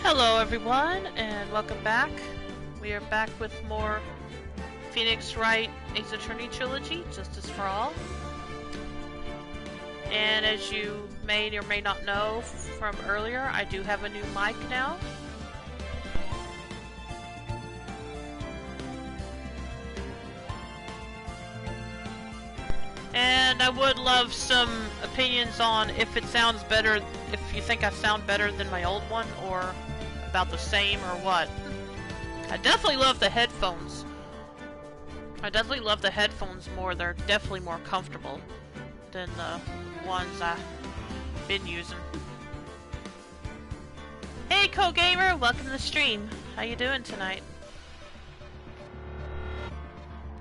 Hello everyone, and welcome back. We are back with more Phoenix Wright Ace Attorney Trilogy, Justice for All. And as you may or may not know from earlier, I do have a new mic now. And I would love some opinions on if it sounds better, if you think I sound better than my old one, or about the same, or what. I definitely love the headphones. I definitely love the headphones more. They're definitely more comfortable than the ones I've been using. Hey Co-Gamer, welcome to the stream. How you doing tonight?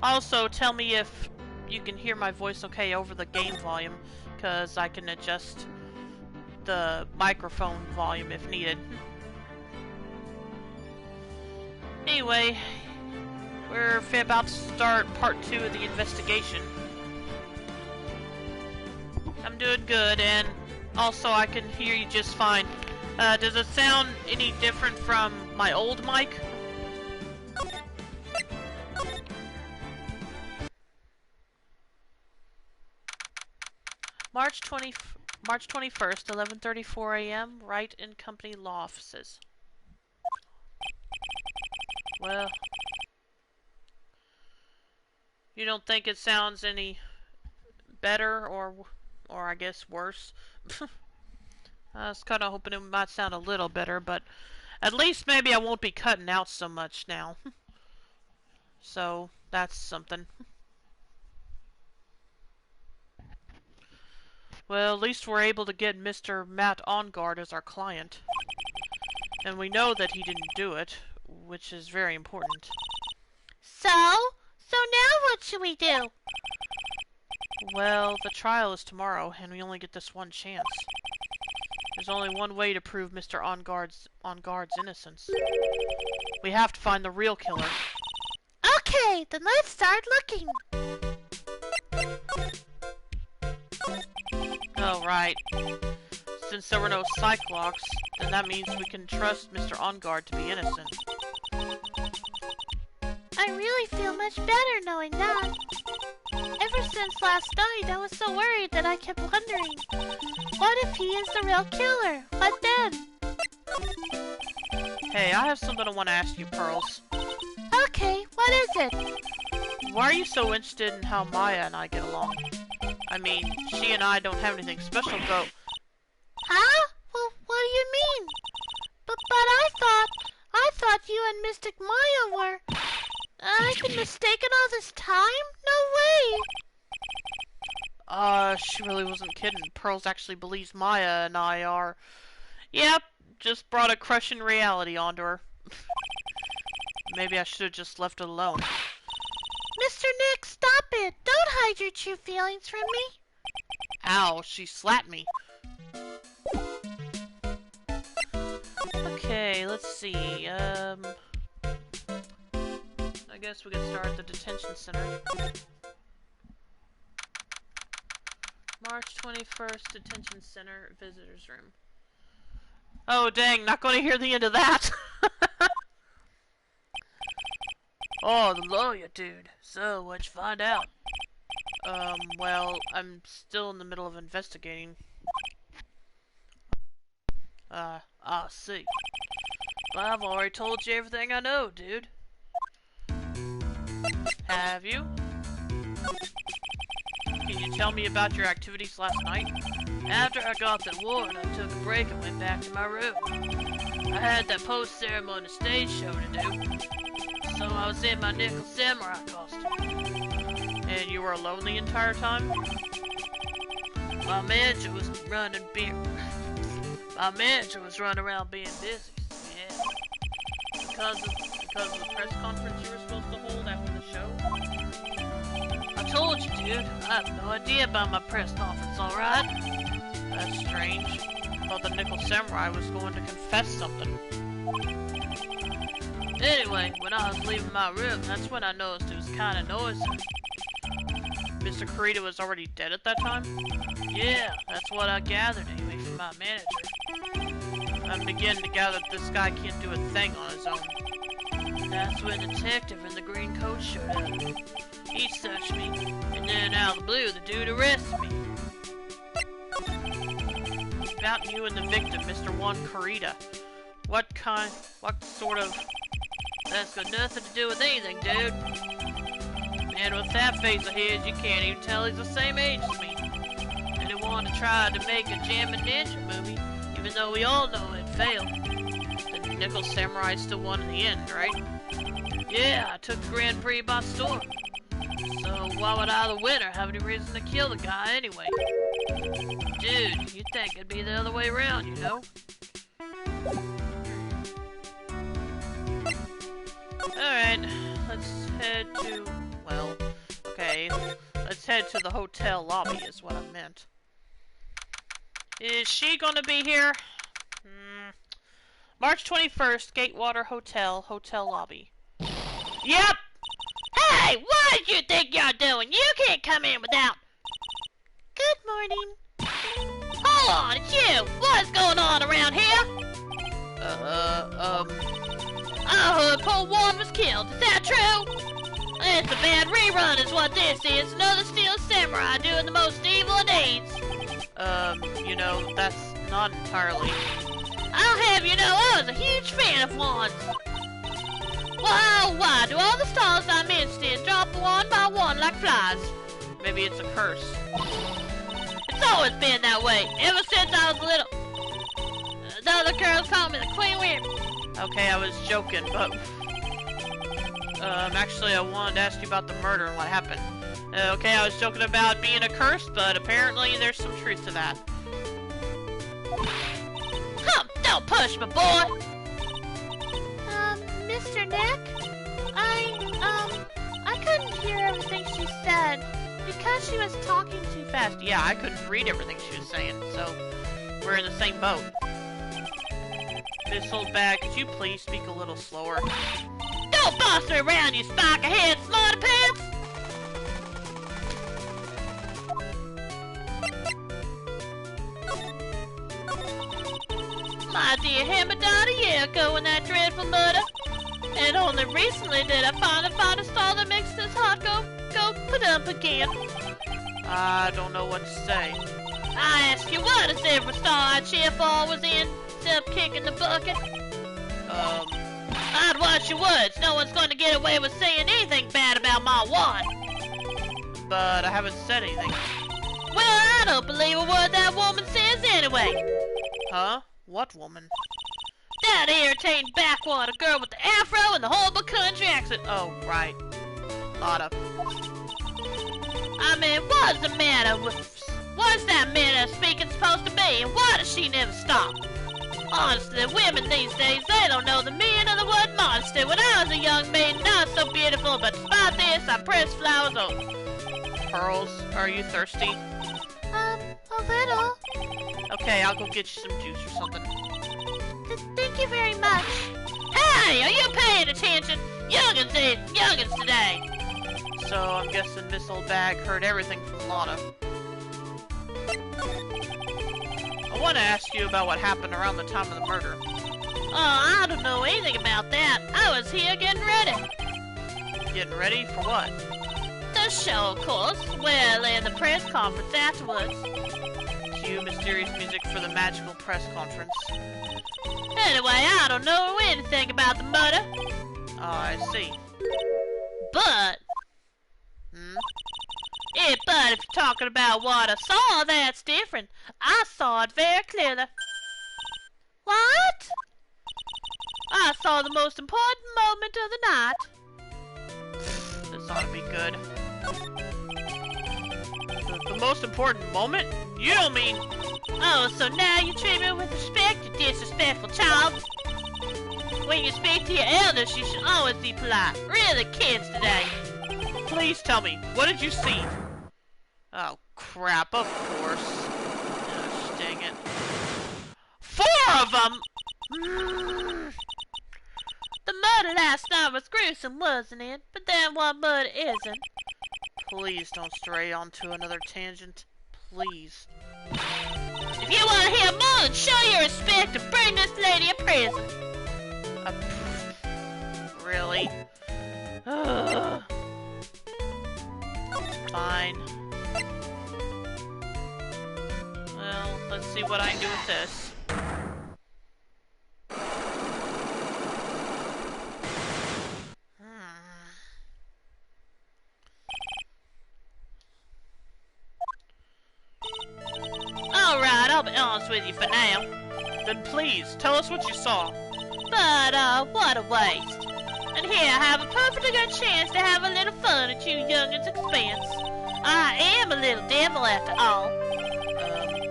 Also, tell me if you can hear my voice okay over the game volume, because I can adjust the microphone volume if needed. Anyway, we're about to start part 2 of the investigation. I'm doing good, and also I can hear you just fine. Does it sound any different from my old mic? March 21st, 11:34 a.m., Wright and Company Law Offices. Well, you don't think it sounds any better, or I guess worse? I was kind of hoping it might sound a little better, but at least maybe I won't be cutting out so much now. So, that's something. Well, at least we're able to get Mr. Matt Onguard as our client. And we know that he didn't do it, which is very important. So now what should we do? Well, the trial is tomorrow, and we only get this one chance. There's only one way to prove Mr. Onguard's innocence. We have to find the real killer. Okay, then let's start looking. Oh, right. Since there were no psych locks, then that means we can trust Mr. Onguard to be innocent. I really feel much better knowing that. Ever since last night, I was so worried that I kept wondering, what if he is the real killer? What then? Hey, I have something I want to ask you, Pearls. Okay, what is it? Why are you so interested in how Maya and I get along? I mean, she and I don't have anything special go. Huh? Well, what do you mean? But I thought you and Mystic Maya were... I've been mistaken all this time? No way! She really wasn't kidding. Pearls actually believes Maya and I are... Yep, just brought a crushing reality onto her. Maybe I should have just left it alone. Mr. Nick, stop it! Don't hide your true feelings from me! Ow, she slapped me. Okay, let's see, I guess we can start at the detention center. March 21st, detention center, visitor's room. Oh dang, not gonna hear the end of that! Oh, the lawyer dude. So, what'd you find out? Well, I'm still in the middle of investigating. I see. Well, I've already told you everything I know, dude. Have you? Can you tell me about your activities last night? After I got the warrant, I took a break and went back to my room. I had that post-ceremony stage show to do, so I was in my nickel samurai costume. And you were alone the entire time? My manager was running around being busy. Yeah. Because of the press conference you were supposed to hold after the show? I told you, dude. I have no idea about my press conference, alright? That's strange. I thought the Nickel Samurai was going to confess something. Anyway, when I was leaving my room, that's when I noticed it was kind of noisy. Mr. Kurita was already dead at that time? Yeah, that's what I gathered anyway from my manager. I'm beginning to gather that this guy can't do a thing on his own. That's when the detective in the green coat showed up. He searched me, and then out of the blue, the dude arrested me. About you and the victim, Mr. Juan Carita. What sort of... That's got nothing to do with anything, dude. Man, with that face of his, you can't even tell he's the same age as me. And he wanted to try to make a Jammin' Ninja movie, even though we all know it failed. The Nickel Samurai still won in the end, right? Yeah, I took the Grand Prix by storm. So why would I, the winner, have any reason to kill the guy anyway? Dude, you'd think it'd be the other way around, you know? Alright, let's head to... well, okay. Let's head to the hotel lobby is what I meant. Is she gonna be here? March 21st, Gatewater Hotel, hotel lobby. Yep! Hey, what do you think you're doing? You can't come in without... Good morning. Hold on, it's you! What's going on around here? I heard poor Juan was killed. Is that true? It's a bad rerun is what this is. Another steel samurai doing the most evil of deeds. You know, that's not entirely... I'll have you know I was a huge fan of Juan's. Why do all the stars I'm interested in drop one by one like flies? Maybe it's a curse. It's always been that way, ever since I was little. The other girls call me the Queen Worm. Okay, I was joking, but... actually I wanted to ask you about the murder and what happened. Okay, I was joking about being a curse, but apparently there's some truth to that. Don't push me, boy! Mr. Nick? I couldn't hear everything she said because she was talking too fast. Yeah, I couldn't read everything she was saying, so we're in the same boat. Miss Old Bag, could you please speak a little slower? Don't boss me around, you spike-ahead smarty pants! My dear Hamadonna, a year ago in that dreadful murder. And only recently did I finally find a star that makes this heart go pa-dump again. I don't know what to say. I ask you, what is every star I cheer for was in, except kicking the bucket? I'd watch your words. No one's going to get away with saying anything bad about my one. But I haven't said anything. Well, I don't believe a word that woman says anyway. Huh? What woman? That irritating backwater girl with the afro and the horrible country accent. Oh, right. Lotta. I mean, what's the matter with... What's that manner of speaking supposed to be? And why does she never stop? Honestly, women these days, they don't know the meaning of the word monster. When I was a young maiden, not so beautiful, but despite this, I pressed flowers on. Pearls, are you thirsty? A little. Okay, I'll go get you some juice or something. Thank you very much. Hey, are you paying attention? Youngins today. So, I'm guessing Miss Old Bag heard everything from Lotta. I want to ask you about what happened around the time of the murder. Oh, I don't know anything about that. I was here getting ready. Getting ready for what? The show, of course. Well, and the press conference afterwards. Cue mysterious music for the magical press conference. Anyway, I don't know anything about the murder. Oh, I see. But... but if you're talking about what I saw, that's different. I saw it very clearly. What? I saw the most important moment of the night. This ought to be good. The most important moment? You don't mean... Oh, so now you treat me with respect, you disrespectful child. When you speak to your elders, you should always be polite. Really, kids today. Please tell me, what did you see? Oh, crap, of course. Gosh, dang it. 4 of them! The murder last night was gruesome, wasn't it? But then what murder isn't? Please don't stray onto another tangent. Please. If you want to hear more, then show your respect and bring this lady prison. Really? Ugh. Fine. Well, let's see what I can do with this. Alright, I'll be honest with you for now. Then please, tell us what you saw. But, what a waste. And here I have a perfectly good chance to have a little fun at you young'uns' expense. I am a little devil after all.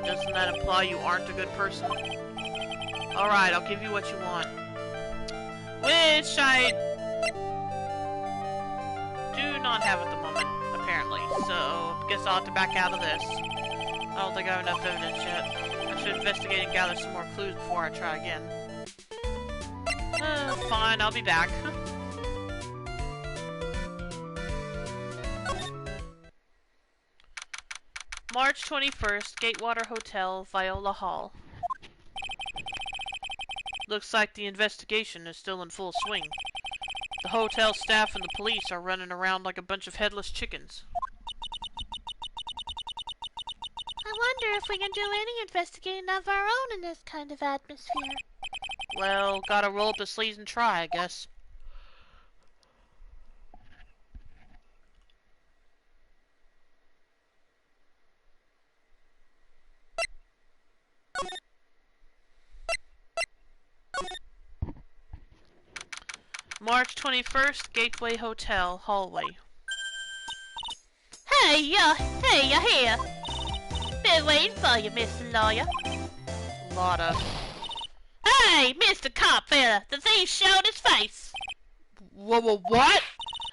Doesn't that imply you aren't a good person? Alright, I'll give you what you want. Which I do not have at the moment, apparently. So, I guess I'll have to back out of this. I don't think I have enough evidence yet. I should investigate and gather some more clues before I try again. Fine, I'll be back. March 21st, Gatewater Hotel, Viola Hall. Looks like the investigation is still in full swing. The hotel staff and the police are running around like a bunch of headless chickens. I wonder if we can do any investigating of our own in this kind of atmosphere. Well, gotta roll up the sleeves and try, I guess. March 21st, Gateway Hotel, hallway. Hey, you're here. Been waiting for you, Mr. Lawyer. Lotta. Hey, Mr. Cop fella, the thief showed his face. What?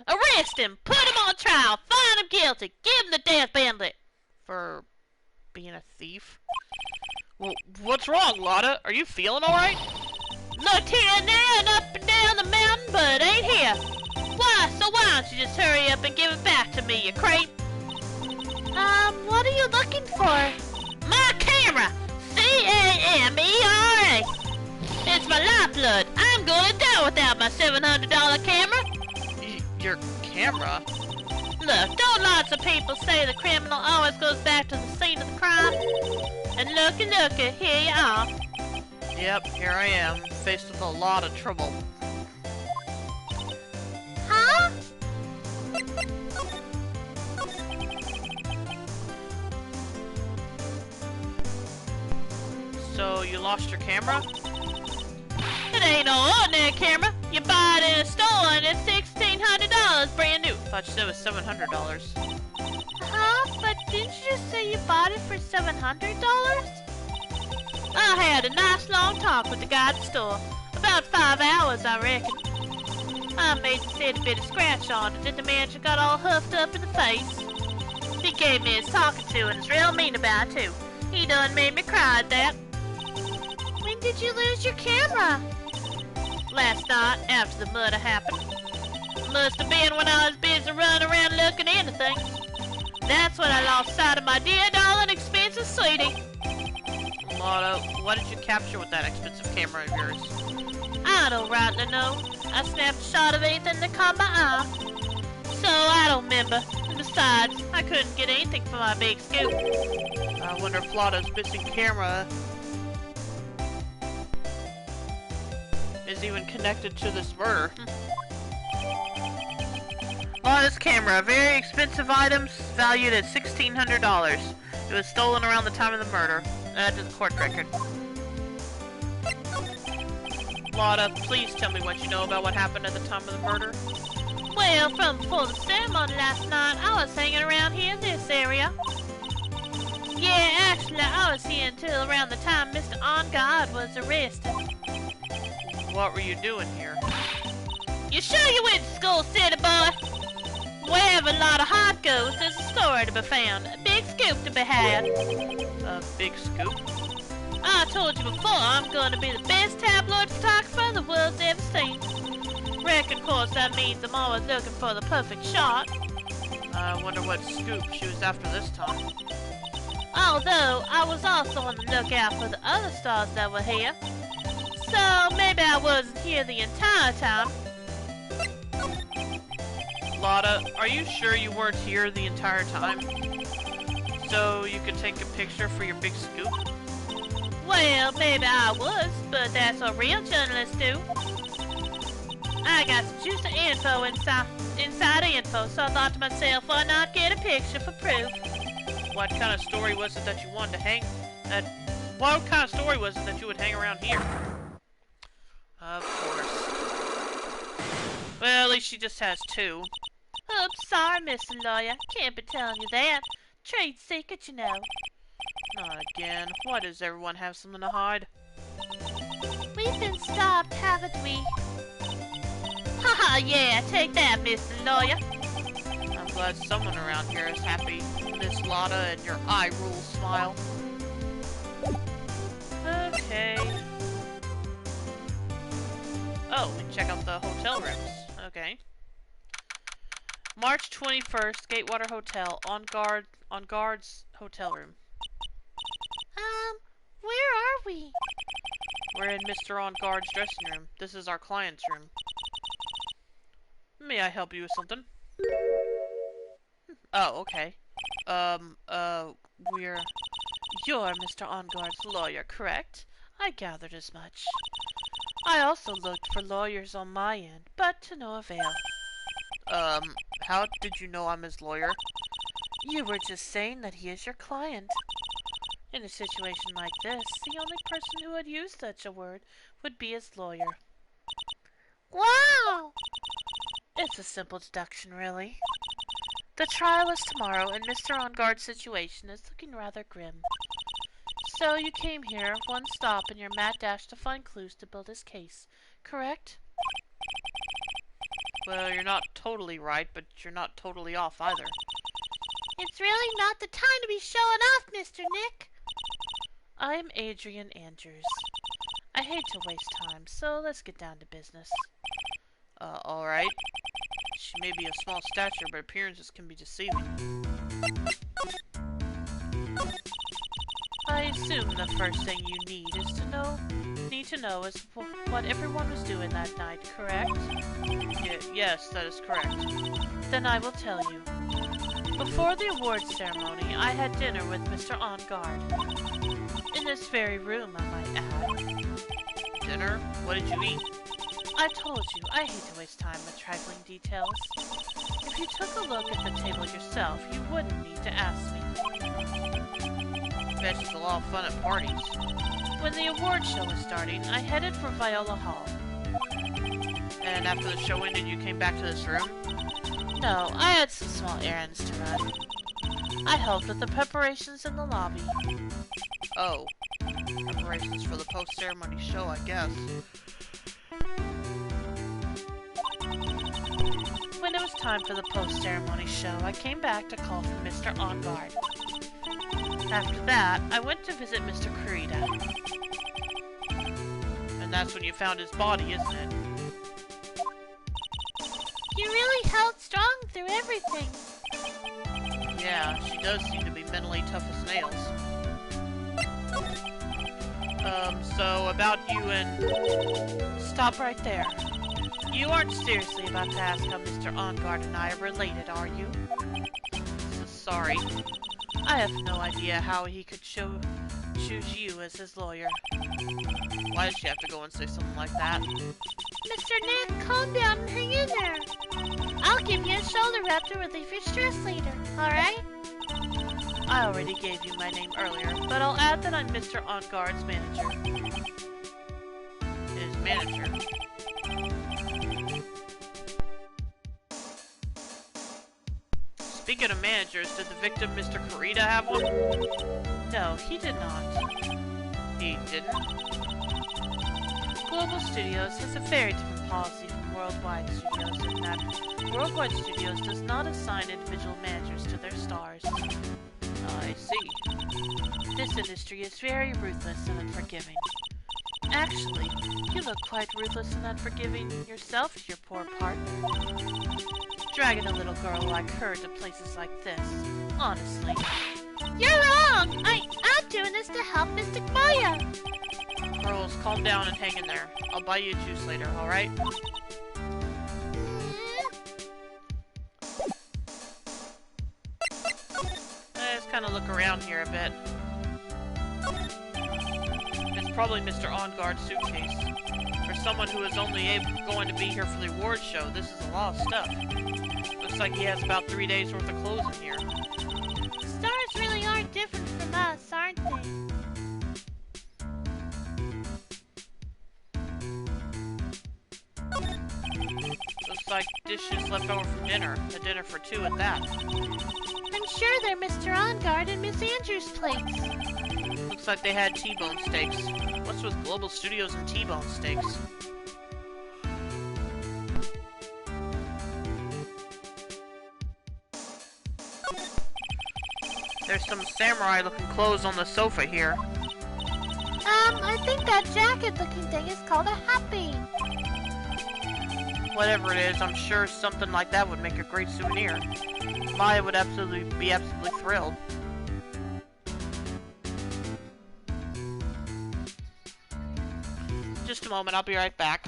Arrest him, put him on trial, find him guilty, give him the death penalty. For being a thief? Well, what's wrong, Lotta? Are you feeling alright? Looked here and there and up and down the mountain, but ain't here. Why don't you just hurry up and give it back to me, you creep? What are you looking for? My camera! C-A-M-E-R-A! It's my lifeblood. I'm gonna die without my $700 camera. Your camera? Look, don't lots of people say the criminal always goes back to the scene of the crime? And looky, here you are. Yep, here I am, faced with a lot of trouble. Huh? So, you lost your camera? It ain't no ordinary camera. You buy it in a store and it's $1,600 brand new. Thought you said it was $700. Huh? But didn't you just say you bought it for $700? I had a nice long talk with the guy at the store. About 5 hours, I reckon. I made the said a bit of scratch on it, and the manager got all huffed up in the face. He gave me his talking to and was real mean about it, too. He done made me cry at that. When did you lose your camera? Last night, after the murder happened. Must have been when I was busy running around looking into things. That's when I lost sight of my dear darling expensive sweetie. Lotta, what did you capture with that expensive camera of yours? I don't rightly know. I snapped a shot of anything that caught my eye. So I don't remember. And besides, I couldn't get anything for my big scoop. I wonder if Lotta's missing camera is even connected to this murder. Lotta's camera, very expensive items valued at $1,600. It was stolen around the time of the murder. Add to the court record. Lotta, please tell me what you know about what happened at the time of the murder. Well, from before the ceremony last night, I was hanging around here in this area. Yeah, actually, I was here until around the time Mr. On-God was arrested. What were you doing here? You sure you went to school, city boy? Wherever a lot of heart goes, there's a story to be found. A big scoop to be had. A big scoop? I told you before, I'm going to be the best tabloid photographer the world's ever seen. Reckon, of course, that means I'm always looking for the perfect shot. I wonder what scoop she was after this time. Although, I was also on the lookout for the other stars that were here. So, maybe I wasn't here the entire time. Lotta, are you sure you weren't here the entire time? So you could take a picture for your big scoop? Well, maybe I was, but that's what real journalists do. I got some juicy info inside info, so I thought to myself, why not get a picture for proof? What kind of story was it that you wanted to hang? What kind of story was it that you would hang around here? Of course. Well, at least she just has two. Oops, sorry, Mr. Lawyer. Can't be telling you that. Trade secret, you know. Not again. Why does everyone have something to hide? We've been stopped, haven't we? Haha, yeah, take that, Mr. Lawyer. I'm glad someone around here is happy. Miss Lotta and your eye rule smile. Okay. Oh, we can check out the hotel rooms. Okay. March 21st, Gatewater Hotel, on guard's hotel room. Where are we? We're in Mr. On Guard's dressing room. This is our client's room. May I help you with something? Oh, okay. You're Mr. On Guard's lawyer, correct? I gathered as much. I also looked for lawyers on my end, but to no avail. How did you know I'm his lawyer? You were just saying that he is your client. In a situation like this, the only person who would use such a word would be his lawyer. Wow! It's a simple deduction, really. The trial is tomorrow, and Mr. On Guard's situation is looking rather grim. So you came here, one stop in your mad dash to find clues to build his case, correct? Well, you're not totally right, but you're not totally off either. It's really not the time to be showing off, Mr. Nick. I'm Adrian Andrews. I hate to waste time, so let's get down to business. Alright. She may be of small stature, but appearances can be deceiving. I assume the first thing you need to know is what everyone was doing that night, correct? Yes, that is correct. Then I will tell you. Before the awards ceremony, I had dinner with Mr. On Guard. In this very room, I might add. Dinner? What did you eat? I told you, I hate to waste time with trifling details. If you took a look at the table yourself, you wouldn't need to ask me. Bet it's a lot of fun at parties. When the award show was starting, I headed for Viola Hall. And after the show ended, you came back to this room? No, I had some small errands to run. I helped with the preparations in the lobby. Oh. Preparations for the post-ceremony show, I guess. When it was time for the post-ceremony show, I came back to call for Mr. On Guard. After that, I went to visit Mr. Kurita. And that's when you found his body, isn't it? You really held strong through everything. Yeah, she does seem to be mentally tough as nails. So about you and... Stop right there. You aren't seriously about to ask how Mr. On Guard and I are related, are you? Sorry. I have no idea how he could choose you as his lawyer. Why did she have to go and say something like that? Mr. Nick, calm down and hang in there. I'll give you a shoulder rub to relieve your stress later, alright? I already gave you my name earlier, but I'll add that I'm Mr. On Guard's manager. His manager? Speaking of managers, did the victim, Mr. Kurita, have one? No, he did not. He didn't? Global Studios has a very different policy from Worldwide Studios in that Worldwide Studios does not assign individual managers to their stars. I see. This industry is very ruthless and unforgiving. Actually, you look quite ruthless and unforgiving yourself as your poor partner. Dragging a little girl like her to places like this, honestly. You're wrong! I'm doing this to help Mystic Maya. Girls, calm down and hang in there. I'll buy you a juice later, alright? Let's kind of look around here a bit. It's probably Mr. On-Guard's suitcase. For someone who is only going to be here for the awards show, this is a lot of stuff. Looks like he has about 3 days worth of clothes in here. Stars really are different from us, aren't they? Looks like dishes left over from dinner. A dinner for two at that. I'm sure they're Mr. On-Guard and Miss Andrews' plates. Looks like they had T-bone steaks. What's with Global Studios and T-bone steaks? There's some samurai-looking clothes on the sofa here. I think that jacket-looking thing is called a happy. Whatever it is, I'm sure something like that would make a great souvenir. Maya would be absolutely thrilled. Just a moment, I'll be right back.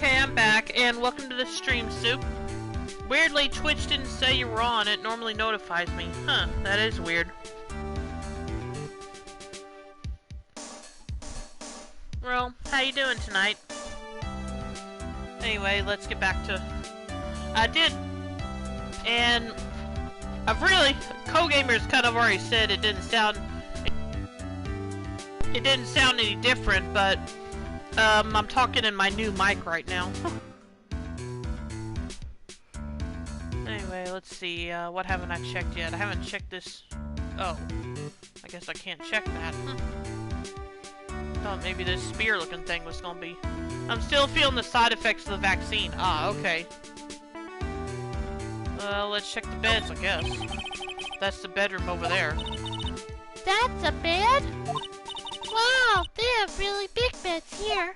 Okay, I'm back, and welcome to the stream, Soup. Weirdly, Twitch didn't say you were on. It normally notifies me. Huh, that is weird. Well, how you doing tonight? Anyway, let's get back to... I did... And... I've really... Co-gamers kind of already said it didn't sound... It didn't sound any different, but... I'm talking in my new mic right now. Anyway, let's see, what haven't I checked yet? I haven't checked this... Oh. I guess I can't check that. Thought maybe this spear-looking thing was gonna be... I'm still feeling the side effects of the vaccine. Ah, okay. Let's check the beds, I guess. That's the bedroom over there. That's a bed? Wow, they have really big beds here.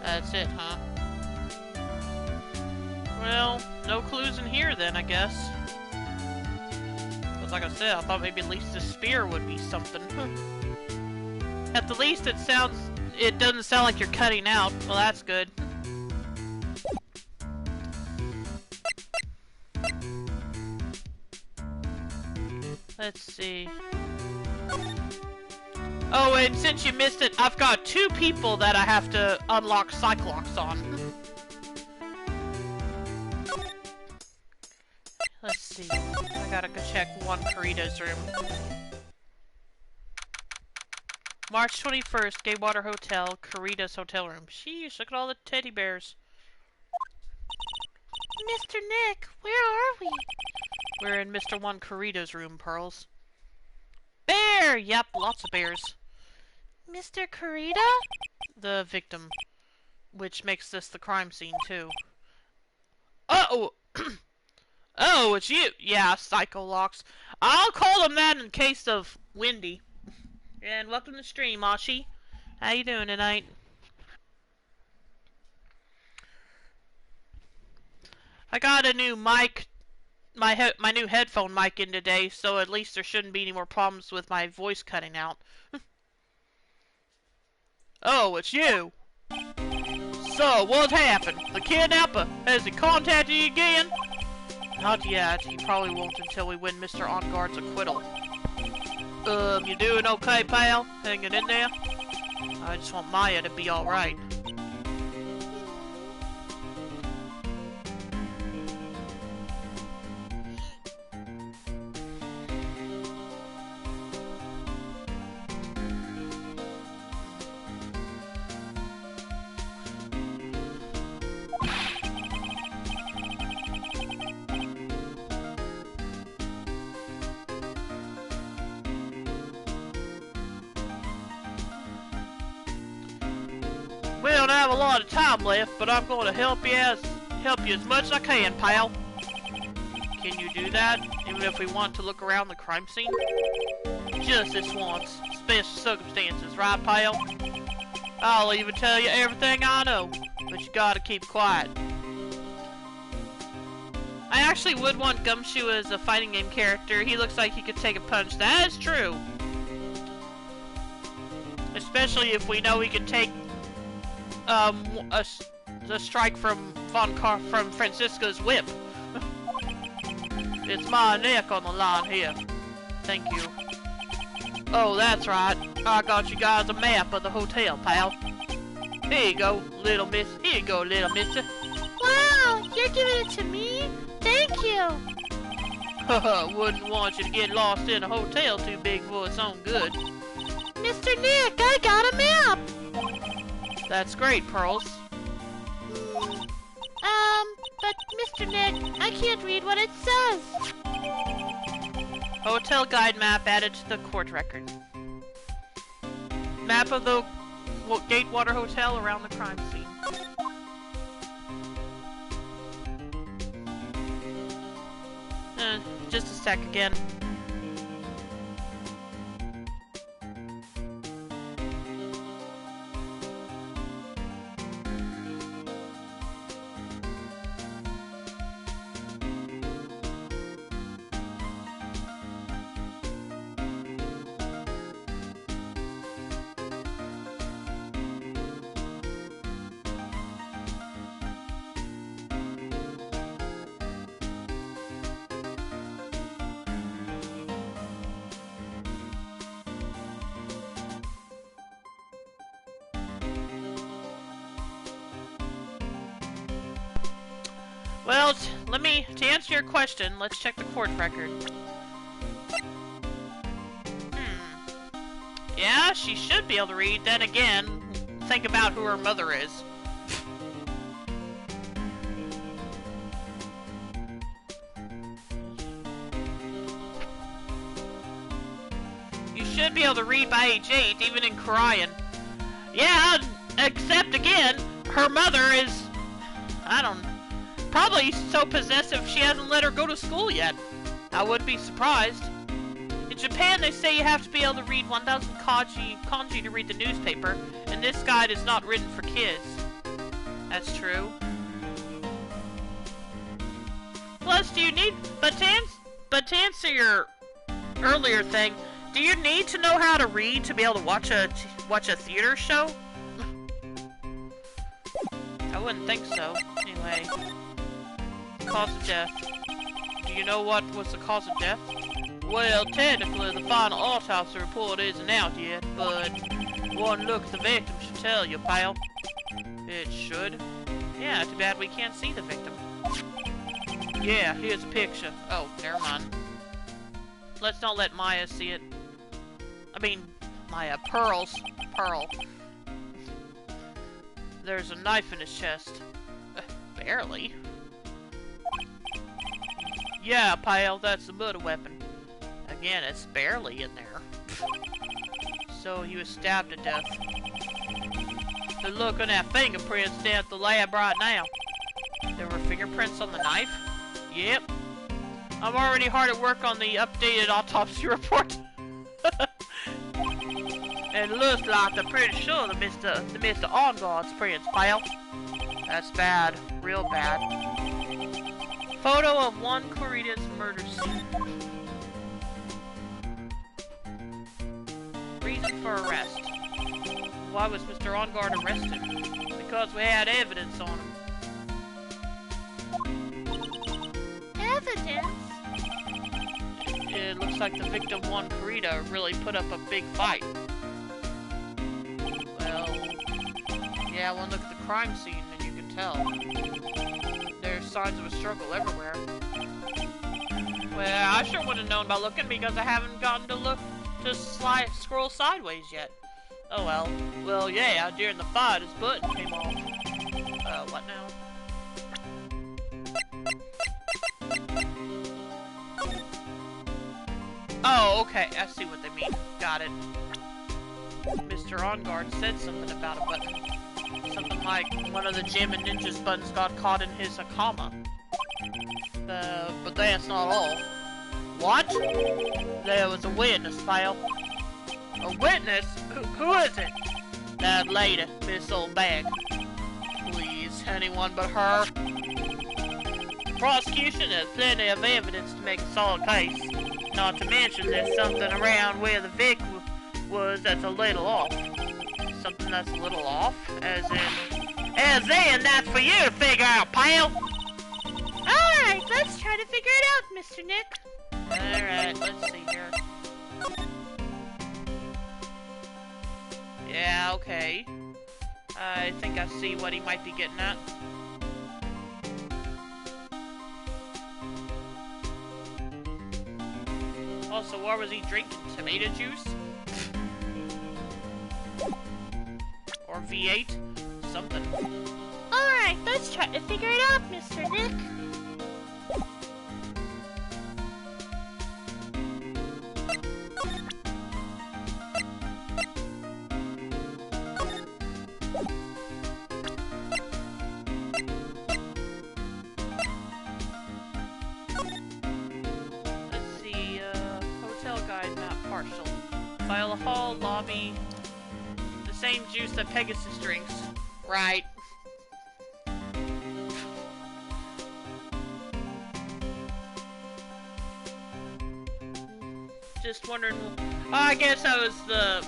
That's it, huh? Well, no clues in here then, I guess. But like I said, I thought maybe at least the spear would be something. At the least it doesn't sound like you're cutting out. Well, that's good. Let's see. Oh, and since you missed it, I've got 2 people that I have to unlock Cyclocks on. Let's see. I gotta go check one Karita's room. March 21st, Gaywater Hotel, Karita's hotel room. Sheesh, look at all the teddy bears. Mr. Nick, where are we? We're in Mr. 1 Karita's room, Pearls. Bear! Yep, lots of bears. Mr. Karita? The victim. Which makes this the crime scene, too. Uh-oh! Oh, it's you! Yeah, Psycho Locks. I'll call him that in case of Wendy. And welcome to the stream, Ashi. How you doing tonight? I got a new mic, my new headphone mic in today, so at least there shouldn't be any more problems with my voice cutting out. Oh, it's you! So, what happened? The kidnapper, has he contacted you again? Not yet. He probably won't until we win Mr. On Guard's acquittal. You doing okay, pal? Hanging in there? I just want Maya to be alright. We don't have a lot of time left, but I'm going to help you as much as I can, pal. Can you do that, even if we want to look around the crime scene? Just this once. Special circumstances, right, pal? I'll even tell you everything I know, but you gotta keep quiet. I actually would want Gumshoe as a fighting game character. He looks like he could take a punch. That is true. Especially if we know he could take a strike from from Francisca's whip. It's my neck on the line here. Thank you. Oh, that's right. I got you guys a map of the hotel, pal. Here you go, little miss. Here you go, little mister. Wow, you're giving it to me? Thank you. Haha, wouldn't want you to get lost in a hotel too big for its own good. Mr. Nick, I got a map. That's great, Pearls. But Mr. Nick, I can't read what it says. Hotel guide map added to the court record. Map of the Gatewater Hotel around the crime scene. Just a sec again. Well, to answer your question, let's check the court record. Yeah, she should be able to read. Then again, think about who her mother is. You should be able to read by age 8, even in crying. Yeah, except again, her mother is, probably so possessive she hasn't let her go to school yet. I wouldn't be surprised. In Japan, they say you have to be able to read 1,000 kanji to read the newspaper, and this guide is not written for kids. That's true. Plus, do you need, but to answer your earlier thing, do you need to know how to read to be able to watch a theater show? I wouldn't think so. Anyway, cause of death. Do you know what was the cause of death? Well, technically, the final autopsy report isn't out yet, but one look at the victim should tell you, pal. It should? Yeah, too bad we can't see the victim. Yeah, here's a picture. Oh, never mind. Let's not let Maya see it. I mean, Maya, Pearl. There's a knife in his chest. Barely. Yeah, pal, that's the murder weapon. Again, it's barely in there. So he was stabbed to death. So look on that fingerprints down at the lab right now. There were fingerprints on the knife? Yep. I'm already hard at work on the updated autopsy report. And it looks like they're pretty sure the Mr. On-Guard's prints, pal. That's bad. Real bad. Photo of one Corita's murder scene. Reason for arrest. Why was Mr. On-Guard arrested? Because we had evidence on him. Evidence? It looks like the victim, one Corita, really put up a big fight. Well, yeah, one look at the crime scene and you can tell. There's signs of a struggle everywhere. Well, I sure wouldn't have known by looking because I haven't gotten to scroll sideways yet. Oh well. Well, yeah, during the fight his button came off. What now? Oh, okay, I see what they mean. Got it. Mr. On-Guard said something about a button. Something like one of the Gem and Ninja's buttons got caught in his Akama. But that's not all. What? There was a witness, pal. A witness? Who is it? That lady, Miss Old Bag. Please, anyone but her. The prosecution has plenty of evidence to make a solid case. Not to mention there's something around where the Vic was that's a little off. Something that's a little off? As in, that's for you to figure out, pal! Alright, let's try to figure it out, Mr. Nick. Alright, let's see here. Yeah, okay. I think I see what he might be getting at. Also, what was he drinking? Tomato juice? Or V8? Something. Alright, let's try to figure it out, Mr. Nick. Let's see, hotel guide map partial. File a hall, lobby. The same juice that Pegasus drinks. Right. Just wondering. Oh, I guess that was the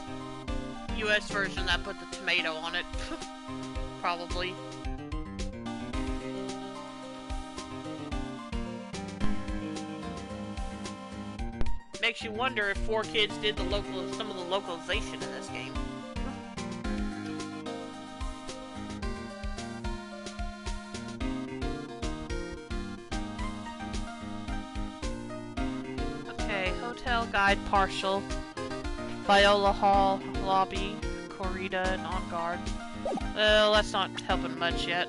US version that put the tomato on it. Probably. Makes you wonder if 4Kids did some of the localization in this game. Hotel, Guide Partial, Viola Hall, Lobby, Corrida, and On Guard. Well, that's not helping much yet.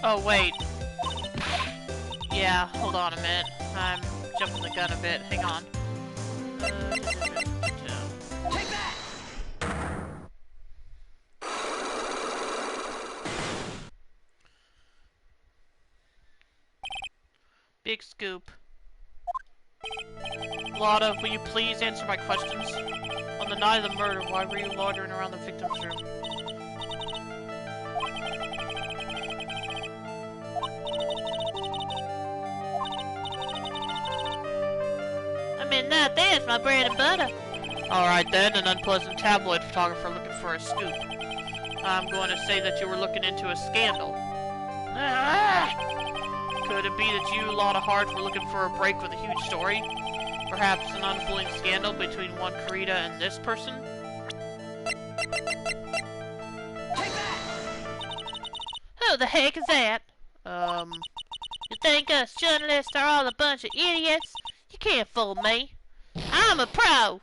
Oh, wait. Yeah, hold on a minute. I'm jumping the gun a bit. Hang on. Take that! Big scoop. Lotta, will you please answer my questions? On the night of the murder, why were you loitering around the victim's room? I mean, that there's my bread and butter. Alright then, an unpleasant tabloid photographer looking for a scoop. I'm going to say that you were looking into a scandal. Could it be that you, Lotta Hart, were looking for a break with a huge story? Perhaps an unfolding scandal between one Corrida and this person? Take that! Who the heck is that? You think us journalists are all a bunch of idiots? You can't fool me. I'm a pro!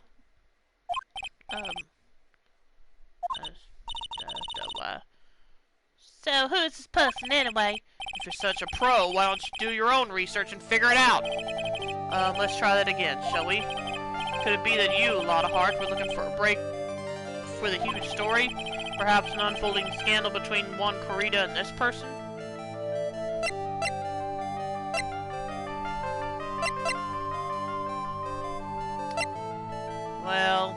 So who's this person anyway? If you're such a pro, why don't you do your own research and figure it out? Let's try that again, shall we? Could it be that you, Lotta Hart, were looking for a break with a huge story? Perhaps an unfolding scandal between one Corrida and this person? Well,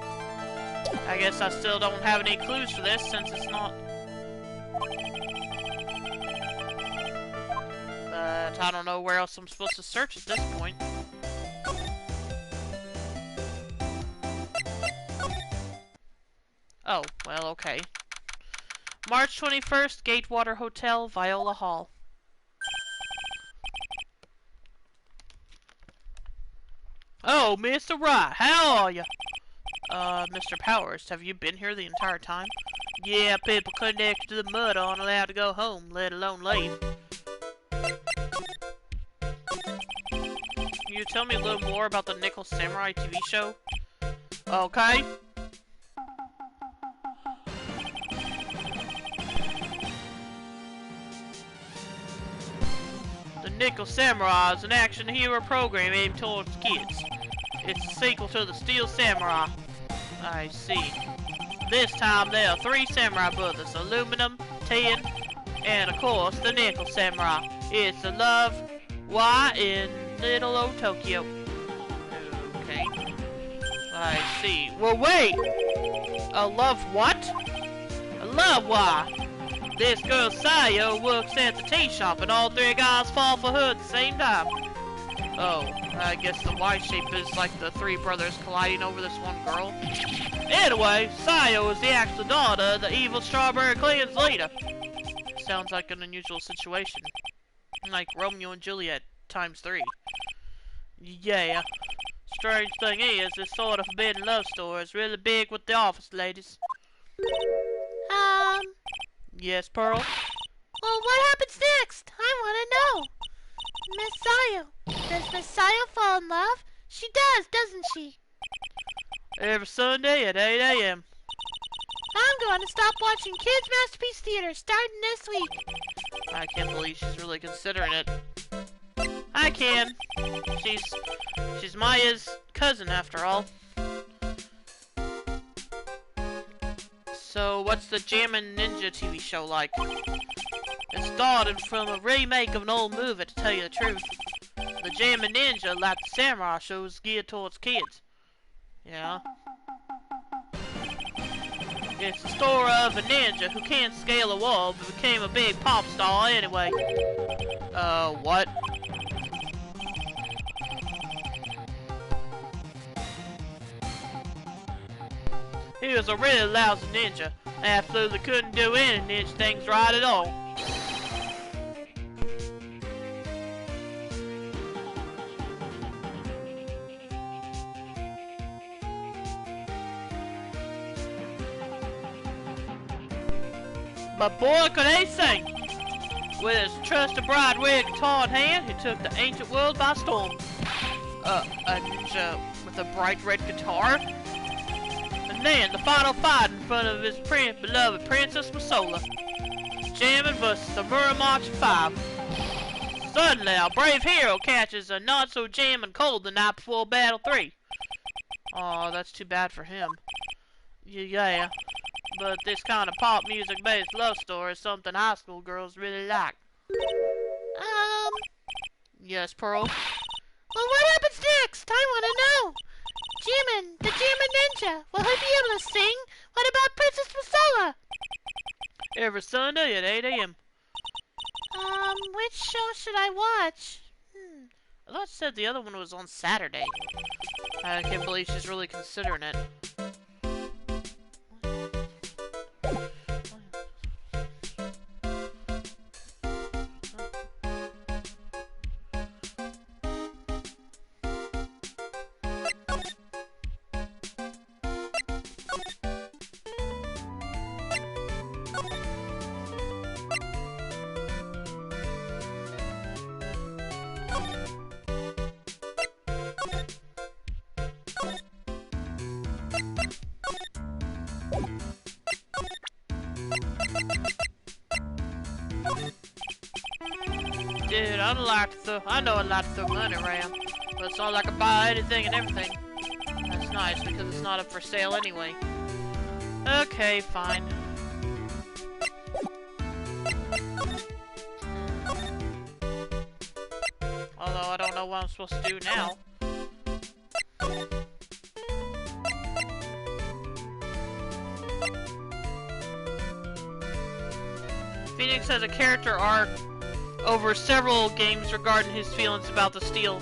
I guess I still don't have any clues for this since it's not... But I don't know where else I'm supposed to search at this point. Oh, well, okay. March 21st, Gatewater Hotel, Viola Hall. Oh, Mr. Wright, how are you? Mr. Powers, have you been here the entire time? Yeah, people connected to the mud aren't allowed to go home, let alone leave. Can you tell me a little more about the Nickel Samurai TV show? Okay. The Nickel Samurai is an action hero program aimed towards kids. It's a sequel to the Steel Samurai. I see. This time there are 3 samurai brothers, Aluminum, Tin, and of course the Nickel Samurai. It's a love, why in little old Tokyo. Okay. I see. Well, wait! A love what? A love why? This girl Sayo works at the tea shop and all 3 guys fall for her at the same time. Oh, I guess the Y shape is like the 3 brothers colliding over this one girl. Anyway, Sayo is the actual daughter of the evil Strawberry Clan's leader. Sounds like an unusual situation. Like Romeo and Juliet times 3. Yeah. Strange thing is, this sort of forbidden love story is really big with the office ladies. Yes, Pearl? Well, what happens next? I want to know. Miss Sayo. Does Miss Sayo fall in love? She does, doesn't she? Every Sunday at 8 a.m. I'm going to stop watching Kids Masterpiece Theater starting this week. I can't believe she's really considering it. I can. She's Maya's cousin after all. So what's the Jammin' Ninja TV show like? It started from a remake of an old movie, to tell you the truth. The Jammin' Ninja, like the samurai show, is geared towards kids. Yeah. It's the story of a ninja who can't scale a wall but became a big pop star anyway. What? He was a really lousy ninja. Absolutely couldn't do any ninja things right at all. But boy, could he sing! With his trusty broad-wig guitar in hand, he took the ancient world by storm. A ninja with a bright red guitar? And then the final fight in front of his beloved Princess Masola. Jamming versus the Muramasa 5. Suddenly, our brave hero catches a not-so-jamming cold the night before Battle 3. Oh, that's too bad for him. Yeah, but this kind of pop music-based love story is something high school girls really like. Yes, Pearl? Well, what happens next? I want to know. Jimin, the Jimin Ninja, will he be able to sing? What about Princess Masola? Every Sunday at 8 a.m. Which show should I watch? I thought you said the other one was on Saturday. I can't believe she's really considering it. Dude, I know I like to throw money around, but it's not like I buy anything and everything. That's nice because it's not up for sale anyway. Okay, fine. Although I don't know what I'm supposed to do now. Phoenix has a character arc over several games regarding his feelings about the Steel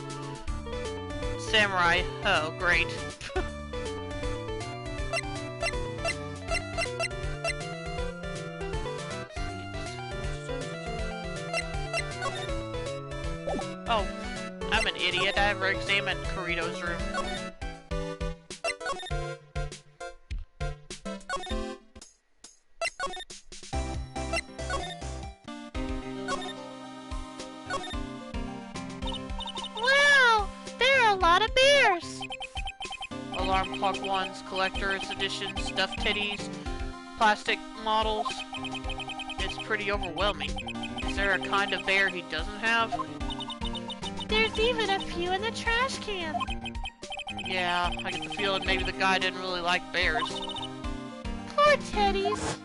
Samurai. Oh, great. Oh, I'm an idiot. I never examined Kirito's room. Wow, there are a lot of bears. Alarm clock ones, collector's editions, stuffed titties, plastic models. It's pretty overwhelming. Is there a kind of bear he doesn't have? There's even a few in the trash can. Yeah, I get the feeling maybe the guy didn't really like bears. Poor teddies.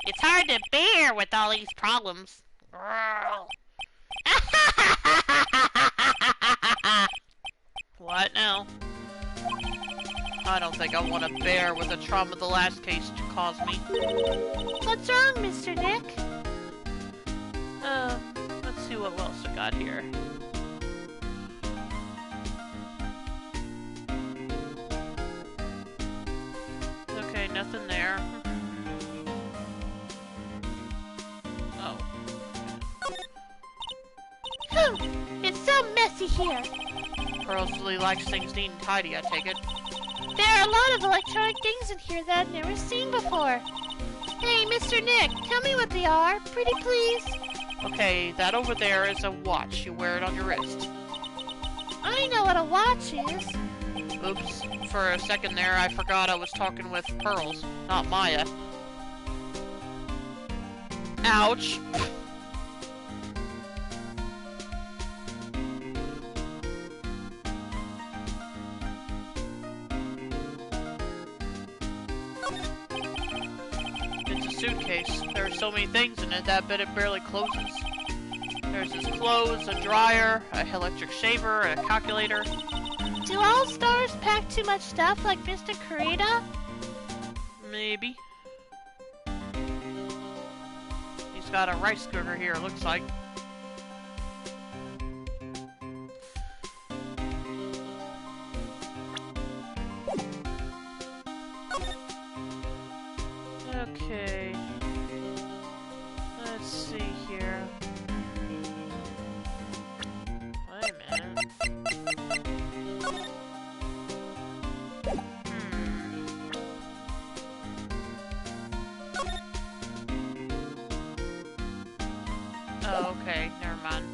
It's hard to bear with all these problems. What now? I don't think I want a bear with the trauma the last case caused me. What's wrong, Mr. Nick? Let's see what else I got here. Okay, nothing there. Oh. It's so messy here. Pearls really likes things neat and tidy, I take it. There are a lot of electronic things in here that I've never seen before. Hey, Mr. Nick, tell me what they are, pretty please. Okay, that over there is a watch. You wear it on your wrist. I know what a watch is. Oops, for a second there I forgot I was talking with Pearls, not Maya. Ouch! It's a suitcase. There are so many things in it that I bet it barely closes. There's his clothes, a dryer, a electric shaver, a calculator. Do all stars pack too much stuff like Mr. Kurita? Maybe. He's got a rice cooker here, looks like. Okay. Let's see here. Wait a minute. Oh, okay. Never mind.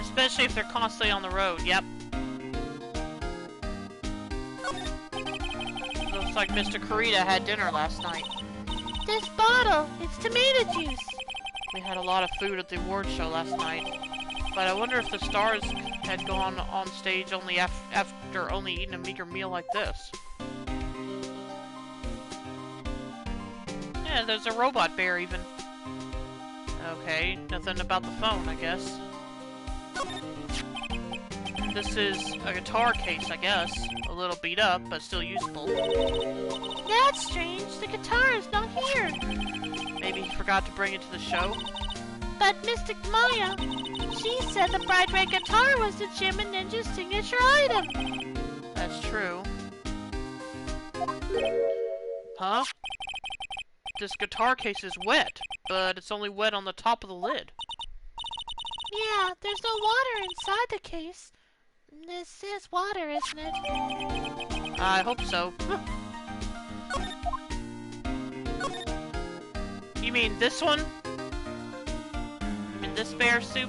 Especially if they're constantly on the road. Yep. Looks like Mr. Kurita had dinner last night. This bottle, it's tomato juice. We had a lot of food at the award show last night. But I wonder if the stars had gone on stage only after only eating a meager meal like this. Yeah, there's a robot bear even. Okay, nothing about the phone, I guess. This is a guitar case, I guess. A little beat up, but still usable. That's strange. The guitar is not here. Maybe he forgot to bring it to the show? But Mystic Maya, she said the bright red guitar was the Gem and Ninja's signature item. That's true. Huh? This guitar case is wet, but it's only wet on the top of the lid. Yeah, there's no water inside the case. This is water, isn't it? I hope so. You mean this one? You mean this bear soup?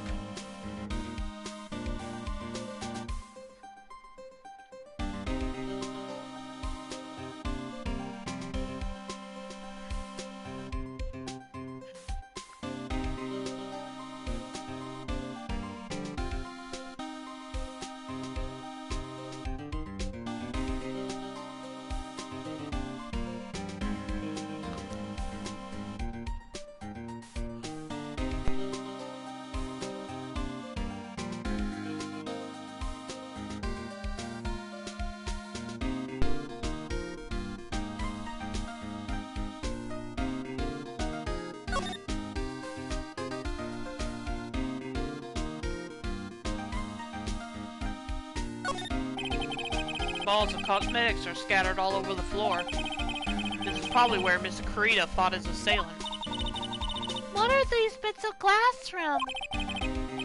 Balls of cosmetics are scattered all over the floor. This is probably where Mr. Kurita fought his assailant. What are these bits of glass from?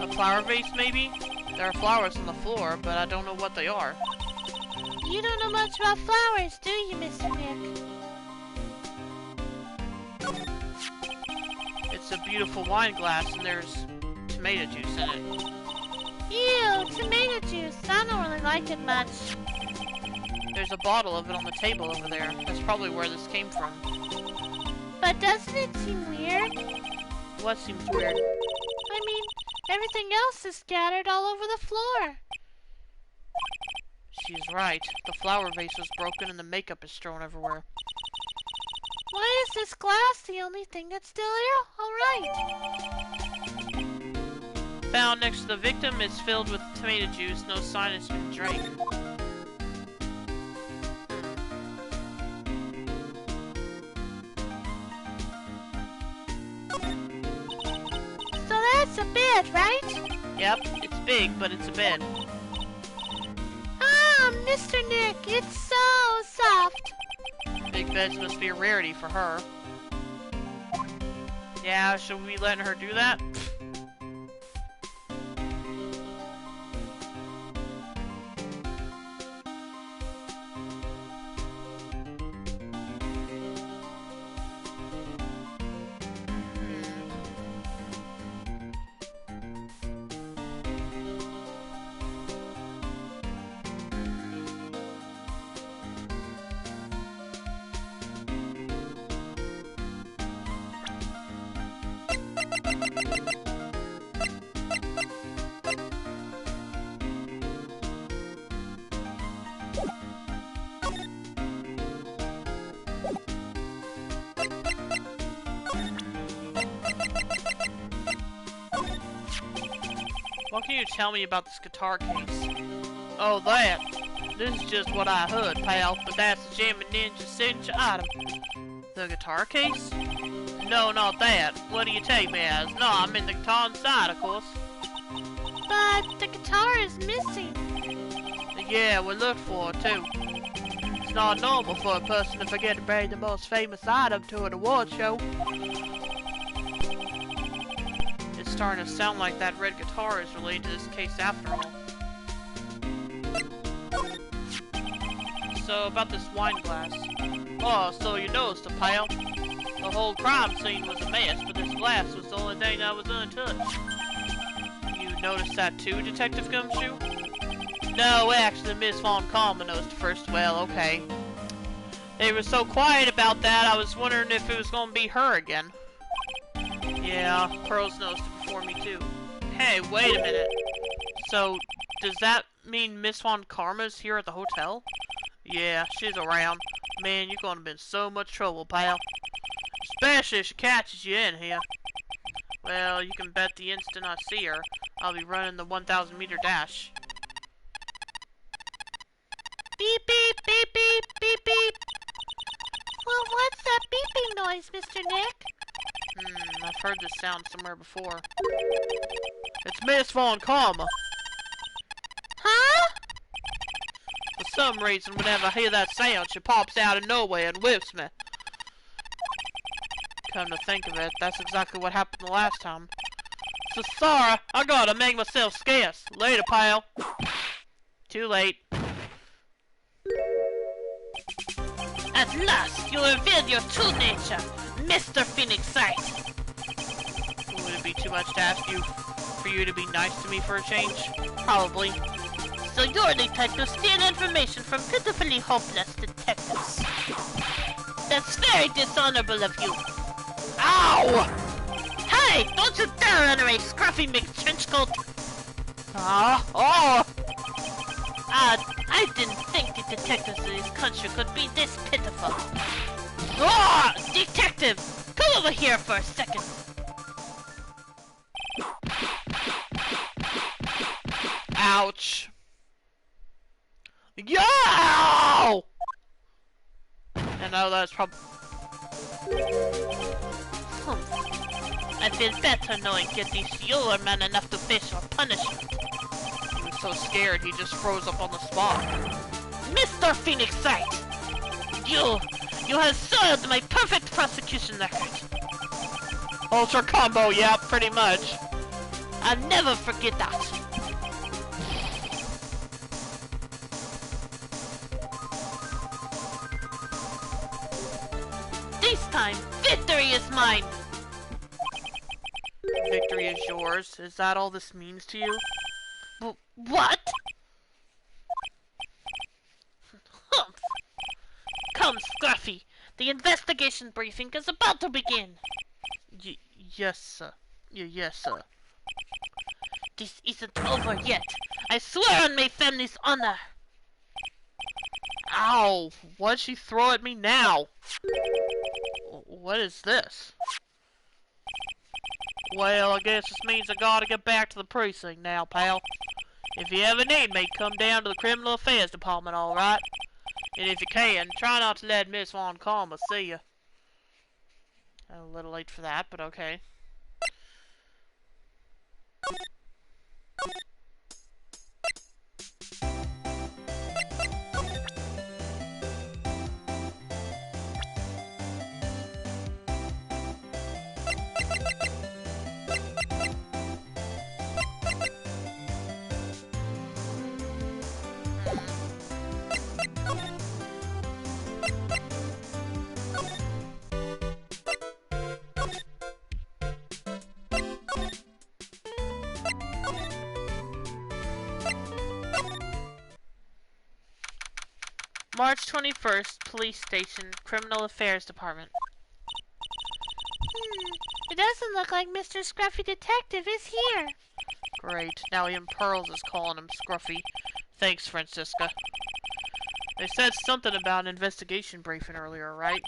A flower vase, maybe? There are flowers on the floor, but I don't know what they are. You don't know much about flowers, do you, Mr. Nick? It's a beautiful wine glass, and there's tomato juice in it. Ew, tomato juice. I don't really like it much. There's a bottle of it on the table over there. That's probably where this came from. But doesn't it seem weird? What seems weird? I mean, everything else is scattered all over the floor. She's right. The flower vase was broken and the makeup is strewn everywhere. Why is this glass the only thing that's still here? Alright. Found next to the victim is filled with tomato juice. No sign it's been drank. So that's a bed, right? Yep, it's big, but it's a bed. Ah, Mr. Nick, it's so soft. Big beds must be a rarity for her. Yeah, should we be letting her do that? What can you tell me about this guitar case? Oh, that. This is just what I heard, pal, but that's the Gem and Ninja signature item. The guitar case? No, not that. What do you take me as? No, I mean the guitar inside, of course. But the guitar is missing. Yeah, we looked for it, too. It's not normal for a person to forget to bring the most famous item to an award show. It's starting to sound like that red guitar is related to this case after all. So, about this wine glass. Oh, so you noticed, pal. The whole crime scene was a mess, but this glass was the only thing that was untouched. You noticed that too, Detective Gumshoe? No, actually, Miss Von Kalman noticed first. Well, okay. They were so quiet about that, I was wondering if it was going to be her again. Yeah, Pearls noticed it before me too. Hey, wait a minute. So, does that mean Miss Von Karma's here at the hotel? Yeah, she's around. Man, you're gonna be in so much trouble, pal. Especially if she catches you in here. Well, you can bet the instant I see her, I'll be running the 1,000 meter dash. Beep, beep, beep, beep, beep, beep. Well, what's that beeping noise, Mr. Nick? I've heard this sound somewhere before. It's Miss Von Karma. Huh? For some reason, whenever I hear that sound, she pops out of nowhere and whips me. Come to think of it, that's exactly what happened the last time. So sorry, I gotta make myself scarce. Later, pal. Too late. At last, you revealed your true nature, Mr. Phoenix Wright. Would it be too much to ask you for you to be nice to me for a change? Probably. So your detectives steal information from pitifully hopeless detectives. That's very dishonorable of you. Ow! Hey, don't you dare enter a scruffy McTrenchcoat! Oh! I didn't think the detectives in this country could be this pitiful. Detective! Come over here for a second. Ouch! Yo! I know that's probably... I feel better knowing at least you are man enough to face your punishment. He was so scared he just froze up on the spot. Mr. Phoenix Wright! You have served my perfect prosecution record. Ultra combo, yeah, pretty much. I'll never forget that. This time, victory is mine! Victory is yours. Is that all this means to you? What? Humph. Come, Scruffy. The investigation briefing is about to begin. Yes, sir. Yes, sir. This isn't over yet. I swear on my family's honor. Ow! What'd she throw at me now? What is this? Well, I guess this means I gotta get back to the precinct now, pal. If you ever need me, come down to the Criminal Affairs Department, alright? And if you can, try not to let Miss Von Karma see you. A little late for that, but okay. March 21st, Police Station, Criminal Affairs Department. It doesn't look like Mr. Scruffy Detective is here. Great. Now even Pearls is calling him Scruffy. Thanks, Francisca. They said something about an investigation briefing earlier, right?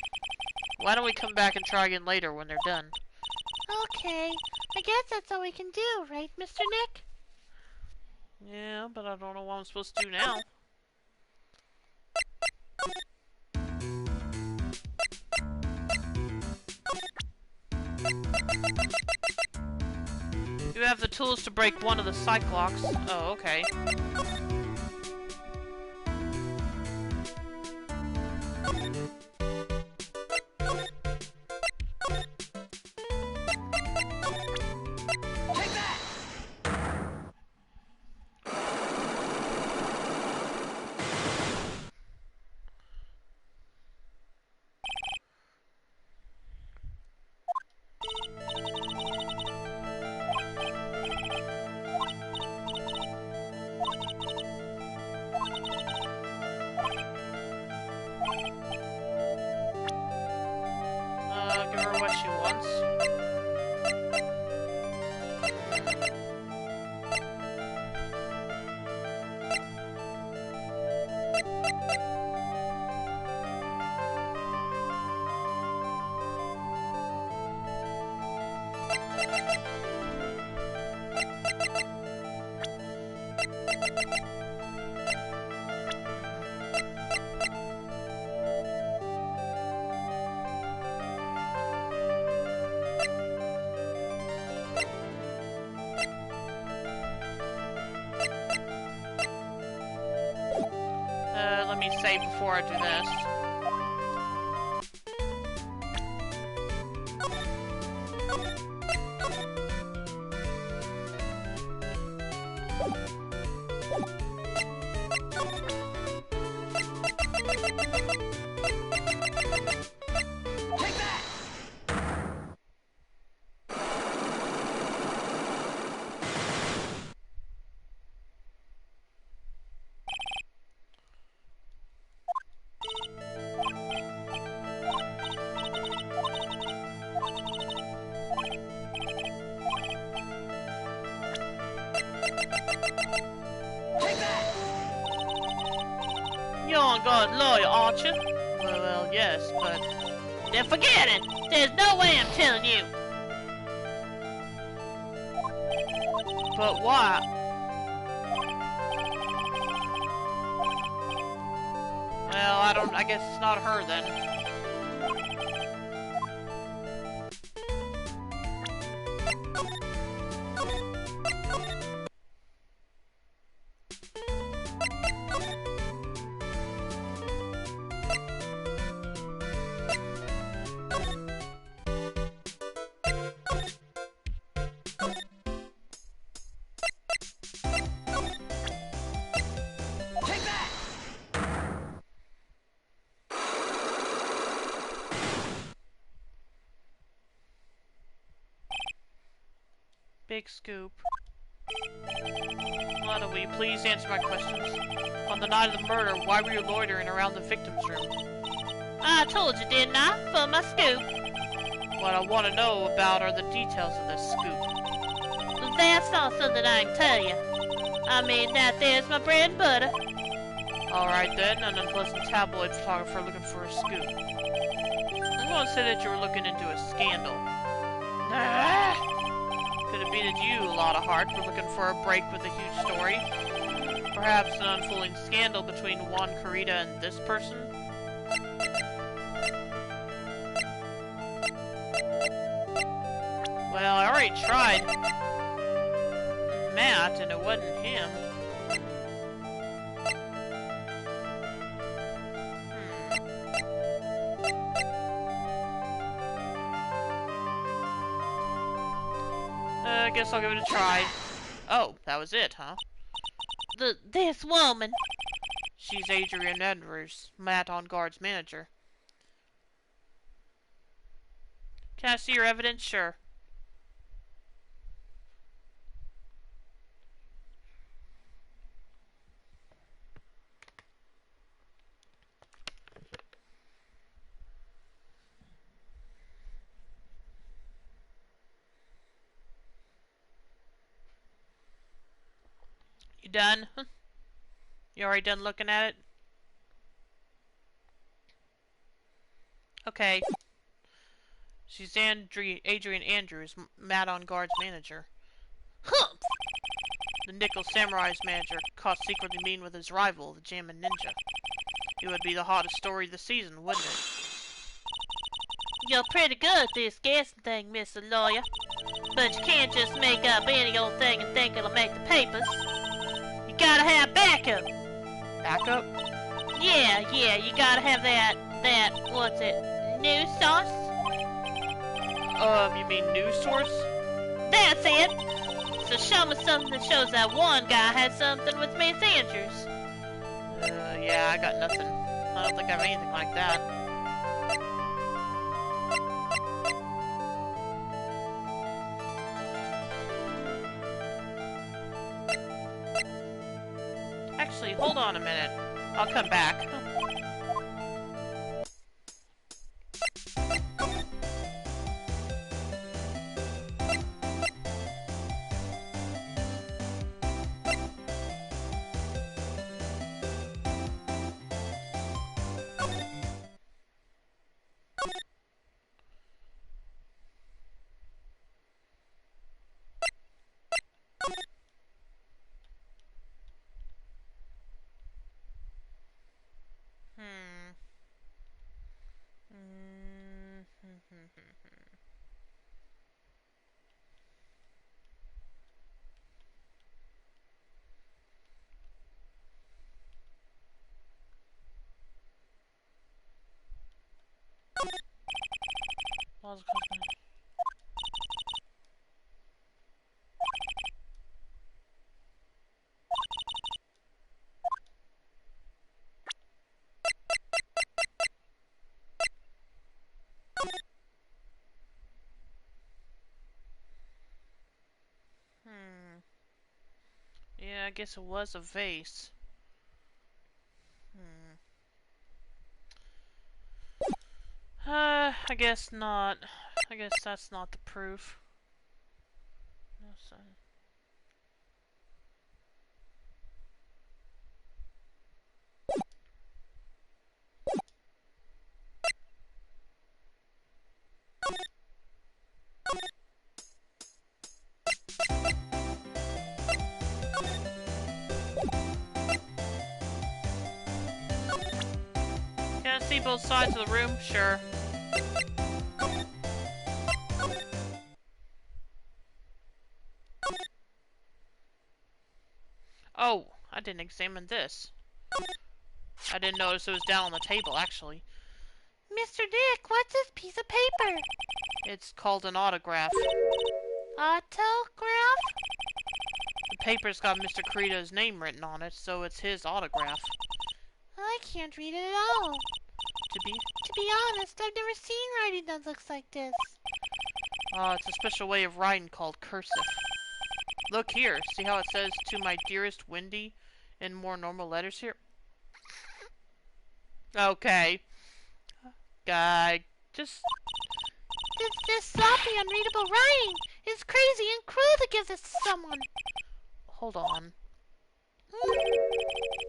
Why don't we come back and try again later when they're done? Okay, I guess that's all we can do, right, Mr. Nick? Yeah, but I don't know what I'm supposed to do now. You have the tools to break one of the psych locks. Oh, okay. Let me save before I do this. You're on God's lawyer, aren't you? Well, yes, but... Then forget it! There's no way I'm telling you! But why? Well, I guess it's not her then. Big scoop. Lana, will you please answer my questions? On the night of the murder, why were you loitering around the victim's room? I told you, didn't I? For my scoop. What I want to know about are the details of this scoop. That's not something I can tell you. I mean, that there's my bread and butter. Alright then, an unpleasant tabloid photographer looking for a scoop. I'm going to say that you were looking into a scandal. Could it be that you, Lotta Hart, were looking for a break with a huge story? Perhaps an unfolding scandal between Juan Carita and this person? Well, I already tried Matt, and it wasn't him. I guess I'll give it a try. Oh, that was it, huh? This woman. She's Adrian Andrews, Matt on Guard's manager. Can I see your evidence? Sure. You done? You already done looking at it? Okay. She's Adrian Andrews, Matt on Guard's manager. Humph! The Nickel Samurai's manager, caught secretly meeting with his rival, the Jammin' Ninja. It would be the hottest story of the season, wouldn't it? You're pretty good at this guessing thing, Mr. Lawyer. But you can't just make up any old thing and think it'll make the papers. You gotta have backup. Backup? Yeah, you gotta have that, what's it, news source? You mean news source? That's it! So show me something that shows that one guy had something with Miss Andrews. Yeah, I got nothing. I don't think I have anything like that. Actually, hold on a minute. I'll come back. was called? Yeah, I guess it was a vase. I guess not. I guess that's not the proof. No sign. Can I see both sides of the room? Sure. Oh, I didn't examine this. I didn't notice it was down on the table, actually. Mr. Dick, what's this piece of paper? It's called an autograph. Autograph? The paper's got Mr. Corito's name written on it, so it's his autograph. I can't read it at all. To be honest, I've never seen writing that looks like this. It's a special way of writing called cursive. Look here, see how it says, "To my dearest Wendy," in more normal letters here? Okay. Guy, just... This sloppy, unreadable writing is crazy and cruel to give this to someone. Hold on.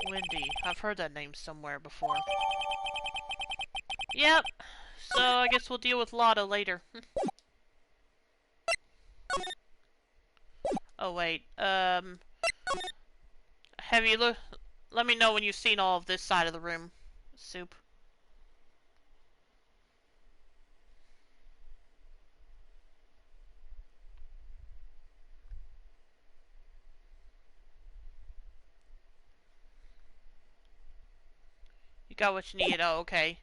Wendy, I've heard that name somewhere before. Yep, so I guess we'll deal with Lotta later. Oh wait, have you let me know when you've seen all of this side of the room, Soup. You got what you need, oh okay.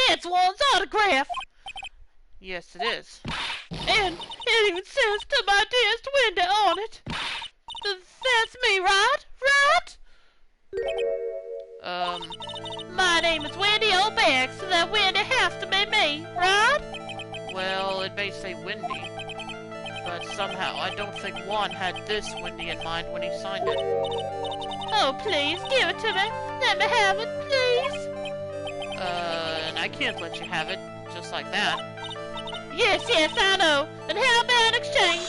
That's one's autograph. Yes, it is. And it even says "To my dearest Wendy" on it. That's me, right? My name is Wendy O'Beck, so that Wendy has to be me, right? Well, it may say Wendy, but somehow I don't think Juan had this Wendy in mind when he signed it. Oh, please, give it to me. Let me have it, please. And I can't let you have it just like that. Yes, I know. And how about an exchange?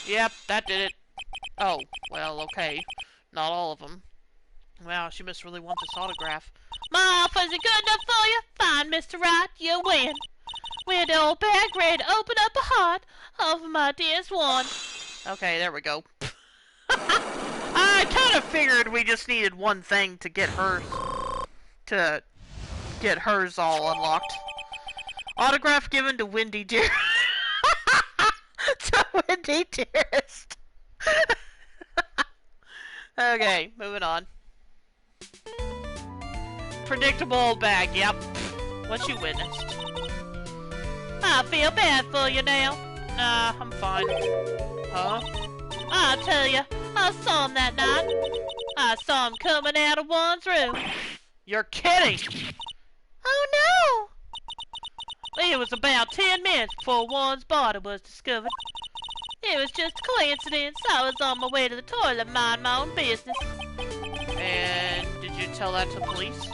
Yep, that did it. Oh, well, okay. Not all of them. Wow, she must really want this autograph. My offer isn't good enough for you? Fine, Mr. Wright, you win. Wendy O'Beck, ready to open up a heart of my dearest one. Okay, there we go. I kind of figured we just needed one thing to get hers all unlocked. Autograph given to Wendy Dear. To Wendy Dearest. Okay, moving on. Predictable bag, yep. What you witnessed. I feel bad for you now. Nah, I'm fine. Huh? I tell you, I saw him that night. I saw him coming out of Juan's room. You're kidding! Oh no! It was about 10 minutes before Juan's body was discovered. It was just a coincidence. I was on my way to the toilet, mind my own business. And did you tell that to police?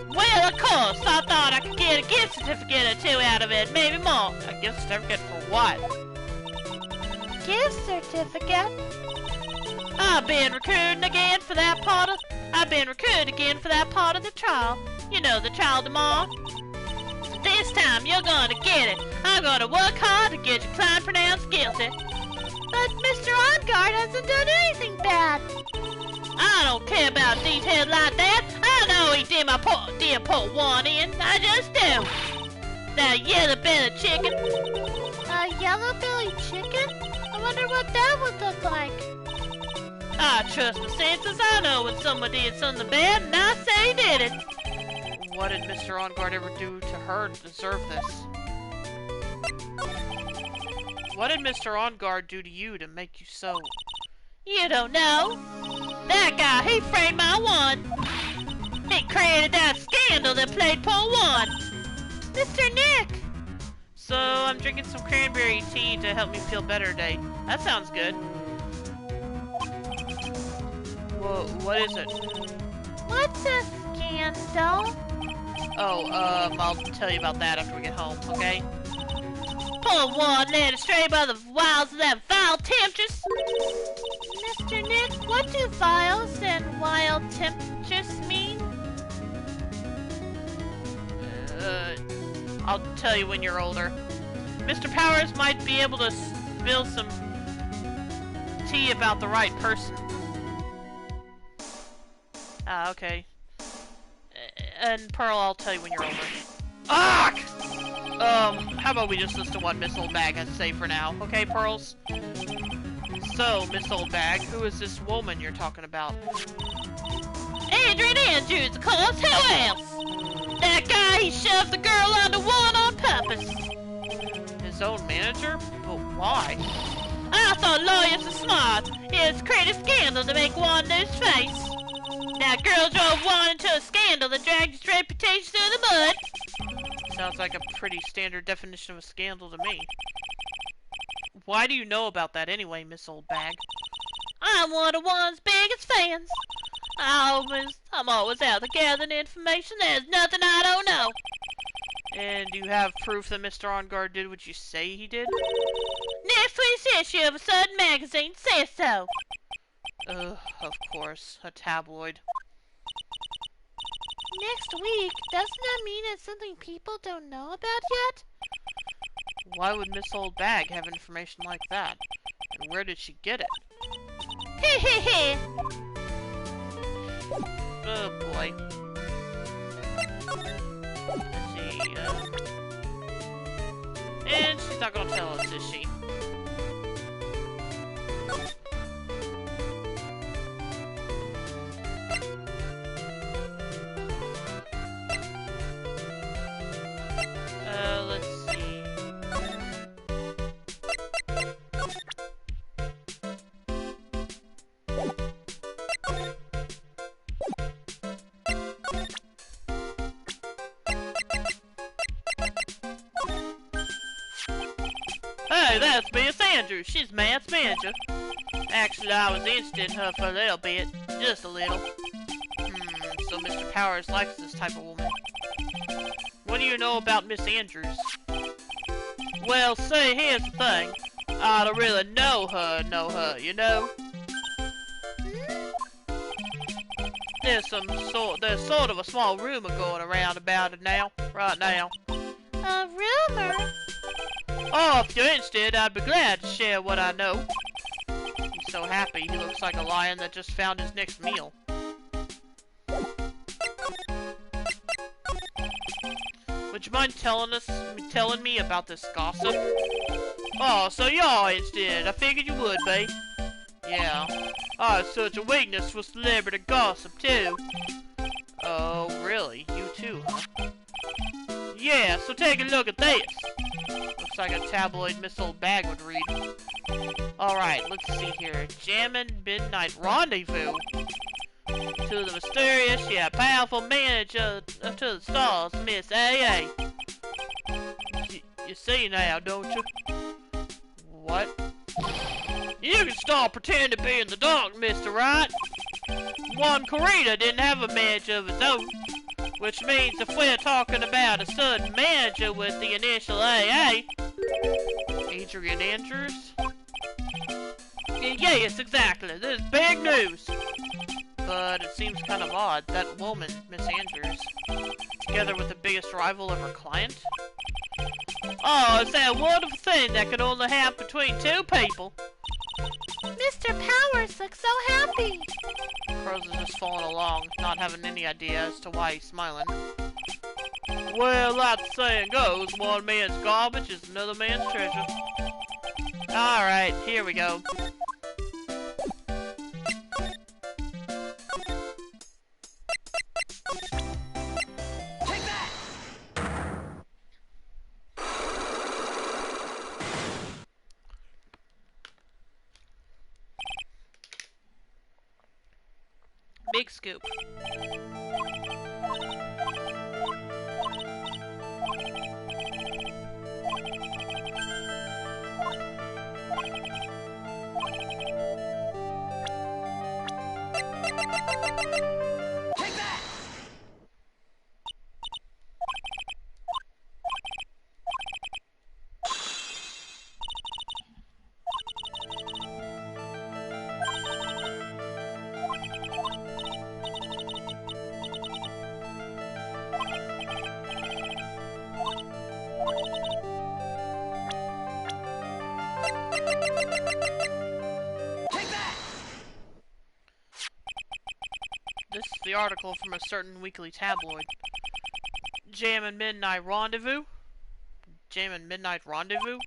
Well, of course. I thought I could get a gift certificate or two out of it, maybe more. A gift certificate for what? gift certificate. I've been recruited again for that part of the trial. You know, the trial tomorrow. This time you're gonna get it. I'm gonna work hard to get your client pronounced guilty. But Mr. Ongard hasn't done anything bad. I don't care about details like that. I know he did put one in. I just do. That yellow-bellied chicken. A yellow-bellied chicken? I wonder what that would look like. I trust my senses. I know when someone did something bad, and I say he did it. What did Mr. Ongard ever do to her to deserve this? What did Mr. Ongard do to you to make you so... You don't know. That guy, he framed my one. He created that scandal that played poor one. Mr. Nick! So, I'm drinking some cranberry tea to help me feel better today. That sounds good. Whoa, what is it? What's a scandal? Oh, I'll tell you about that after we get home, okay? Poor one led astray by the wiles of that vile temptress. Mr. Nick, what do vials and wild temptress mean? I'll tell you when you're older. Mr. Powers might be able to spill some tea about the right person. Ah, okay. And Pearl, I'll tell you when you're older. Ah! How about we just listen to what Miss Oldbag has to say for now, okay, Pearls? So, Miss Oldbag, who is this woman you're talking about? Adrian Andrews, of course. Who else? That guy, he shoved the girl under one on purpose. His own manager? But why? I thought lawyers were smart. It's created a scandal to make one lose face. That girl drove one into a scandal that dragged his reputation through the mud. Sounds like a pretty standard definition of a scandal to me. Why do you know about that anyway, Miss Oldbag? I'm one of one's biggest fans. I'm always out there gathering information. There's nothing I don't know. And do you have proof that Mr. Ongard did what you say he did? Next week's issue of a certain magazine says so. Ugh, of course. A tabloid. Next week? Doesn't that mean it's something people don't know about yet? Why would Miss Oldbag have information like that? And where did she get it? Heh. Oh boy. Let's see, and she's not gonna tell us, is she? Let's see. Hey, that's Miss Andrews. She's Matt's manager. Actually, I was interested in her for a little bit. Just a little. So Mr. Powers likes this type of woman. What do you know about Miss Andrews? Well, see, here's the thing. I don't really know her, you know? There's sort of a small rumor going around about it now, right now. A rumor? Oh, if you're interested, I'd be glad to share what I know. He's so happy, he looks like a lion that just found his next meal. Would you mind telling me about this gossip? Oh, so you're interested. I figured you would be. Yeah. I have such a weakness for celebrity gossip, too. Oh, really? You too, huh? Yeah, so take a look at this. Looks like a tabloid Miss Oldbag would read. Alright, let's see here. Jammin' Midnight Rendezvous. To the mysterious yet powerful manager to the stars, Miss A.A. You see now, don't you? What? You can stop pretending to be in the dark, Mr. Wright. Juan Corrida didn't have a manager of his own, which means if we're talking about a sudden manager with the initial AA, Adrian Andrews? Yes, exactly. This is big news. But it seems kind of odd. That woman, Miss Andrews, together with the biggest rival of her client. Oh, it's that wonderful thing that can only happen between two people. Mr. Powers looks so happy. Crows is just following along, not having any idea as to why he's smiling. Well, like the saying goes, one man's garbage is another man's treasure. Alright, here we go. Take that! Big scoop. Take that! Take that! This is the article from a certain weekly tabloid. Jammin' Midnight Rendezvous? Jammin' Midnight Rendezvous?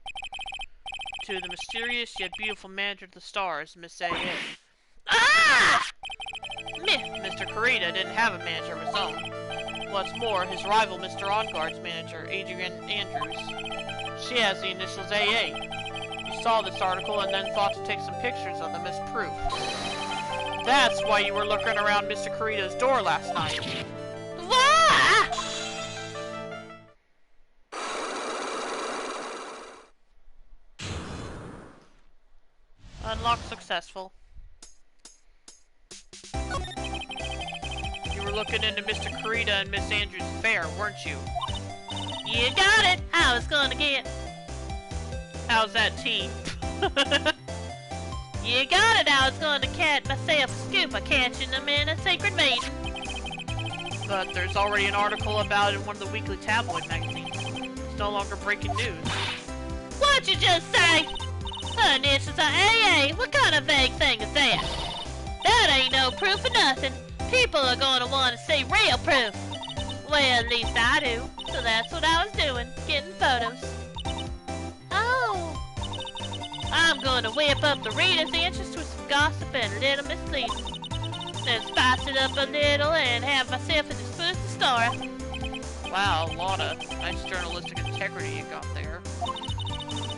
To the mysterious yet beautiful manager of the stars, Miss A.A. Ah! Mr. Carita didn't have a manager of his own. What's more, his rival, Mr. On-Guard's manager, Adrian Andrews. She has the initials AA. You saw this article and then thought to take some pictures of them as proof. That's why you were looking around Mr. Carita's door last night. Wah! Unlock successful. You were looking into Mr. Carita and Miss Andrews' affair, weren't you? You got it! I was gonna get. How's that tea? You got it! I was gonna catch myself a scoop of catching them in a secret meeting. But there's already an article about it in one of the weekly tabloid magazines. It's no longer breaking news. What'd you just say? Initials are AA. What kind of vague thing is that? That ain't no proof of nothing. People are gonna want to see real proof. Well, at least I do. So that's what I was doing, getting photos. Oh, I'm gonna whip up the reader's interest with some gossip and a little misleading. Then spice it up a little and have myself an exclusive story. Wow, a lot of nice journalistic integrity you got there.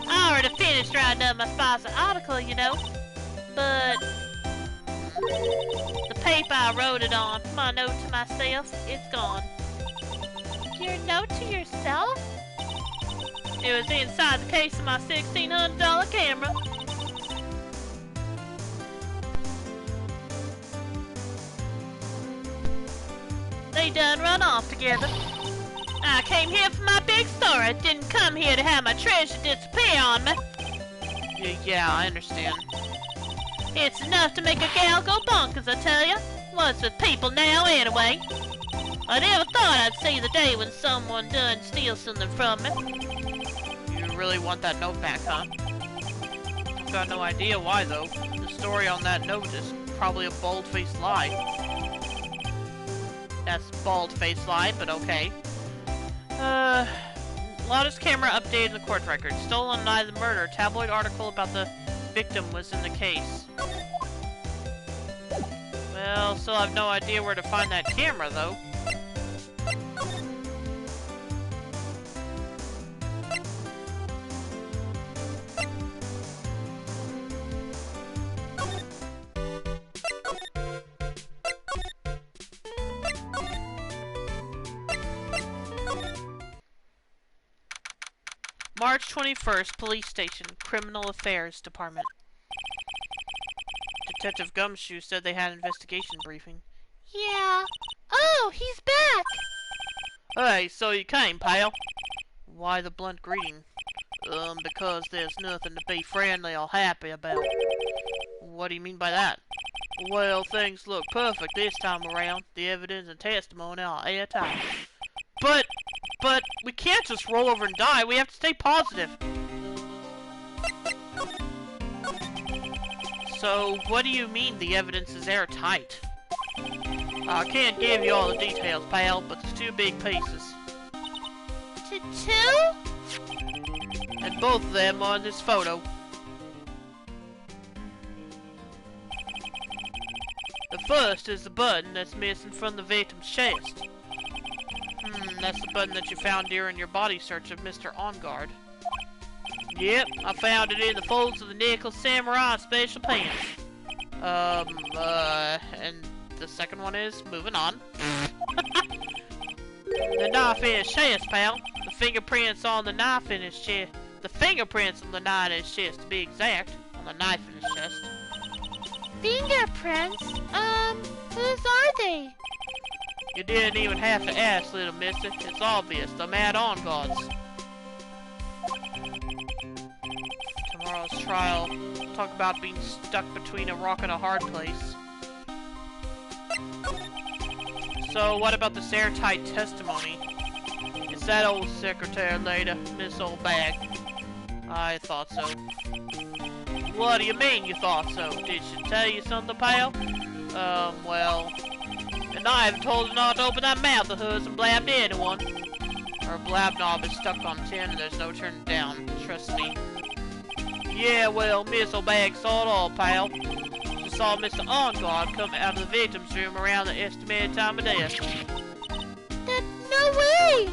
I already finished writing up my spicy article, you know. But the paper I wrote it on, my note to myself, it's gone. your note to yourself? It was inside the case of my $1,600 camera. They done run off together. I came here for my big story. Didn't come here to have my treasure disappear on me. Yeah, I understand. It's enough to make a gal go bonkers, I tell ya. What's with people now, anyway? I never thought I'd see the day when someone done steal something from me. You really want that note back, huh? I've got no idea why, though. The story on that note is probably a bald-faced lie. That's bald-faced lie, but okay. Lotta's camera updated in the court record. Stolen night of the murder. Tabloid article about the victim was in the case. Well, still have no idea where to find that camera, though. March 21st, Police Station, Criminal Affairs Department. Detective Gumshoe said they had an investigation briefing. Yeah. Oh, he's back. Hey, so you came, pal? Why the blunt greeting? Because there's nothing to be friendly or happy about. What do you mean by that? Well, things look perfect this time around. The evidence and testimony are airtight. But we can't just roll over and die. We have to stay positive. So, what do you mean the evidence is airtight? I can't give you all the details, pal, but there's 2 big pieces. Two? And both of them are in this photo. The first is the button that's missing from the victim's chest. That's the button that you found during your body search of Mr. On Guard. Yep, I found it in the folds of the nickel samurai special pants. And the second one is, moving on. The knife in his chest, pal. The fingerprints on the knife in his chest. The fingerprints on the knife in his chest, to be exact. On the knife in his chest. Fingerprints? Whose are they? You didn't even have to ask, little mister. It's obvious. The mad on guards. Tomorrow's trial. Talk about being stuck between a rock and a hard place. So, what about this airtight testimony? It's that old secretary lady, Miss Old Bag. I thought so. What do you mean you thought so? Did she tell you something, pal? Well... And I haven't told her not to open that mouth of hers and blab to anyone. Her blab knob is stuck on 10 and there's no turning down. Trust me. Yeah, well, Miss O'Bag saw it all, pal. She saw Mr. On Guard come out of the victim's room around the estimated time of death. No way!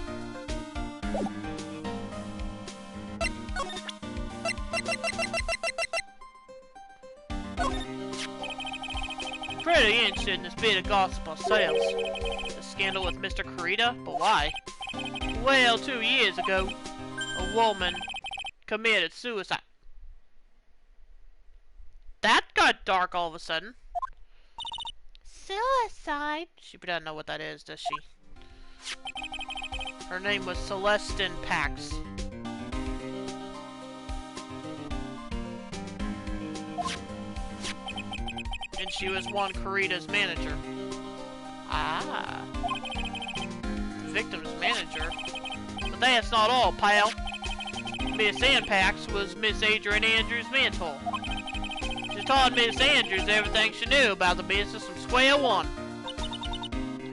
Pretty interested in this bit of gossip ourselves. The scandal with Mr. Kurita, but why? Well, 2 years ago, a woman committed suicide. That got dark all of a sudden. Suicide? She doesn't know what that is, does she? Her name was Celestine Pax. And she was one Kurita's manager. Ah. The victim's manager? But that's not all, pal. Miss Anpax was Miss Adrian Andrews' mentor. She taught Miss Andrews everything she knew about the business from square one.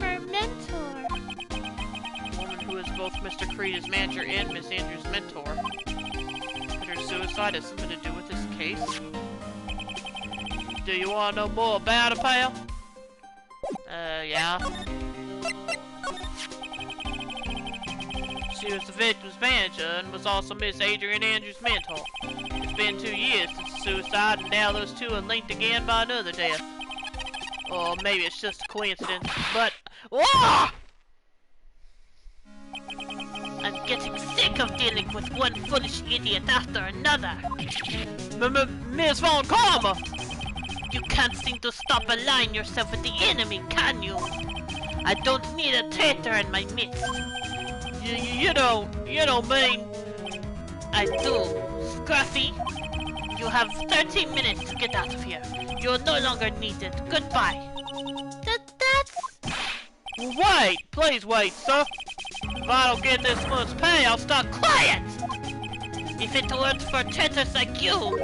Her mentor? A woman who is both Mr. Kurita's manager and Miss Andrews' mentor. Could her suicide have something to do with this case? Do you want to know more about it, pal? Yeah. She was the victim's manager and was also Miss Adrian Andrews' mentor. It's been 2 years since the suicide, and now those two are linked again by another death. Or maybe it's just a coincidence, but... Whoa! I'm getting sick of dealing with one foolish idiot after another. Miss Von Karma! You can't seem to stop aligning yourself with the enemy, can you? I don't need a traitor in my midst. You don't mean... I do. Scruffy, you have 13 minutes to get out of here. You're no longer needed. Goodbye. That's... Wait! Please wait, sir! If I don't get this month's pay, I'll start... Quiet! If it weren't for traitors like you...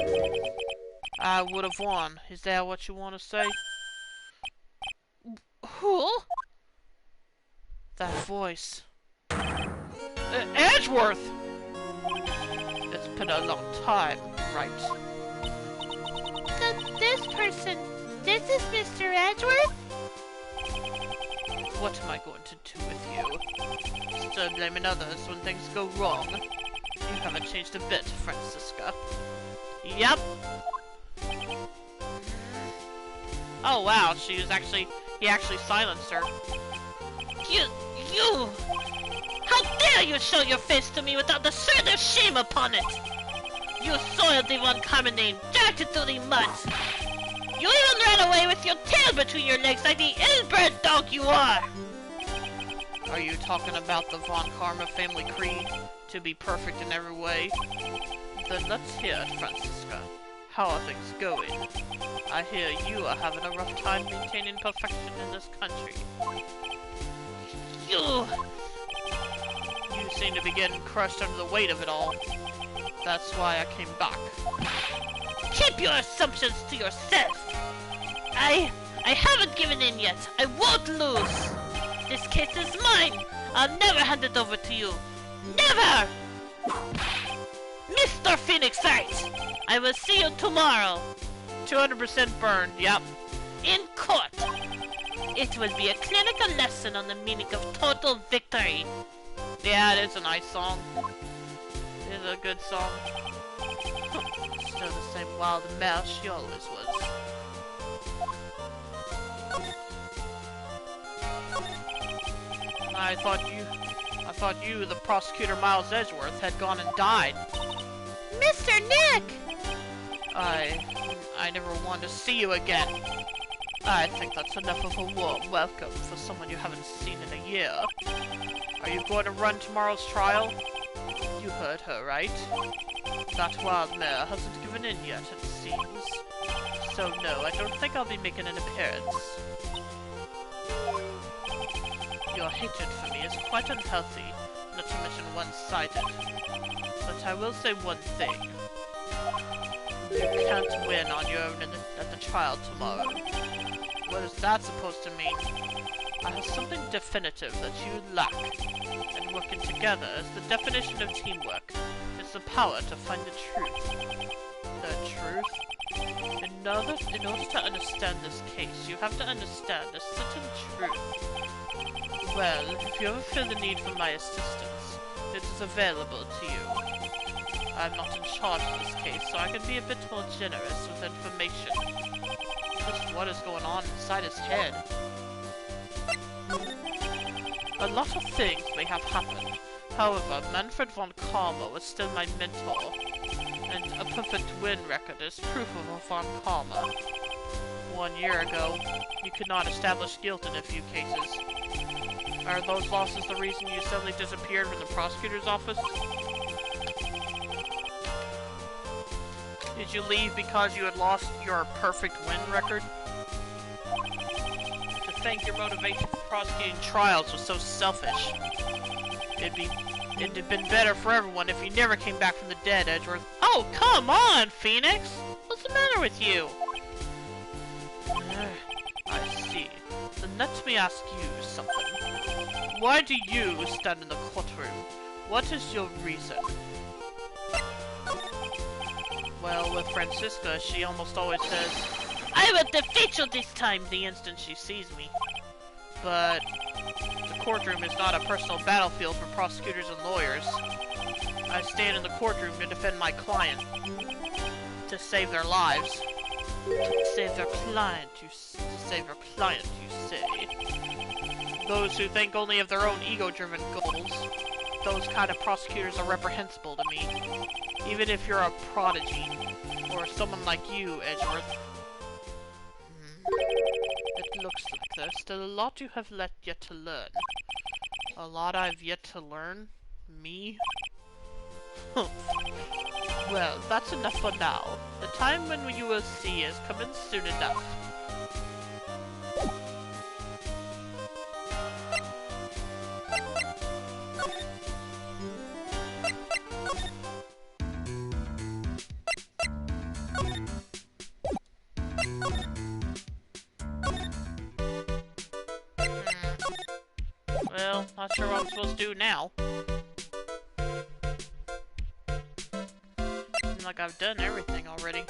I would have won. Is that what you want to say? Who? That voice. Edgeworth! It's been a long time, right? This person... This is Mr. Edgeworth? What am I going to do with you? Still blaming others when things go wrong. You haven't changed a bit, Francisca. Yep. Oh wow, he actually silenced her. You! How dare you show your face to me without the shred of shame upon it! You soiled the Von Karma name, dragged it through the mud! You even ran away with your tail between your legs like the ill-bred dog you are! Are you talking about the Von Karma family creed? To be perfect in every way? Then let's hear it, Francisca. How are things going? I hear you are having a rough time maintaining perfection in this country. You seem to be getting crushed under the weight of it all. That's why I came back. Keep your assumptions to yourself. I haven't given in yet. I won't lose. This case is mine. I'll never hand it over to you. Never! Mr. Phoenix Wright, I will see you tomorrow. 200% burned, yep. In court. It will be a clinical lesson on the meaning of total victory. Yeah, it is a nice song. It is a good song. Still the same wild mare she always was. I thought you, the prosecutor Miles Edgeworth, had gone and died. Mr. Nick! I never wanted to see you again. I think that's enough of a warm welcome for someone you haven't seen in a year. Are you going to run tomorrow's trial? You heard her, right? That wild mare hasn't given in yet, it seems. So no, I don't think I'll be making an appearance. Your hatred for me is quite unhealthy, not to mention one-sided. But I will say one thing. You can't win on your own at the trial tomorrow. What is that supposed to mean? I have something definitive that you lack, and working together is the definition of teamwork. It's the power to find the truth. The truth? In order to understand this case, you have to understand a certain truth. Well, if you ever feel the need for my assistance, it is available to you. I'm not in charge of this case, so I can be a bit more generous with information. Just what is going on inside his head? A lot of things may have happened. However, Manfred von Karma was still my mentor, and a perfect win record is proof of a von Karma. 1 year ago, you could not establish guilt in a few cases. Are those losses the reason you suddenly disappeared from the prosecutor's office? Did you leave because you had lost your perfect win record? To think your motivation for prosecuting trials was so selfish. It'd have been better for everyone if you never came back from the dead, Edgeworth. Oh, come on, Phoenix! What's the matter with you? I see. Then let me ask you something. Why do you stand in the courtroom? What is your reason? Well, with Francisca, she almost always says, I will defeat you this time the instant she sees me. But the courtroom is not a personal battlefield for prosecutors and lawyers. I stand in the courtroom to defend my client. To save their lives. To save their client, you say. Those who think only of their own ego-driven goals. Those kind of prosecutors are reprehensible to me. Even if you're a prodigy, or someone like you, Edgeworth. It looks like there's still a lot you have yet to learn. A lot I've yet to learn? Me? Well, that's enough for now. The time when you will see is coming soon enough. Well, not sure what I'm supposed to do now. Seems like I've done everything already.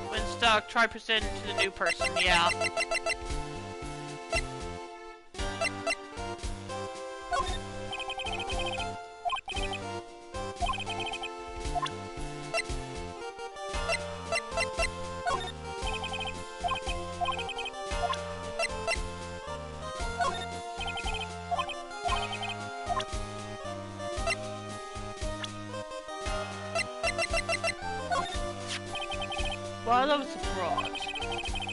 When stuck, try presenting to the new person, yeah. While I was abroad,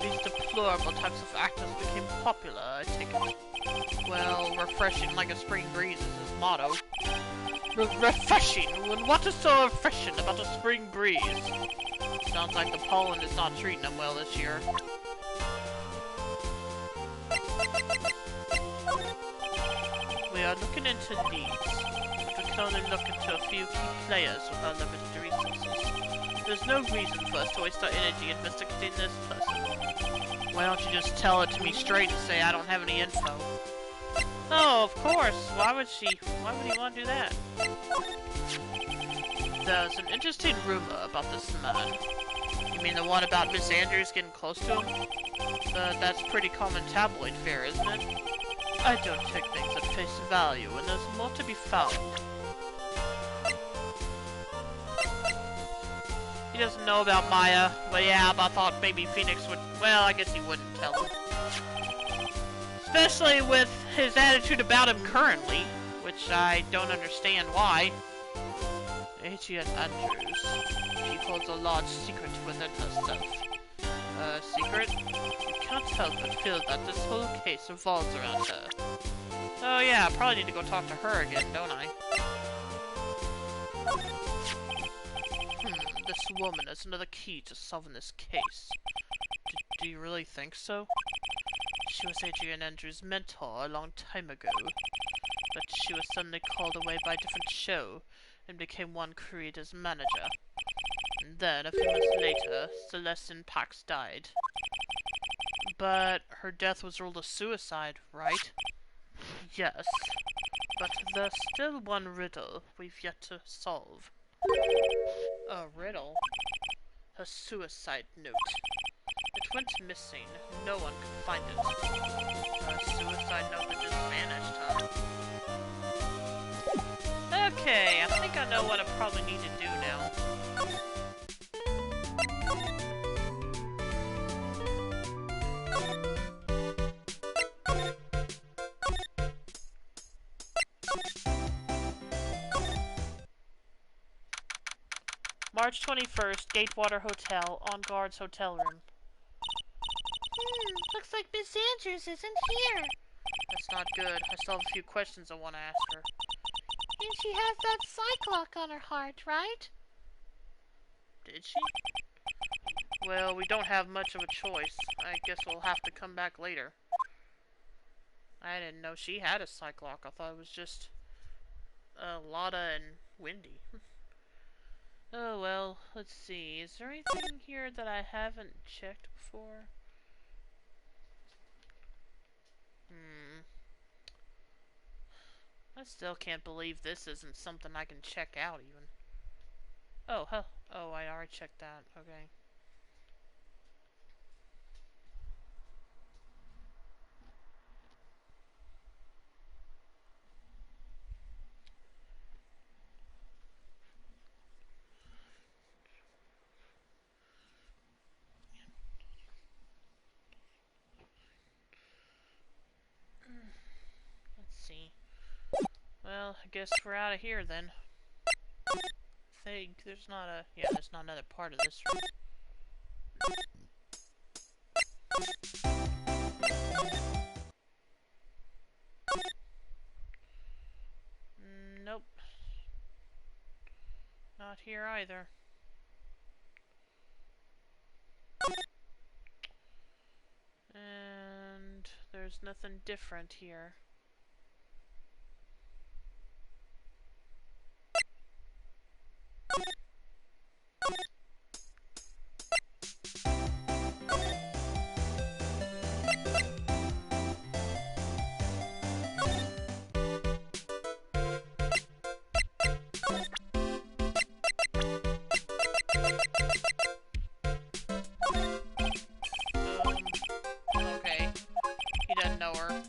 these deplorable types of actors became popular, I take it. Well, refreshing like a spring breeze is his motto. Refreshing? What is so refreshing about a spring breeze? Sounds like the pollen is not treating him well this year. We are looking into leads, but we can only look into a few key players with our limited resources. There's no reason for us to waste our energy investigating this person. Why don't you just tell it to me straight and say I don't have any info? Oh, of course. Why would he want to do that? There's an interesting rumor about this man. You mean the one about Miss Andrews getting close to him? That's pretty common tabloid fare, isn't it? I don't take things at face value, and there's more to be found. He doesn't know about Maya, but yeah, I thought maybe Phoenix would... Well, I guess he wouldn't tell him. Especially with his attitude about him currently, which I don't understand why. Adrian Andrews. She holds a large secret within herself. Secret? You can't help but feel that this whole case revolves around her. Oh yeah, I probably need to go talk to her again, don't I? This woman is another key to solving this case. Do you really think so? She was Adrian Andrews' mentor a long time ago, but she was suddenly called away by a different show and became one creator's manager. And then, a few months later, Celestine Pax died. But her death was ruled a suicide, right? Yes, but there's still one riddle we've yet to solve. A riddle? Her suicide note. It went missing. No one could find it. Her suicide note that just vanished, huh? Okay, I think I know what I probably need to do now. March 21st, Gatewater Hotel, On Guard's hotel room. Looks like Miss Andrews isn't here. That's not good. I still have a few questions I want to ask her. And she has that cyclock on her heart, right? Did she? Well, we don't have much of a choice. I guess we'll have to come back later. I didn't know she had a cyclock. I thought it was just Lotta and Wendy. Oh well, let's see. Is there anything here that I haven't checked before? I still can't believe this isn't something I can check out even. Oh, huh. Oh, I already checked that. Okay. Let's see. Well, I guess we're out of here then. I think there's not a... Yeah, there's not another part of this room. Nope. Not here either. And there's nothing different here. Okay. He doesn't know her.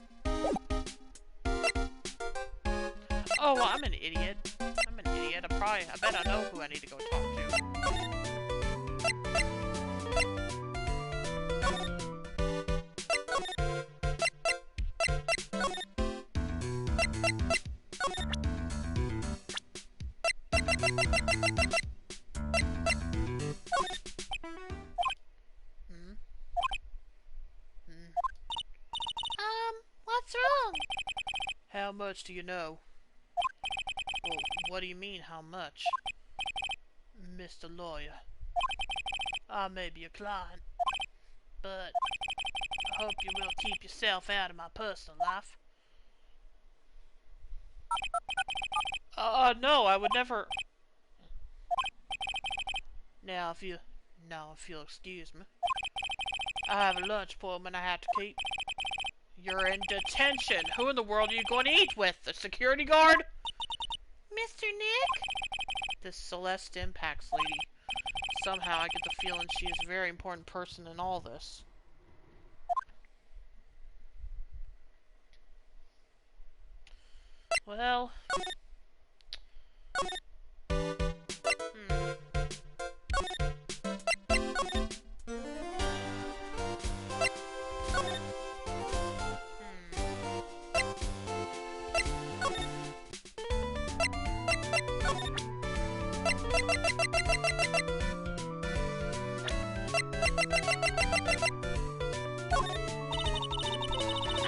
Oh, well, I'm an idiot. I'm an idiot. I bet I know who I need to go talk to. wrong. How much do you know? Well, what do you mean, how much? Mr. Lawyer, I may be a client, but I hope you will keep yourself out of my personal life. No, I would never... Now, if you'll excuse me. I have a lunch appointment I have to keep. You're in detention. Who in the world are you going to eat with? The security guard? Mr. Nick? This Celeste Impacts lady. Somehow I get the feeling she is a very important person in all this. Well...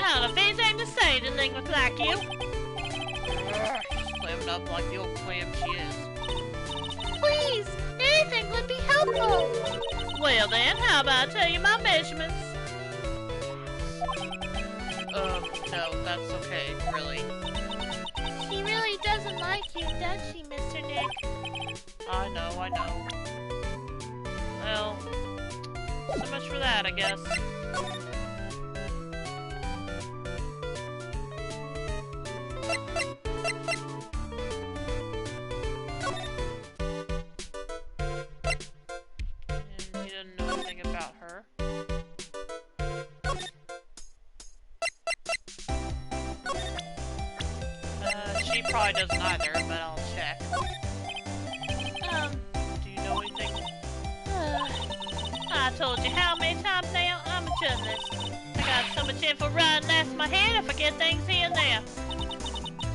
I don't know if anything to say to things look like you. She's clamming up like the old clam she is. Please, anything would be helpful. Well then, how about I tell you my measurements? No, that's okay, really. She really doesn't like you, does she, Mr. Nick? I know. Well, so much for that, I guess. And he didn't know anything about her. She probably doesn't either, but I'll check. Do you know anything? I told you how many times now, I'm a journalist. I got so much info running past my head, I forget things here and there.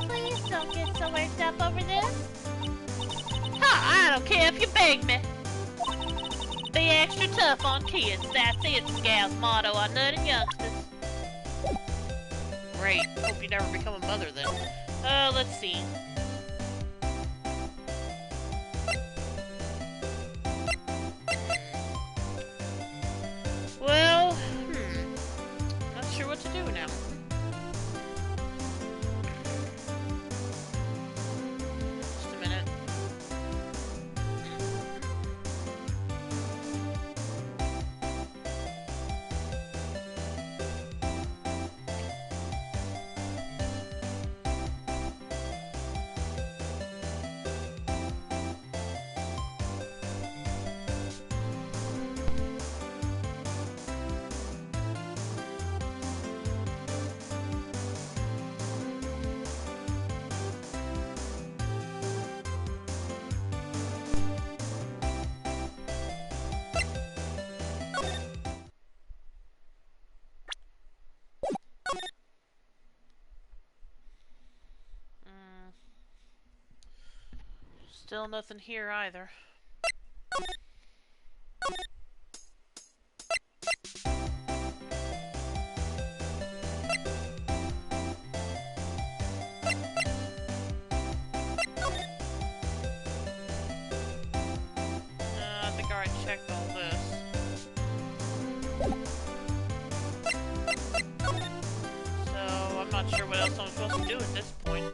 Please don't get so worked up over this. Ha! I don't care if you beg me. Be extra tough on kids. That's it, Scal's motto on nutting youngsters. Great. Hope you never become a mother then. Let's see. Well, not sure what to do now. Just a minute. Still nothing here either. I think I already checked all this. So I'm not sure what else I'm supposed to do at this point.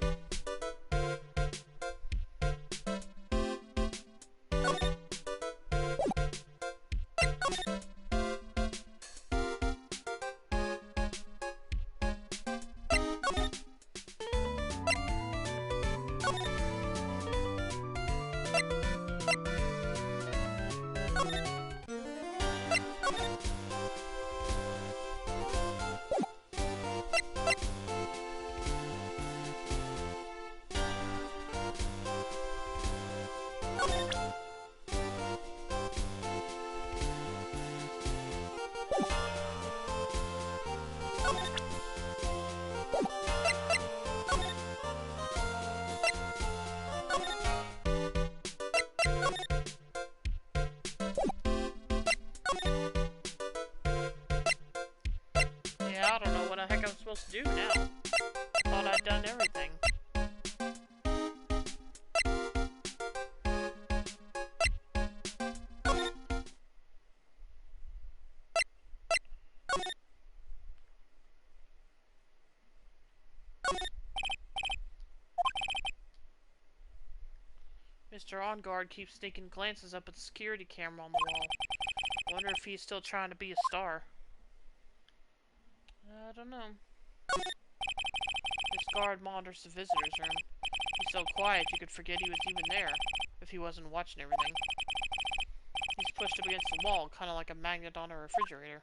Yeah, I don't know what the heck I'm supposed to do now. I've done everything. Mr. On Guard keeps sneaking glances up at the security camera on the wall. Wonder if he's still trying to be a star. I don't know. This guard monitors the visitor's room. He's so quiet you could forget he was even there if he wasn't watching everything. He's pushed up against the wall, kind of like a magnet on a refrigerator.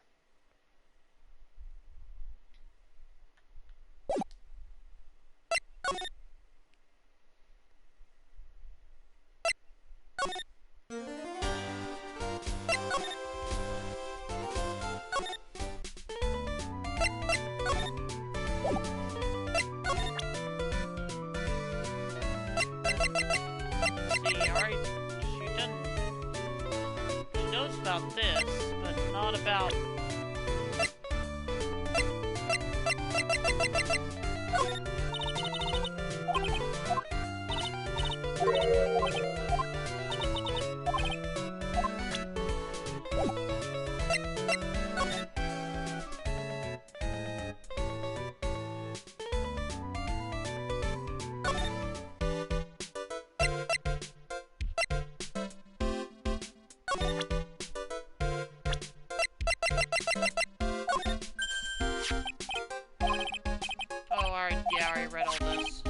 About this, but not about... Yeah, I already read all this.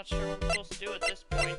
not sure what I'm supposed to do at this point.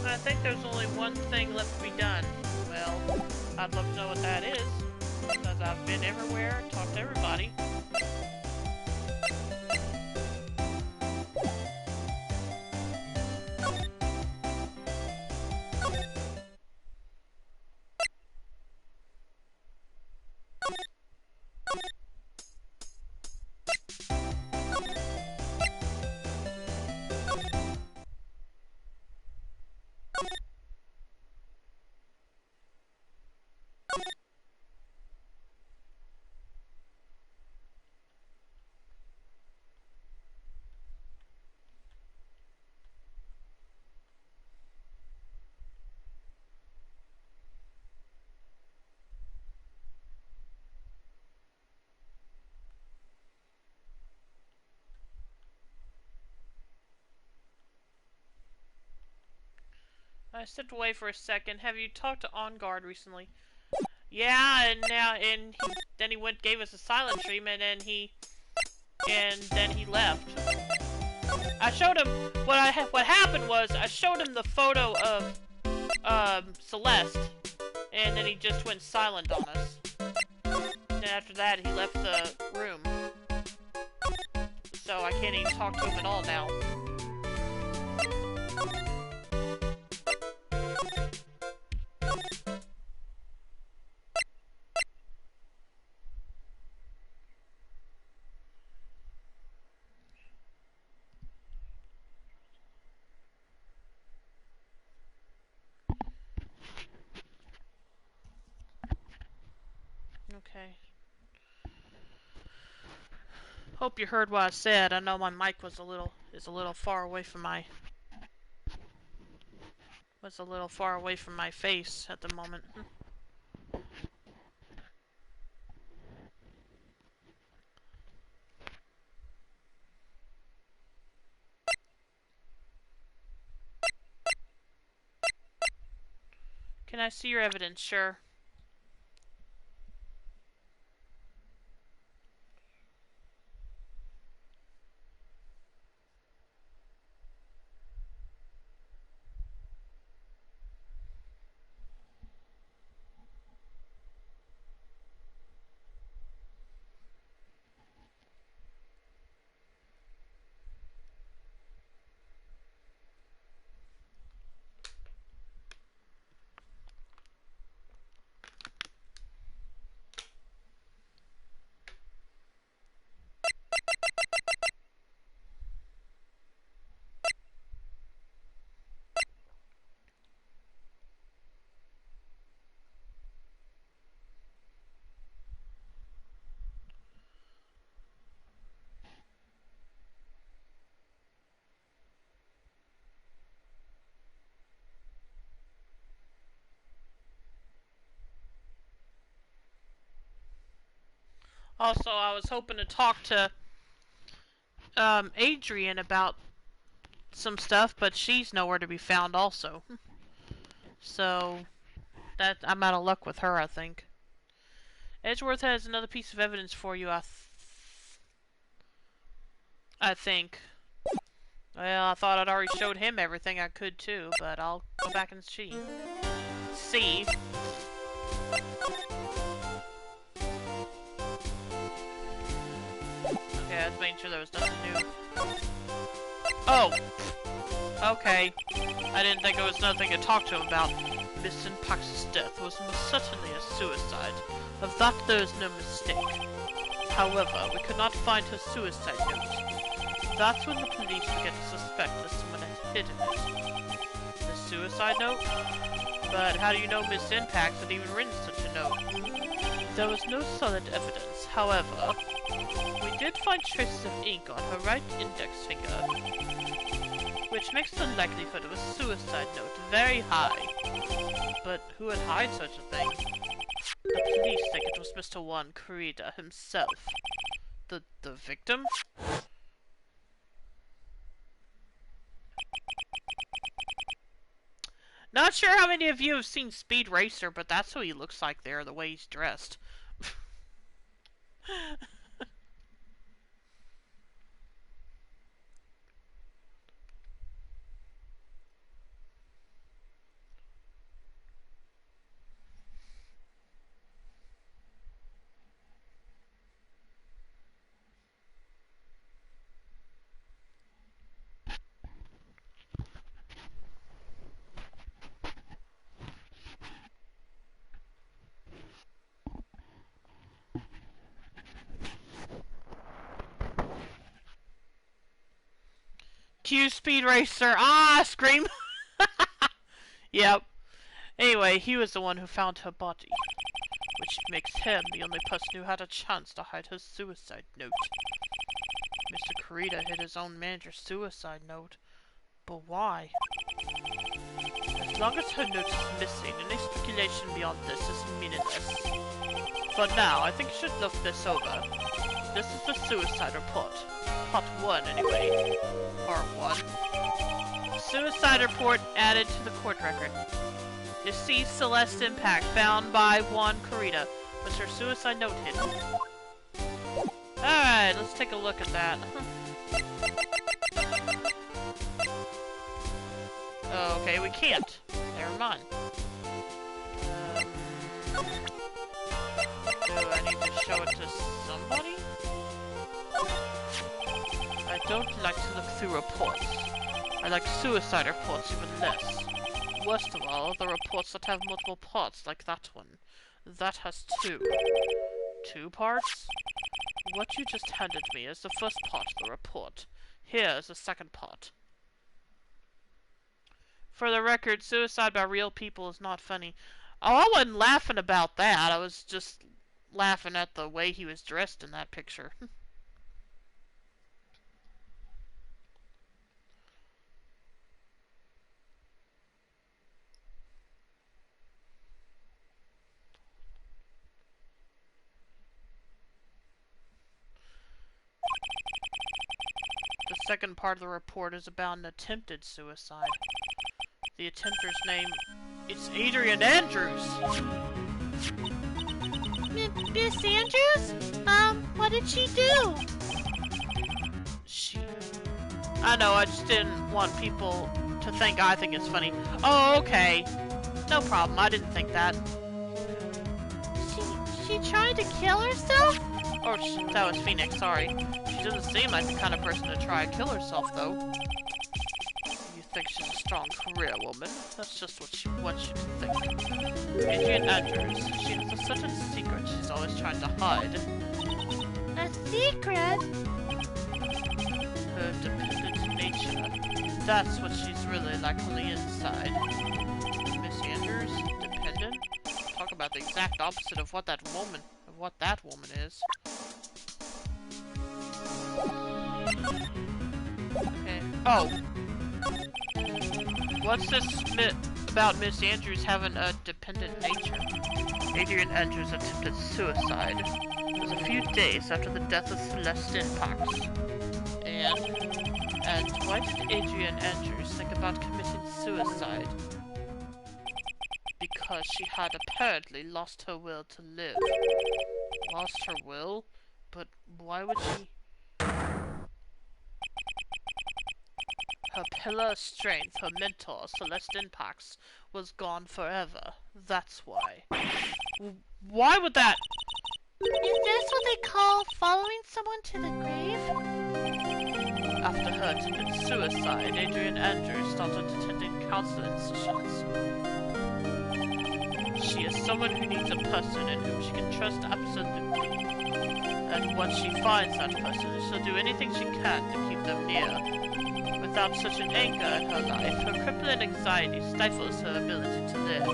I think there's only one thing left to be done. Well, I'd love to know what that is, because I've been everywhere and talked to everybody. I stepped away for a second. Have you talked to On Guard recently? Yeah, then he gave us a silent treatment, and then he left. I showed him what happened was I showed him the photo of Celeste, and then he just went silent on us. And after that, he left the room. So I can't even talk to him at all now. Okay. Hope you heard what I said. I know my mic is a little far away from my face at the moment. Can I see your evidence? Sure. Also, I was hoping to talk to Adrian about some stuff, but she's nowhere to be found also. So, I'm out of luck with her, I think. Edgeworth has another piece of evidence for you, I think. Well, I thought I'd already showed him everything I could too, but I'll go back and see. Okay, I was making sure there was nothing new. Oh! Okay. I didn't think there was nothing to talk to him about. Miss Impax's death was most certainly a suicide. Of that there is no mistake. However, we could not find her suicide note. That's when the police began to suspect that someone had hidden it. The suicide note? But how do you know Miss Impax had even written such a note? There was no solid evidence. However, we did find traces of ink on her right index finger, which makes the likelihood of a suicide note very high. But who would hide such a thing? The police think it was Mr. Juan Corrida himself. The victim? Not sure how many of you have seen Speed Racer, but that's who he looks like there, the way he's dressed. Cue Speed Racer. Ah, scream! Yep. Anyway, he was the one who found her body, which makes him the only person who had a chance to hide her suicide note. Mr. Corrida hid his own manager's suicide note. But why? As long as her note is missing, any speculation beyond this is meaningless. For now, I think you should look this over. This is the suicide report. Part 1, anyway. Part 1. Suicide report added to the court record. Deceased Celeste Impact, found by Juan Corrida. Was her suicide note hidden? Alright, let's take a look at that. Okay, we can't. Never mind. Do I need to show it to somebody? I don't like to look through reports. I like suicide reports even less. Worst of all, the reports that have multiple parts, like that one. That has 2. 2 parts? What you just handed me is the first part of the report. Here is the second part. For the record, suicide by real people is not funny. Oh, I wasn't laughing about that. I was just laughing at the way he was dressed in that picture. The second part of the report is about an attempted suicide. The attempter's name is Adrian Andrews. Miss Andrews? What did she do? I know, I just didn't want people to think I think it's funny. Oh, okay. No problem, I didn't think that. She tried to kill herself? Or that was Phoenix, sorry. She doesn't seem like the kind of person to try and kill herself, though. You think she's a strong career woman? That's just what she wants you to think. Adrian Andrews, she has a certain secret she's always trying to hide. A secret? Her dependent nature. That's what she's really like on the inside. Miss Andrews, dependent? Talk about the exact opposite of what that woman is. Okay. Oh. What's this about Miss Andrews having a dependent nature? Adrian Andrews attempted suicide. It was a few days after the death of Celeste Impax. And why did Adrian Andrews think about committing suicide? Because she had apparently lost her will to live. lost her will? But why would she? Her pillar of strength, her mentor, Celestine Pax, was gone forever. That's why. Why would that? Is this what they call following someone to the grave? After her attempted suicide, Adrian Andrews started attending counseling sessions. She is someone who needs a person in whom she can trust absolutely. And once she finds that person, she'll do anything she can to keep them near. Without such an anchor in her life, her crippling anxiety stifles her ability to live.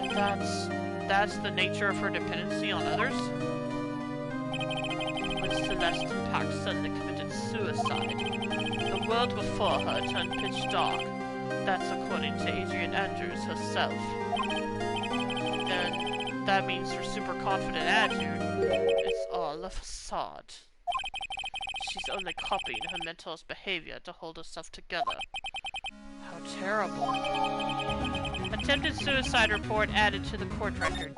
And that's the nature of her dependency on others? When Celestine Pax suddenly committed suicide, the world before her turned pitch dark. That's according to Adrian Andrews herself. Then that means her super confident attitude is all a facade. She's only copying her mentor's behavior to hold herself together. How terrible. Attempted suicide report added to the court record.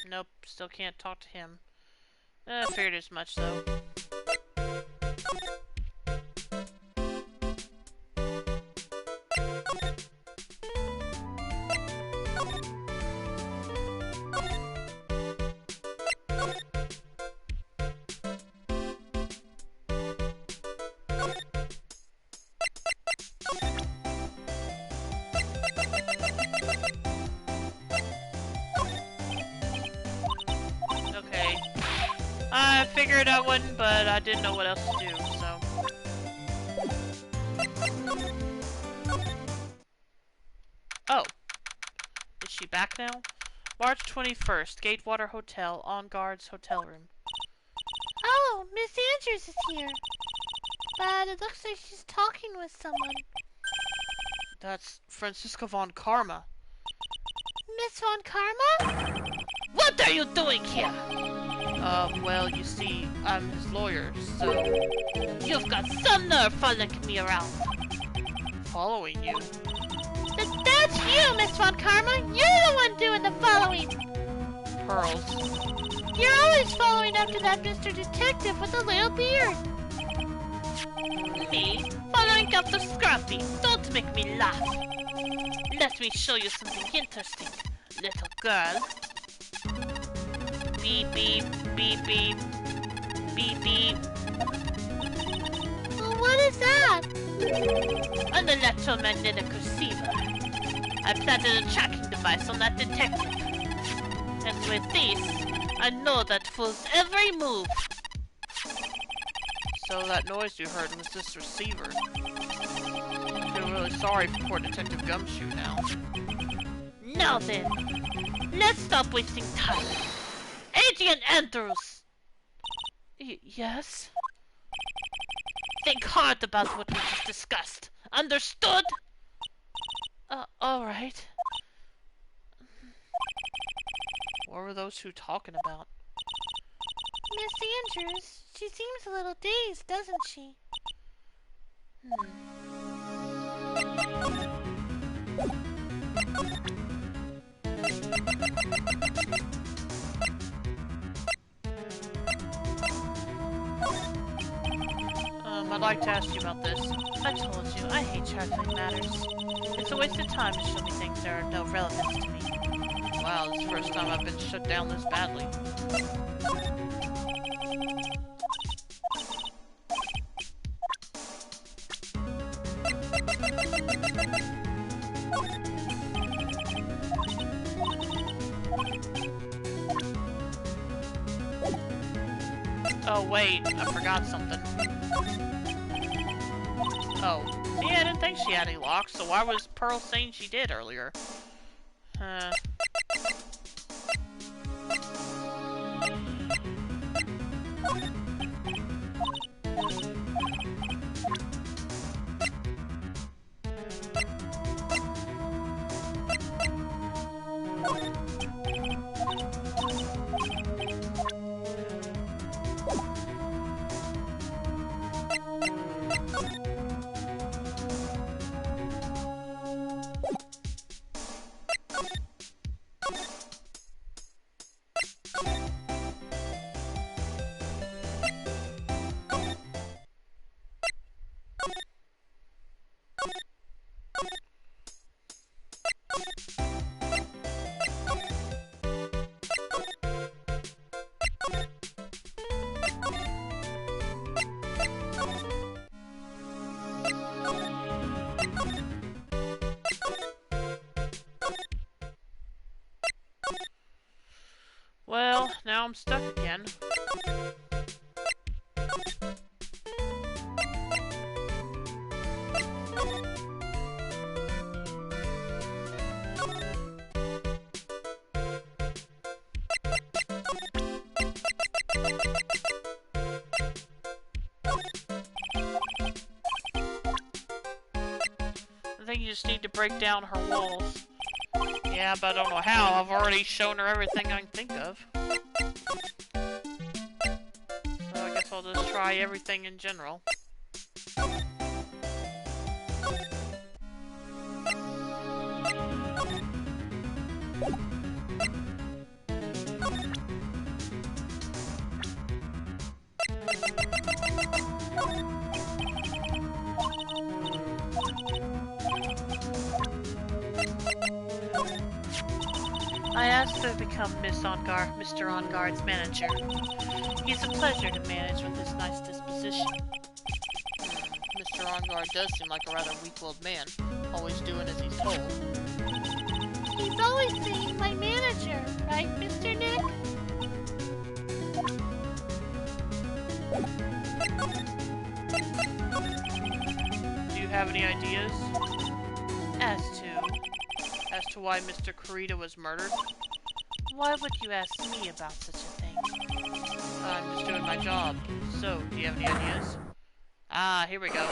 Nope, still can't talk to him. I figured as much though. I figured I wouldn't, but I didn't know what else to do, so. Oh. Is she back now? March 21st, Gatewater Hotel, On Guard's hotel room. Oh, Miss Andrews is here. But it looks like she's talking with someone. That's Francisca von Karma. Miss Von Karma? What are you doing here? Well, you see, I'm his lawyer, so... You've got some nerve following me around. Following you? That's you, Miss Von Karma. You're the one doing the following. Pearls. You're always following after that Mr. Detective with a little beard. Me? Following after Scrappy. Don't make me laugh. Let me show you something interesting, little girl. Beep beep, beep beep, beep beep. Well, what is that? An electromagnetic receiver. I planted a tracking device on that detective. And with this, I know that fool's every move. So that noise you heard was this receiver. I feel really sorry for poor Detective Gumshoe now. Now then, let's stop wasting time. Adrian Andrews! Yes? Think hard about what we just discussed. Understood? Alright. What were those two talking about? Miss Andrews, she seems a little dazed, doesn't she? I'd like to ask you about this. I told you, I hate trifling matters. It's a waste of time to show me things that are of no relevance to me. Wow, this is the first time I've been shut down this badly. Oh wait, I forgot something. Oh, see, I didn't think she had any locks, so why was Pearl saying she did earlier? now I'm stuck again. I think you just need to break down her walls. Yeah, but I don't know how. I've already shown her everything I can think of. So I guess I'll just try everything in general. I asked to become Mr. On-Guard's manager. He's a pleasure to manage with his nice disposition. Mr. On-Guard does seem like a rather weak-willed man, always doing as he's told. He's always saying my manager, right, Mr. Nick? Do you have any ideas? As to why Mr. Kurita was murdered? Why would you ask me about such a thing? I'm just doing my job. So, do you have any ideas? Ah, here we go.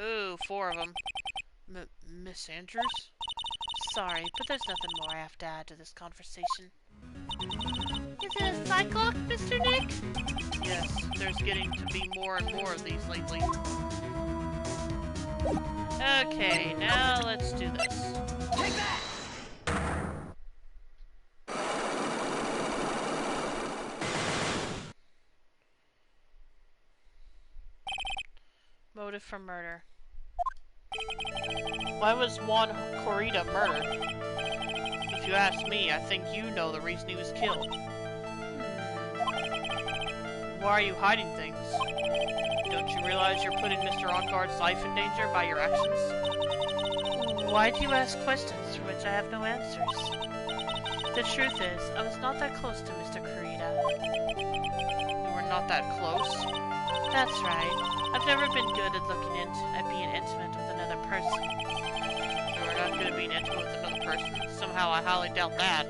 Ooh, 4 of them. Miss Andrews? Sorry, but there's nothing more I have to add to this conversation. Is it a Cyclops, Mr. Nick? Yes, there's getting to be more and more of these lately. Okay, now let's do this. Take that! Motive for murder. Why was Juan Kurita murdered? If you ask me, I think you know the reason he was killed. Why are you hiding things? Don't you realize you're putting Mr. On-Guard's life in danger by your actions? Why do you ask questions for which I have no answers? The truth is, I was not that close to Mr. Kurita. You were not that close? That's right. I've never been good at being intimate with another person. You are not good at being intimate with another person? Somehow I highly doubt that.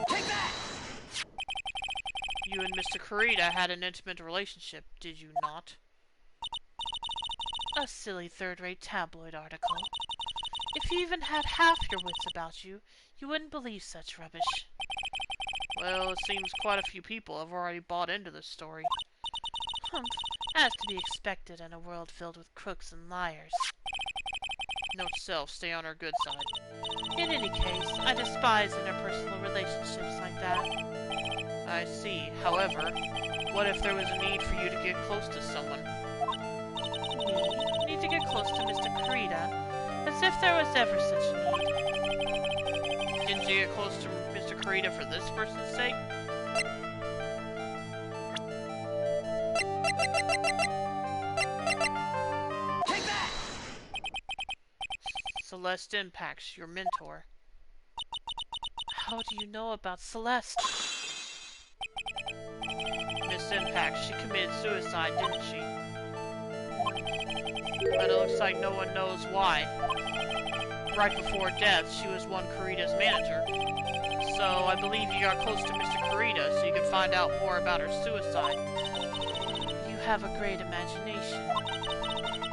Take that! You and Mr. Kurita had an intimate relationship, did you not? A silly third-rate tabloid article. If you even had half your wits about you, you wouldn't believe such rubbish. Well, it seems quite a few people have already bought into this story. Humph, as to be expected in a world filled with crooks and liars. Note self, stay on our good side. In any case, I despise interpersonal relationships like that. I see. However, what if there was a need for you to get close to someone? Me? Need to get close to Mr. Kurita? As if there was ever such a need. Didn't you get close to Mr. Kurita for this person's sake? Take that! Celeste Impacts, your mentor. How do you know about Celeste? Miss Impact, she committed suicide, didn't she? But it looks like no one knows why. Right before death, she was one Kurita's manager. So I believe you got close to Mr. Kurita so you could find out more about her suicide. You have a great imagination.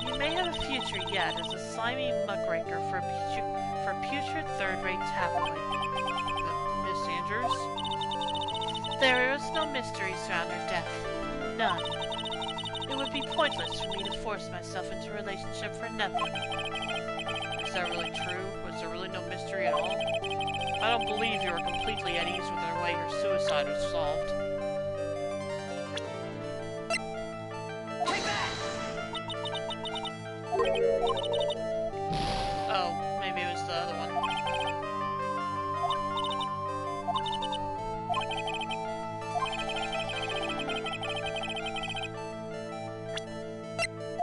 You may have a future yet as a slimy muckraker for a putrid third-rate tabloid. Miss Andrews? There is no mystery surrounding her death. None. It would be pointless for me to force myself into a relationship for nothing. Is that really true? Was there really no mystery at all? I don't believe you were completely at ease with the way her suicide was solved. Take that! Oh, maybe it was the other one.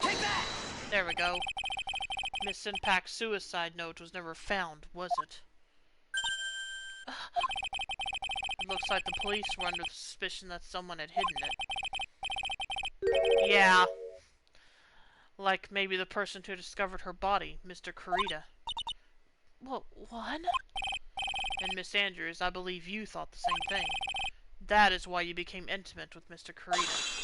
Take that! There we go. Miss Impact's suicide note was never found, was it? It looks like the police were under the suspicion that someone had hidden it. Yeah. Like maybe the person who discovered her body, Mr. Kurita. What? And Miss Andrews, I believe you thought the same thing. That is why you became intimate with Mr. Kurita.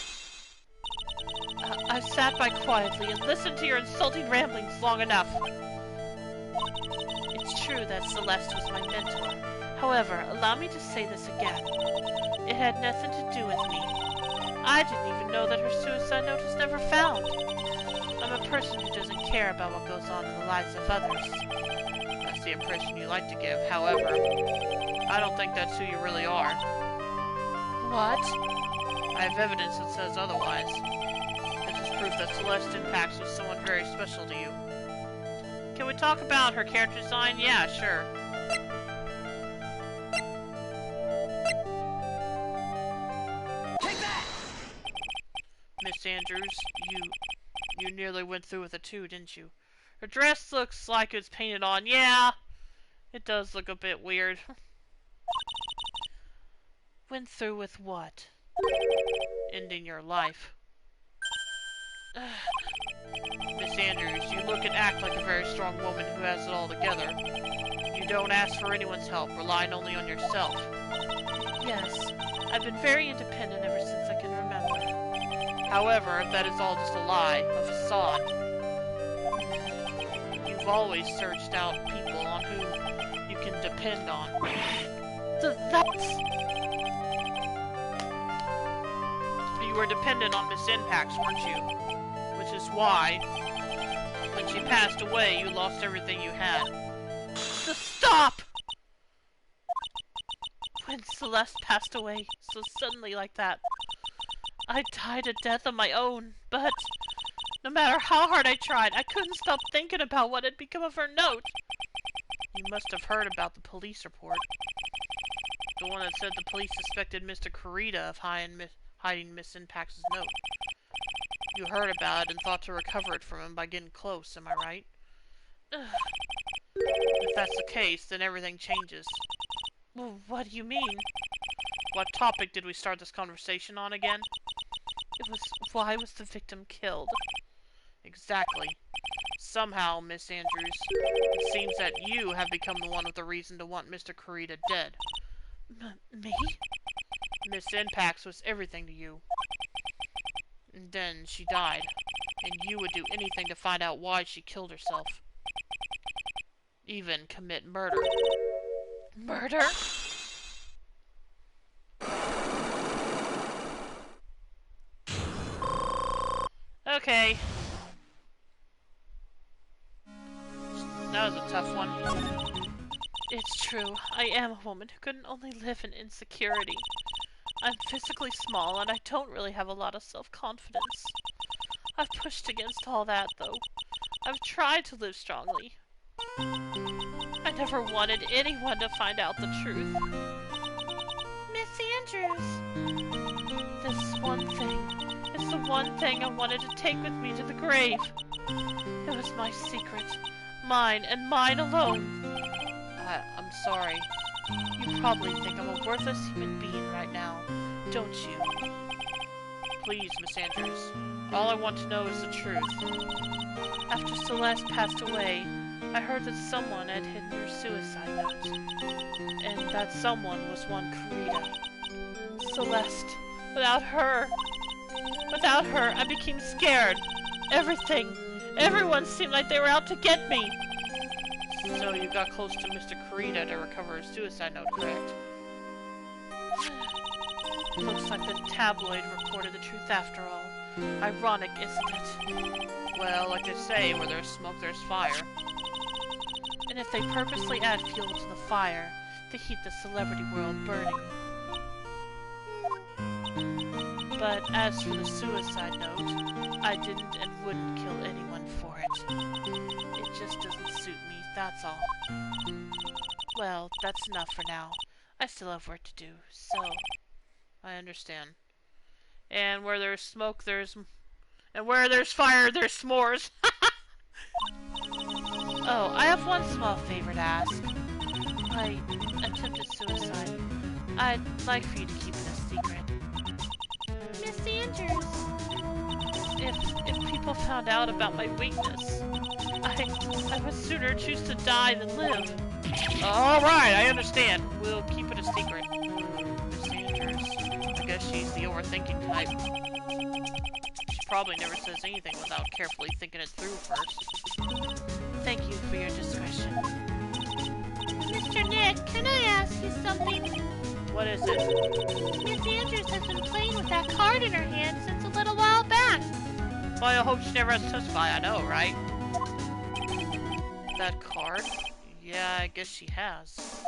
I've sat by quietly and listened to your insulting ramblings long enough. It's true that Celeste was my mentor. However, allow me to say this again. It had nothing to do with me. I didn't even know that her suicide note was never found. I'm a person who doesn't care about what goes on in the lives of others. That's the impression you like to give. However, I don't think that's who you really are. What? I have evidence that says otherwise. This is proof that Celeste Impacts was someone very special to you. Can we talk about her character design? Yeah, sure. Take that! Miss Andrews, you nearly went through with it too, didn't you? Her dress looks like it's painted on. Yeah, it does look a bit weird. Went through with what? Ending your life. Miss Andrews, you look and act like a very strong woman who has it all together. You don't ask for anyone's help, relying only on yourself. Yes, I've been very independent ever since I can remember. However, that is all just a lie, a facade. You've always searched out people on whom you can depend on. You were dependent on Miss Impacts, weren't you? Which is why, when she passed away, you lost everything you had. Stop! When Celeste passed away so suddenly like that, I died a death of my own, but no matter how hard I tried, I couldn't stop thinking about what had become of her note. You must have heard about the police report. The one that said the police suspected Mr. Kurita of hiding Miss Impact's note. You heard about it and thought to recover it from him by getting close, am I right? If that's the case, then everything changes. Well, what do you mean? What topic did we start this conversation on again? It was, why was the victim killed? Exactly. Somehow, Miss Andrews, it seems that you have become the one with the reason to want Mr. Kurita dead. Me? Miss Impacts was everything to you. And then she died, and you would do anything to find out why she killed herself. Even commit murder. Murder? Okay. That was a tough one. It's true. I am a woman who couldn't only live in insecurity. I'm physically small, and I don't really have a lot of self-confidence. I've pushed against all that, though. I've tried to live strongly. I never wanted anyone to find out the truth. Miss Andrews. This one thing. It's the one thing I wanted to take with me to the grave. It was my secret. Mine and mine alone. I'm sorry. You probably think I'm a worthless human being right now, don't you? Please, Miss Andrews. All I want to know is the truth. After Celeste passed away, I heard that someone had hidden her suicide note. And that someone was one Kurita. Celeste. Without her, I became scared. Everyone seemed like they were out to get me. So you got close to Mr. Kurita to recover his suicide note, correct? Looks like the tabloid reported the truth after all. Ironic, isn't it? Well, like they say, where there's smoke, there's fire. And if they purposely add fuel to the fire, they keep the celebrity world burning. But as for the suicide note, I didn't and wouldn't kill anyone for it. It just doesn't suit me, that's all. Well, that's enough for now. I still have work to do, so... I understand. And where there's smoke, and where there's fire, there's s'mores. Oh, I have one small favor to ask. I attempted suicide. I'd like for you to keep it a secret. Miss Andrews. If people found out about my weakness, I would sooner choose to die than live. Alright, I understand. We'll keep it a secret. Miss Andrews, I guess she's the overthinking type. She probably never says anything without carefully thinking it through first. Thank you for your discretion. Mr. Nick, can I ask you something? What is it? Miss Andrews has been playing with that card in her hand since a little while back. Well, I hope she never has to testify, I know, right? That card? Yeah, I guess she has.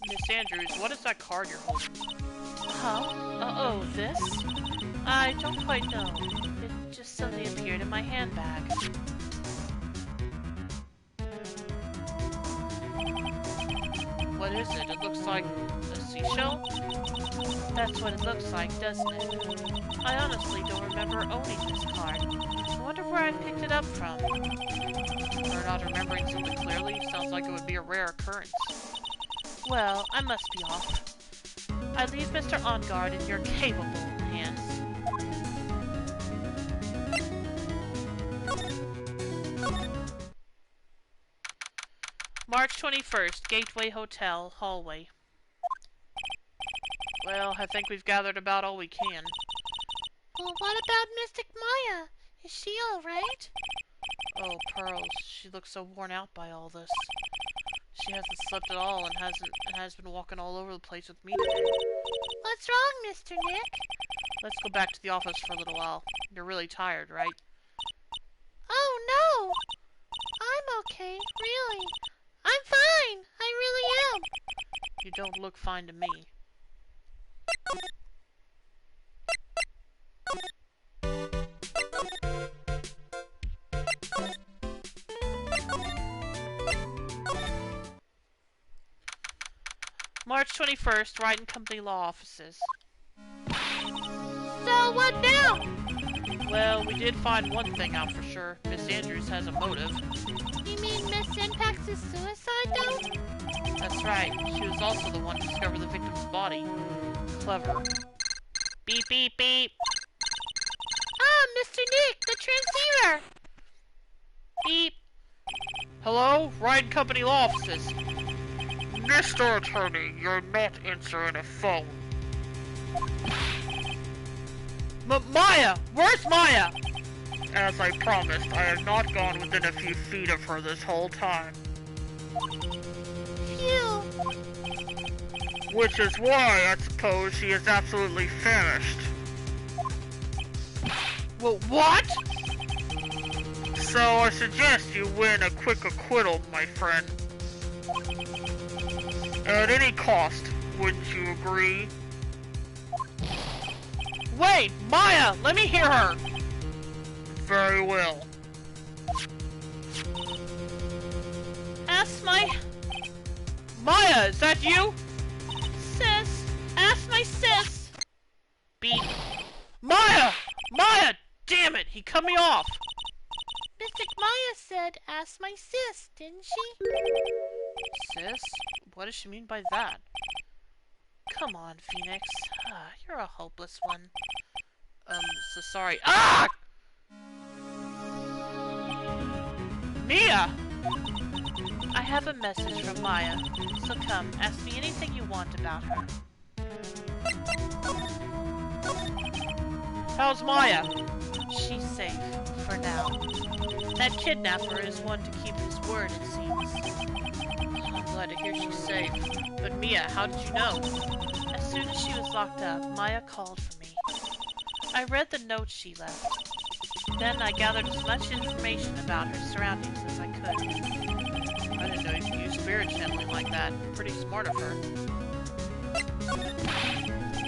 Miss Andrews, what is that card you're holding? Huh? Oh, this? I don't quite know. It just suddenly appeared in my handbag. What is it? It looks like a seashell? That's what it looks like, doesn't it? I honestly don't remember owning this card. I wonder where I picked it up from. Or not remembering something clearly sounds like it would be a rare occurrence. Well, I must be off. I leave Mr. Onguard in your capable hands. March 21st, Gateway Hotel, hallway. Well, I think we've gathered about all we can. Well, what about Mystic Maya? Is she alright? Oh, Pearls, she looks so worn out by all this. She hasn't slept at all and has been walking all over the place with me today. What's wrong, Mr. Nick? Let's go back to the office for a little while. You're really tired, right? Oh, no! I'm okay, really. I'm fine! I really am! You don't look fine to me. March 21st, Wright and Company Law Offices. So, what now? Well, we did find one thing out for sure. Miss Andrews has a motive. You mean Miss Syntax's suicide note? That's right. She was also the one to discover the victim's body. Clever. Beep, beep, beep. Ah, Mr. Nick, the transceiver! Beep. Hello? Wright and Company Law Offices. Mr. Attorney, you're not answering a phone. Maya! Where's Maya? As I promised, I have not gone within a few feet of her this whole time. Phew. Which is why, I suppose, she is absolutely famished. Well, what? So I suggest you win a quick acquittal, my friend. At any cost, wouldn't you agree? Wait! Maya! Let me hear her! Very well. Ask my Maya, is that you? sis. Ask my sis. Beep. Maya! Maya! Damn it, he cut me off! Mystic Maya said, ask my sis, didn't she? Sis? What does she mean by that? Come on, Phoenix. You're a hopeless one. So sorry. Ah! Mia! I have a message from Maya. So come, ask me anything you want about her. How's Maya? She's safe, for now. That kidnapper is one to keep his word, it seems. I'm glad to hear she's safe. But Mia, how did you know? As soon as she was locked up, Maya called for me. I read the note she left. Then I gathered as much information about her surroundings as I could. I didn't know you could use spirit channeling like that. Pretty smart of her.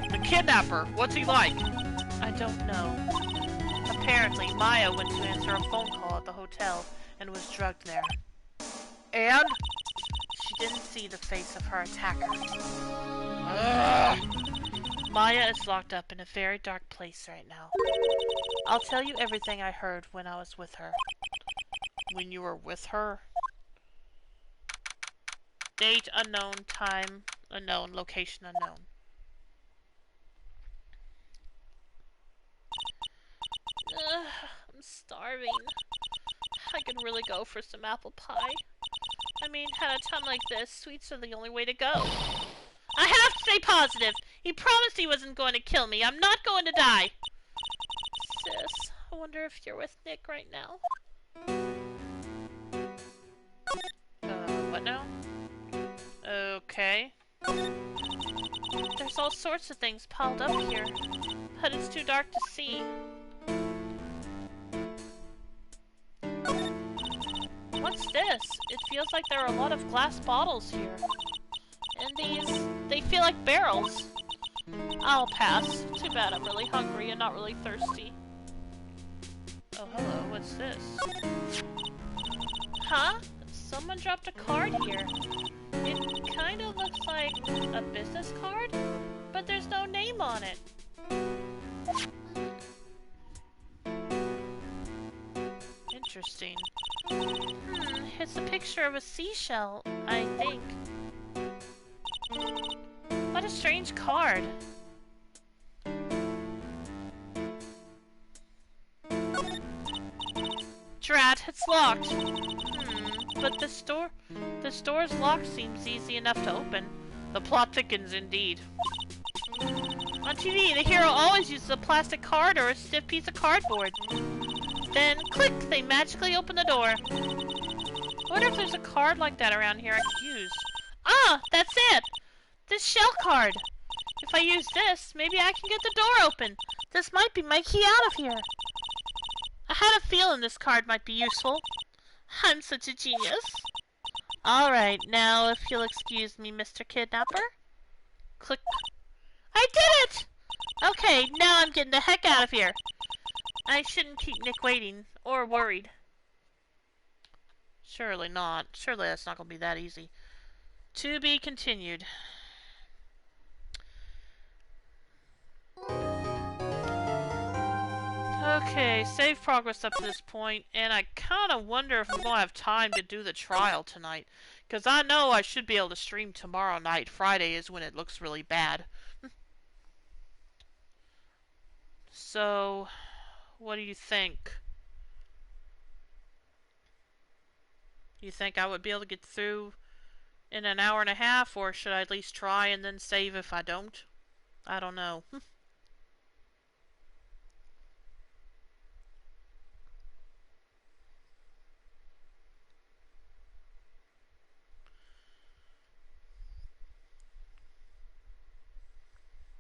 The kidnapper! What's he like? I don't know. Apparently, Maya went to answer a phone call at the hotel and was drugged there. And? She didn't see the face of her attacker. Ugh. Maya is locked up in a very dark place right now. I'll tell you everything I heard when I was with her. When you were with her? Date unknown, time unknown, location unknown. I'm starving. I could really go for some apple pie. I mean, at a time like this, sweets are the only way to go. I have to stay positive. He promised he wasn't going to kill me. I'm not going to die. Sis, I wonder if you're with Nick right now. What now? Okay. There's all sorts of things piled up here, but it's too dark to see. What's this? It feels like there are a lot of glass bottles here. And they feel like barrels. I'll pass. Too bad I'm really hungry and not really thirsty. Oh, hello, what's this? Huh? Someone dropped a card here. It kind of looks like a business card, but there's no name on it. Interesting. It's a picture of a seashell, I think. What a strange card. Drat, it's locked. But the store's lock seems easy enough to open. The plot thickens indeed. On TV, the hero always uses a plastic card or a stiff piece of cardboard. Then, click, they magically open the door. I wonder if there's a card like that around here I could use. Ah, that's it! This shell card. If I use this, maybe I can get the door open. This might be my key out of here. I had a feeling this card might be useful. I'm such a genius. Alright, now if you'll excuse me, Mr. Kidnapper. Click. I did it! Okay, now I'm getting the heck out of here. I shouldn't keep Nick waiting, or worried. Surely not. Surely that's not going to be that easy. To be continued. Okay, save progress up to this point, and I kind of wonder if I'm going to have time to do the trial tonight. Because I know I should be able to stream tomorrow night. Friday is when it looks really bad. So, what do you think? You think I would be able to get through in an hour and a half, or should I at least try and then save if I don't? I don't know.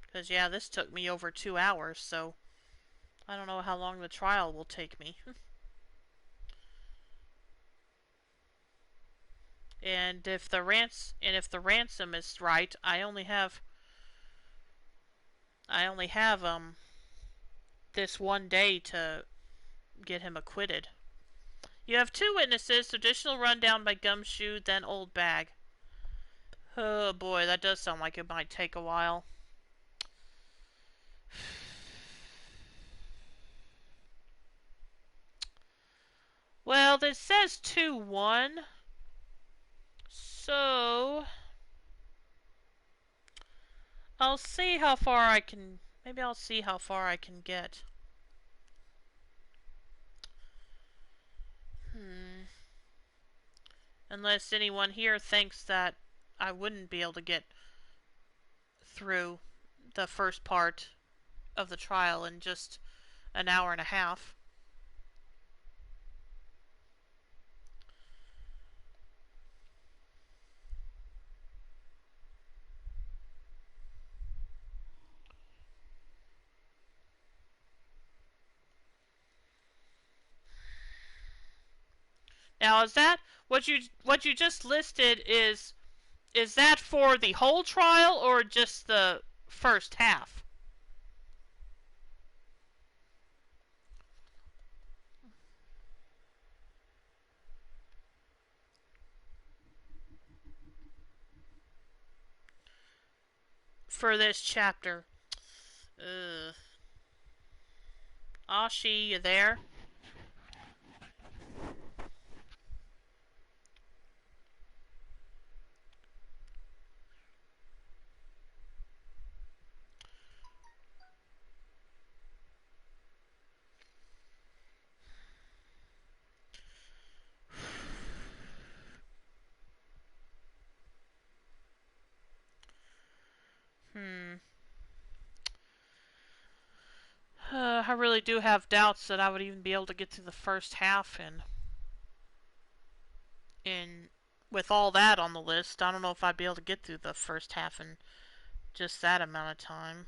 Because, yeah, this took me over 2 hours, so I don't know how long the trial will take me. And if the ransom is right, I only have this one day to get him acquitted. You have 2 witnesses, additional rundown by Gumshoe, then Old Bag. Oh boy, that does sound like it might take a while. Well, this says 2-1. So I'll see how far I can, maybe I'll see how far I can get. Unless anyone here thinks that I wouldn't be able to get through the first part of the trial in just an hour and a half. Now, is that what you just listed is that for the whole trial or just the first half? For this chapter. Ashi, you there? really do have doubts that I would even be able to get through the first half in with all that on the list. I don't know if I'd be able to get through the first half in just that amount of time.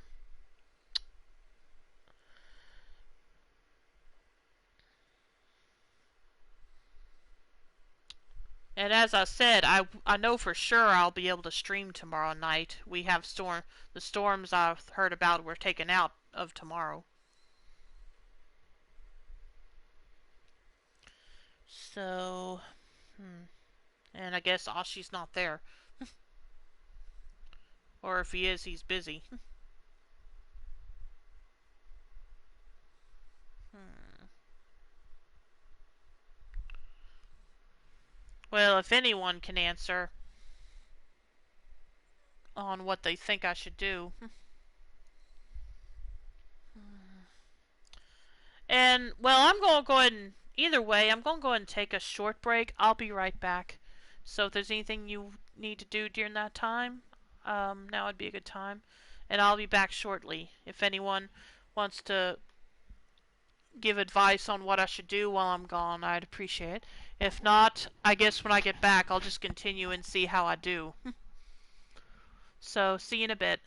And as I said, I know for sure I'll be able to stream tomorrow night. We have the storms I've heard about were taken out of tomorrow. So, and I guess Ashi's not there. Or if he is, he's busy. Well, if anyone can answer on what they think I should do. And, well, I'm going to go ahead and, either way, I'm going to go ahead and take a short break. I'll be right back. So if there's anything you need to do during that time, now would be a good time. And I'll be back shortly. If anyone wants to give advice on what I should do while I'm gone, I'd appreciate it. If not, I guess when I get back, I'll just continue and see how I do. So, see you in a bit.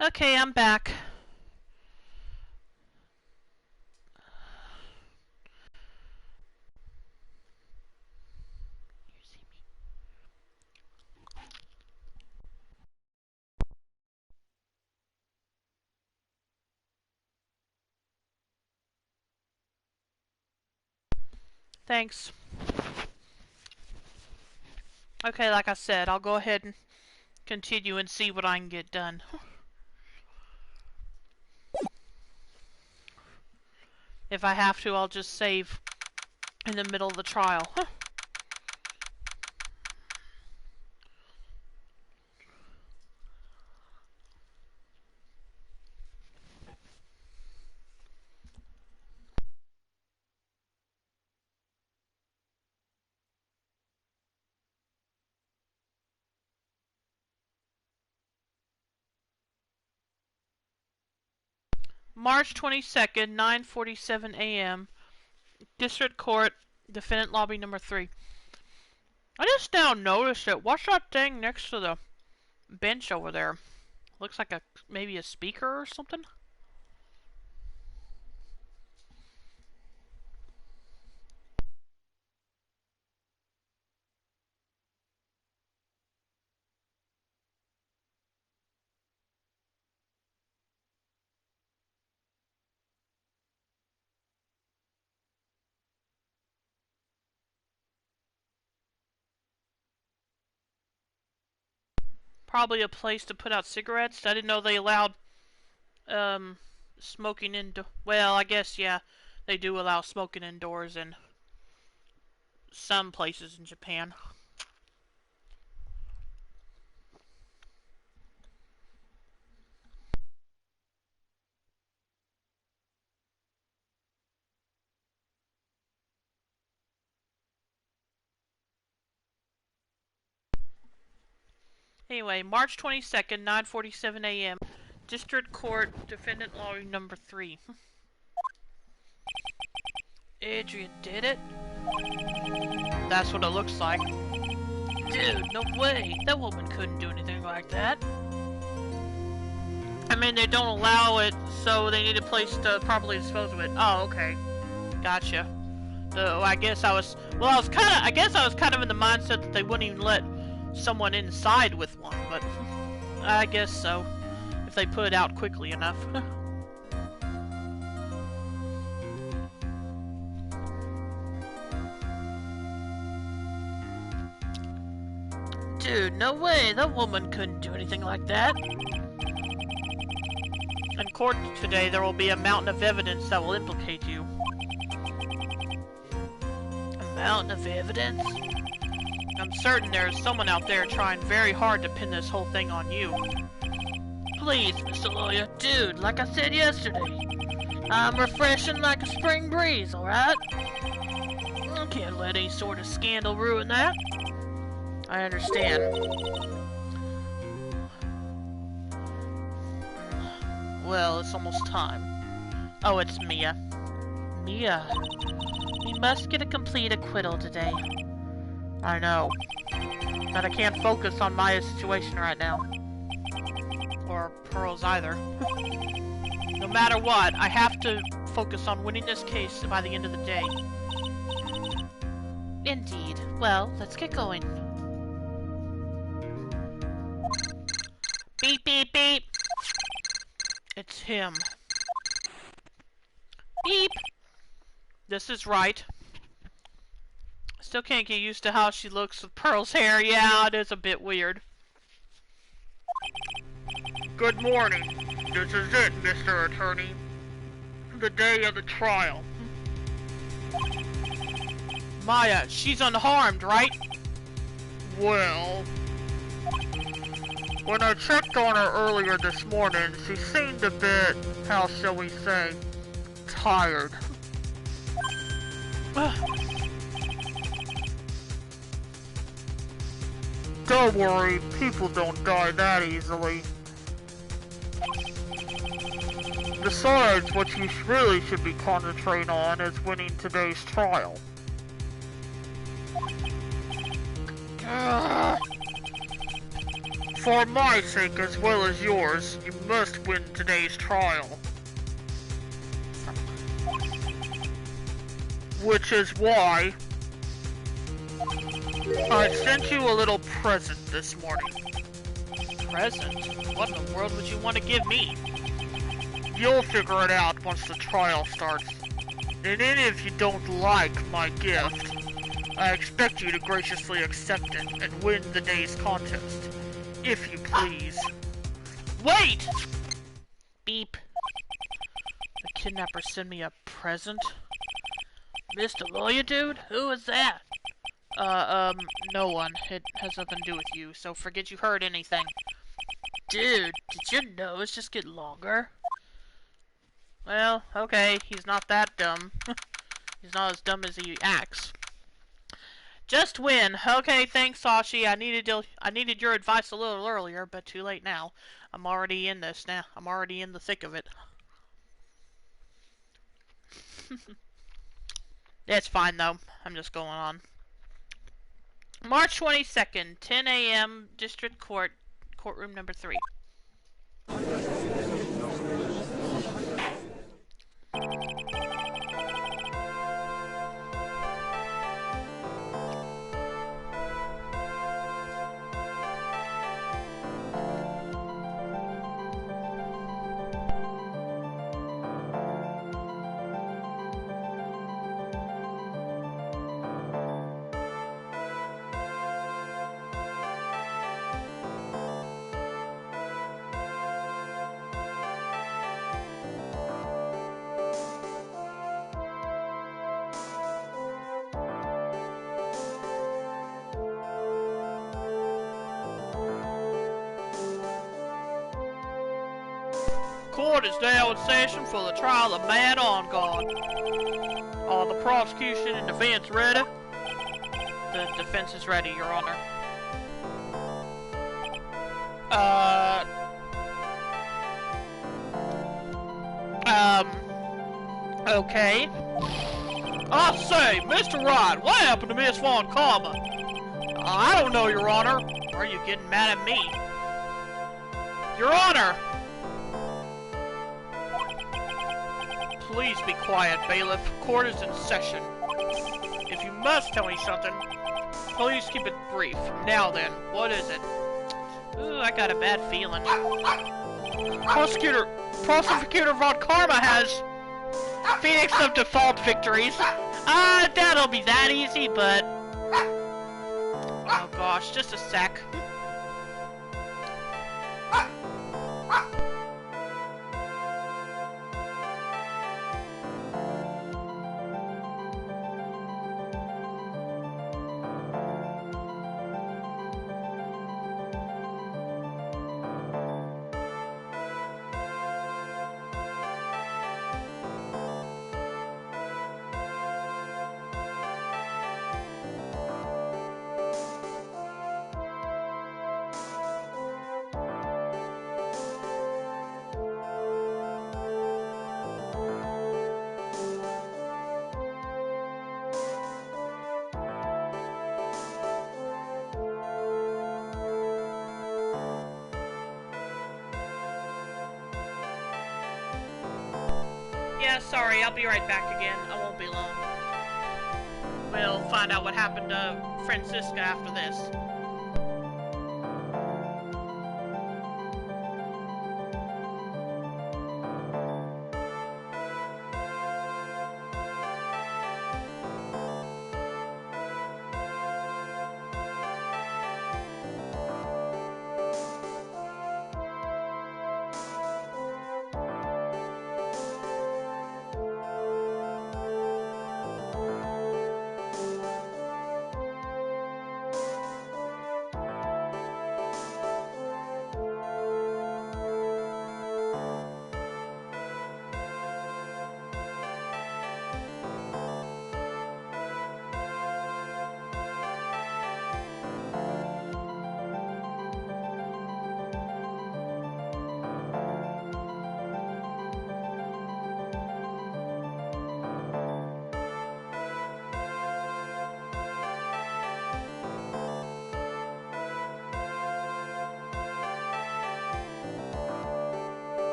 Okay, I'm back. Thanks. Okay, like I said, I'll go ahead and continue and see what I can get done. If I have to, I'll just save in the middle of the trial. March 22nd, 9:47 a.m. District Court, Defendant Lobby number 3. I just now noticed it. What's that thing next to the bench over there? Looks like maybe a speaker or something? Probably a place to put out cigarettes. I didn't know they allowed smoking well, I guess, yeah, they do allow smoking indoors in some places in Japan. Anyway, March 22nd, 9:47 a.m. District Court, Defendant Lobby number 3. Adrian did it? That's what it looks like. Dude, no way. That woman couldn't do anything like that. I mean, they don't allow it, so they need a place to properly dispose of it. Oh, okay. Gotcha. I guess I was kind of in the mindset that they wouldn't even let someone inside with one, but I guess so. If they put it out quickly enough. Dude, no way. That woman couldn't do anything like that. In court today, there will be a mountain of evidence that will implicate you. A mountain of evidence? I'm certain there is someone out there trying very hard to pin this whole thing on you. Please, Mr. Lawyer. Dude, like I said yesterday, I'm refreshing like a spring breeze, alright? I can't let any sort of scandal ruin that. I understand. Well, it's almost time. Oh, it's Mia. Mia. We must get a complete acquittal today. I know. But I can't focus on Maya's situation right now. Or Pearl's either. No matter what, I have to focus on winning this case by the end of the day. Indeed. Well, let's get going. Beep, beep, beep. It's him. Beep. This is Wright. Still can't get used to how she looks with Pearl's hair. Yeah, it is a bit weird. Good morning. This is it, Mr. Attorney. The day of the trial. Maya, she's unharmed, right? Well... when I checked on her earlier this morning, she seemed a bit, how shall we say, tired. Don't worry, people don't die that easily. Besides, what you really should be concentrating on is winning today's trial. For my sake as well as yours, you must win today's trial. Which is why I sent you a little present this morning. Present? What in the world would you want to give me? You'll figure it out once the trial starts. And then if you don't like my gift, I expect you to graciously accept it and win the day's contest. If you please. Wait! Beep. The kidnapper sent me a present? Mr. Lawyer Dude? Who is that? No one. It has nothing to do with you, so forget you heard anything. Dude, did your nose just get longer? Well, okay, he's not that dumb. He's not as dumb as he acts. Just win. Okay, thanks, Sashi. I needed your advice a little earlier, but too late now. I'm already in this now. I'm already in the thick of it. It's fine, though. I'm just going on. March 22nd, 10 a.m., District Court, Courtroom number 3. Court is now in session for the trial of Matt On Guard. Are the prosecution and defense ready? The defense is ready, Your Honor. Okay. I say, Mr. Wright, what happened to Miss Von Karma? I don't know, Your Honor. Are you getting mad at me? Your Honor! Please be quiet, bailiff. Court is in session. If you must tell me something, please keep it brief. Now then, what is it? Ooh, I got a bad feeling. Prosecutor Von Karma has Phoenix of default victories. That'll be that easy, but... Oh gosh, just a sec. Yeah, sorry, I'll be right back again. I won't be long. We'll find out what happened to Francisca after this.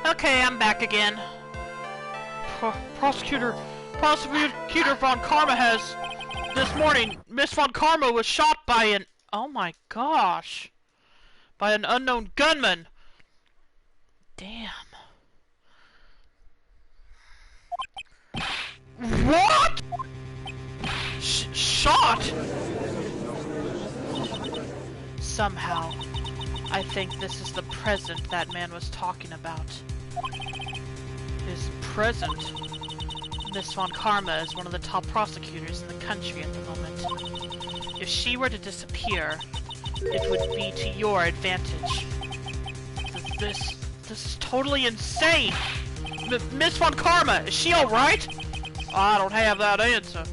Okay, I'm back again. Prosecutor Von Karma has... This morning, Miss Von Karma was shot by an... Oh my gosh. By an unknown gunman. Damn. What? Shot? Somehow, I think this is the present that man was talking about. His present? Miss Von Karma is one of the top prosecutors in the country at the moment. If she were to disappear, it would be to your advantage. This is totally insane! Miss Von Karma, is she alright? I don't have that answer.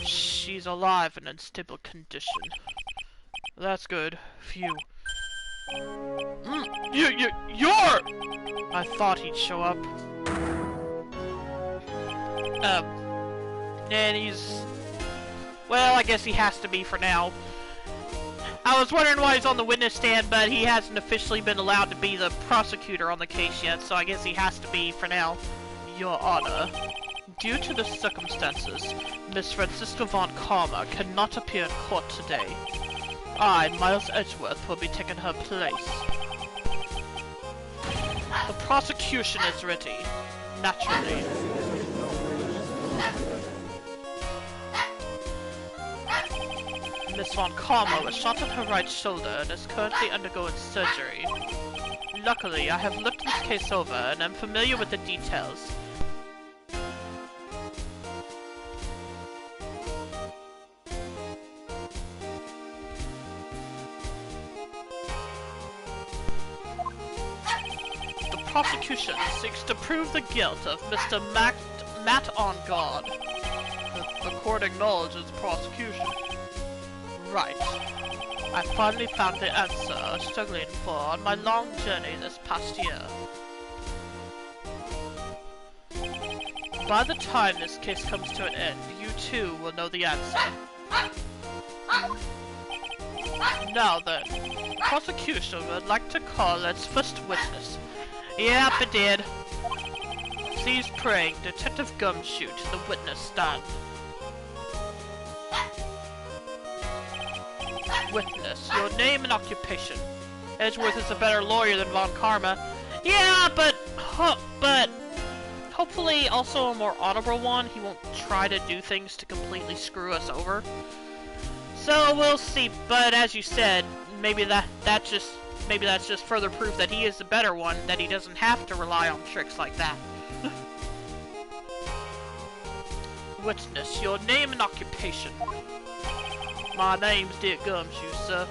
She's alive in unstable condition. That's good. Phew. You're... I thought he'd show up. And he's... Well, I guess he has to be for now. I was wondering why he's on the witness stand, but he hasn't officially been allowed to be the prosecutor on the case yet, so I guess he has to be for now. Your Honor, due to the circumstances, Miss Francisca Von Karma cannot appear in court today. I, Miles Edgeworth, will be taking her place. The prosecution is ready, naturally. Miss Von Karma was shot in her right shoulder and is currently undergoing surgery. Luckily, I have looked this case over and am familiar with the details. The prosecution seeks to prove the guilt of Mr. Matt on guard. The court acknowledges prosecution. Right. I finally found the answer I was struggling for on my long journey this past year. By the time this case comes to an end, you too will know the answer. Now then, prosecution would like to call its first witness. Yep, it did. Please bring Detective Gumshoe to the witness stand. Witness, your name and occupation. Edgeworth is a better lawyer than Von Karma. Yeah, but hopefully also a more honorable one. He won't try to do things to completely screw us over. So we'll see. But as you said, maybe that's just further proof that he is the better one, that he doesn't have to rely on tricks like that. Witness, your name and occupation. My name's Dick Gumshoe, sir.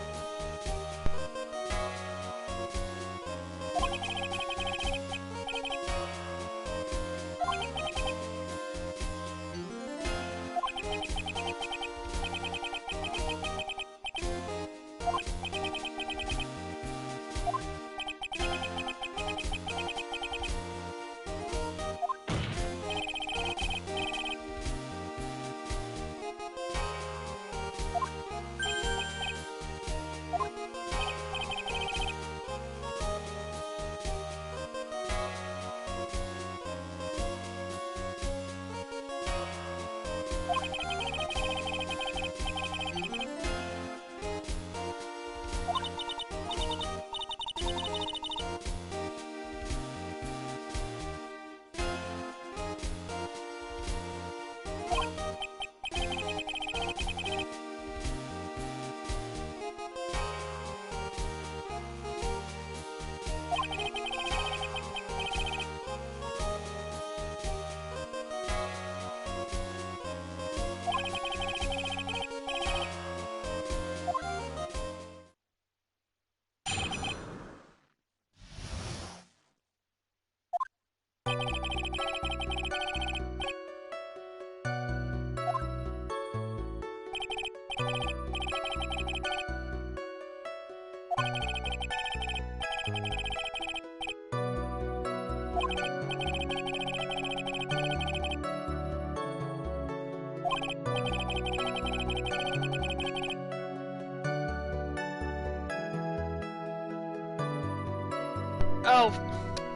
Oh,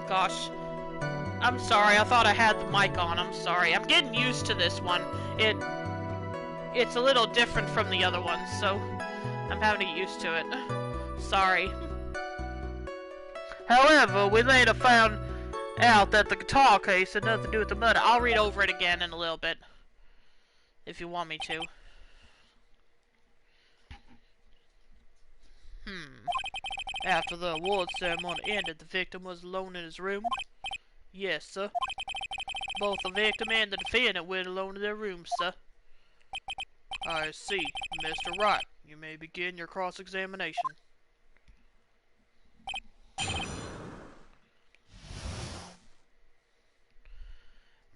Gosh. I'm sorry, I thought I had the mic on. I'm sorry. I'm getting used to this one. It's a little different from the other ones, so I'm having to get used to it. Sorry. However, we later found out that the guitar case had nothing to do with the murder. I'll read over it again in a little bit, if you want me to. After the award ceremony ended, the victim was alone in his room. Yes, sir. Both the victim and the defendant went alone in their rooms, sir. I see. Mr. Wright, you may begin your cross-examination.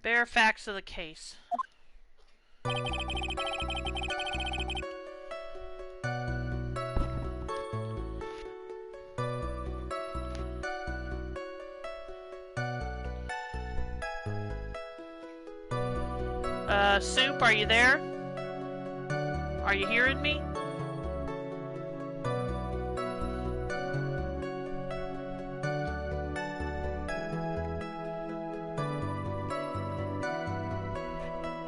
Bare facts of the case. Soup, are you there? Are you hearing me?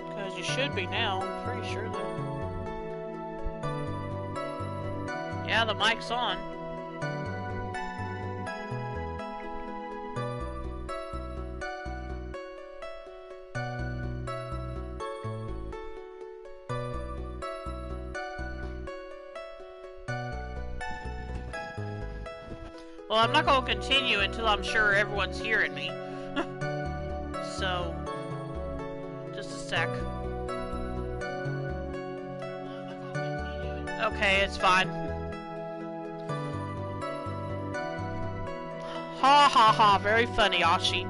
Because you should be now, I'm pretty sure that. Yeah, the mic's on. Well, I'm not going to continue until I'm sure everyone's hearing me. So, just a sec. Okay, it's fine. Ha ha ha, very funny, Ashi.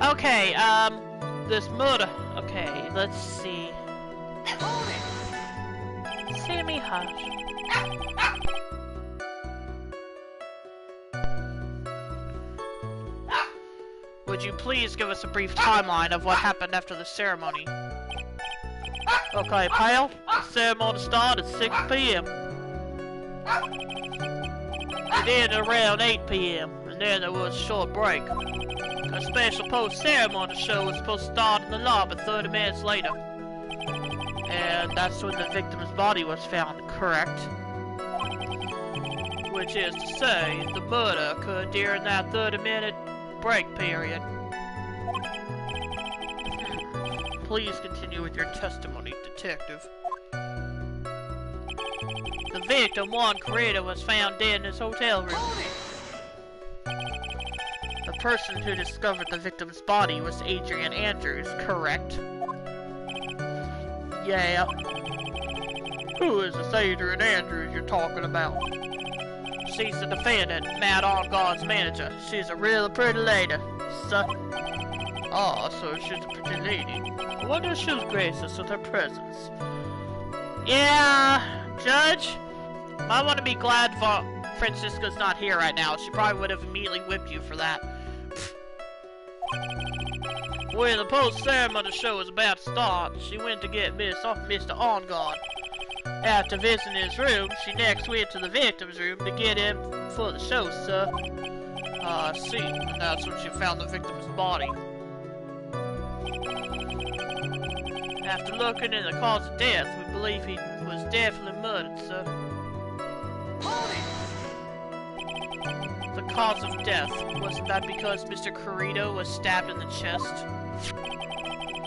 Okay, this murder. Okay, let's see. Sammy Hush. Would you please give us a brief timeline of what happened after the ceremony? Okay, pal. The ceremony started at 6 p.m. It ended around 8 p.m. and then there was a short break. A special post-ceremony show was supposed to start in the lobby 30 minutes later. And that's when the victim's body was found, correct? Which is to say, the murder occurred during that 30-minute break period. Please continue with your testimony, detective. The victim, Juan Corrida, was found dead in his hotel room. The person who discovered the victim's body was Adrian Andrews, correct? Yeah. Who is this Adrian Andrews you're talking about? She's the defendant, Matt On-Guard's manager. She's a real pretty lady, sir. Ah, so she's a pretty lady. I wonder if she'll grace us with her presence. Yeah, Judge. Might want to be glad Francisca's not here right now. She probably would have immediately whipped you for that. When the post-ceremony show was about to start, she went to get Mr. On-Guard. After visiting his room, she next went to the victim's room to get him for the show, sir. I see. And that's when she found the victim's body. After looking into the cause of death, we believe he was definitely murdered, sir. The cause of death, wasn't that because Mr. Corrida was stabbed in the chest?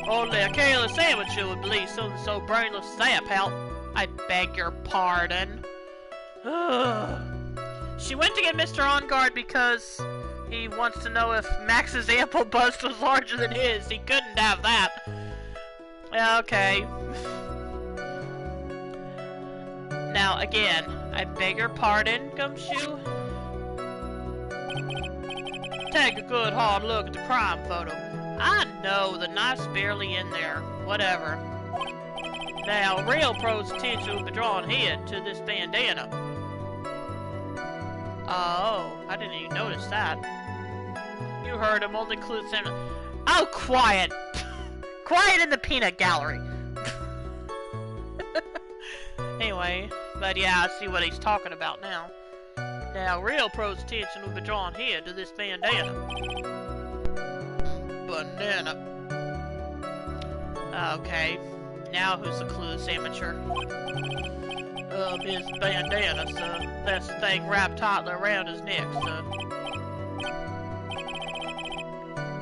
Only a careless amateur would believe something so brainless as that, pal. I beg your pardon. She went to get Mr. On-Guard because he wants to know if Max's ample bust was larger than his. He couldn't have that. Okay. Now, again, I beg your pardon, Gumshoe. Take a good hard look at the crime photo. I know, the knife's barely in there. Whatever. Now, real pro's attention will be drawn here to this bandana. Oh, I didn't even notice that. You heard him, only clues in. Oh, quiet! Quiet in the peanut gallery! Anyway, but yeah, I see what he's talking about now. Now, real pro's attention will be drawn here to this bandana. banana. Okay, now who's the clueless amateur? His bandana, sir. That's the thing wrapped tightly around his neck, sir.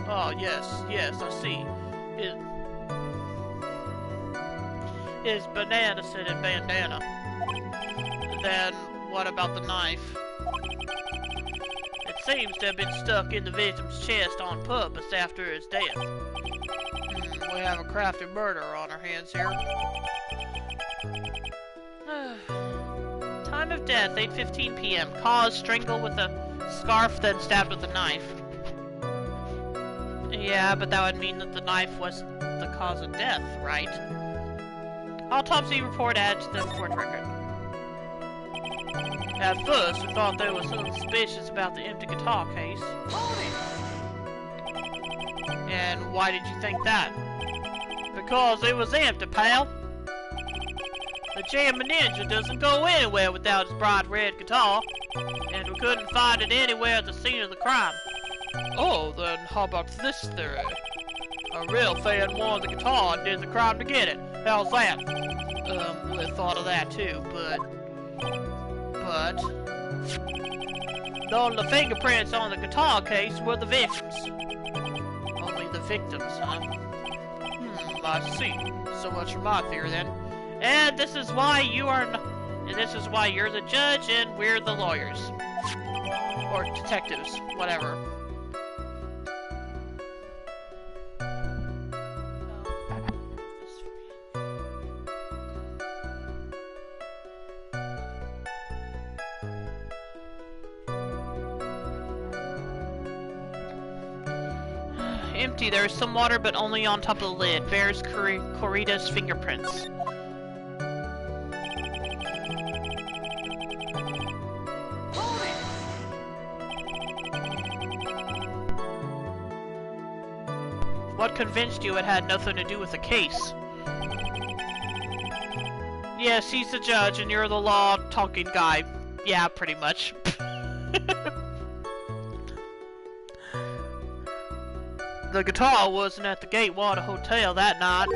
Oh, yes, I see. His banana-scented bandana. Then, what about the knife? It seems to have been stuck in the victim's chest on purpose after his death. We have a crafty murderer on our hands here. Time of death, 8:15 p.m. Cause, strangled with a scarf, then stabbed with a knife. Yeah, but that would mean that the knife wasn't the cause of death, right? Autopsy report added to the court record. At first, we thought there was something suspicious about the empty guitar case. And why did you think that? Because it was empty, pal. The Jammin' Ninja doesn't go anywhere without his bright red guitar, and we couldn't find it anywhere at the scene of the crime. Oh, then how about this theory? A real fan wanted the guitar and did the crime to get it. How's that? We thought of that too, but... The only fingerprints on the guitar case were the victims. Only the victims, huh? I see. So much for my theory then. And this is why you are and this is why you're the judge and we're the lawyers. Or detectives, whatever. Empty. There is some water, but only on top of the lid. Bears Corrida's fingerprints. What convinced you it had nothing to do with the case? Yes, he's the judge and you're the law-talking guy. Yeah, pretty much. The guitar wasn't at the Gatewater Hotel that night.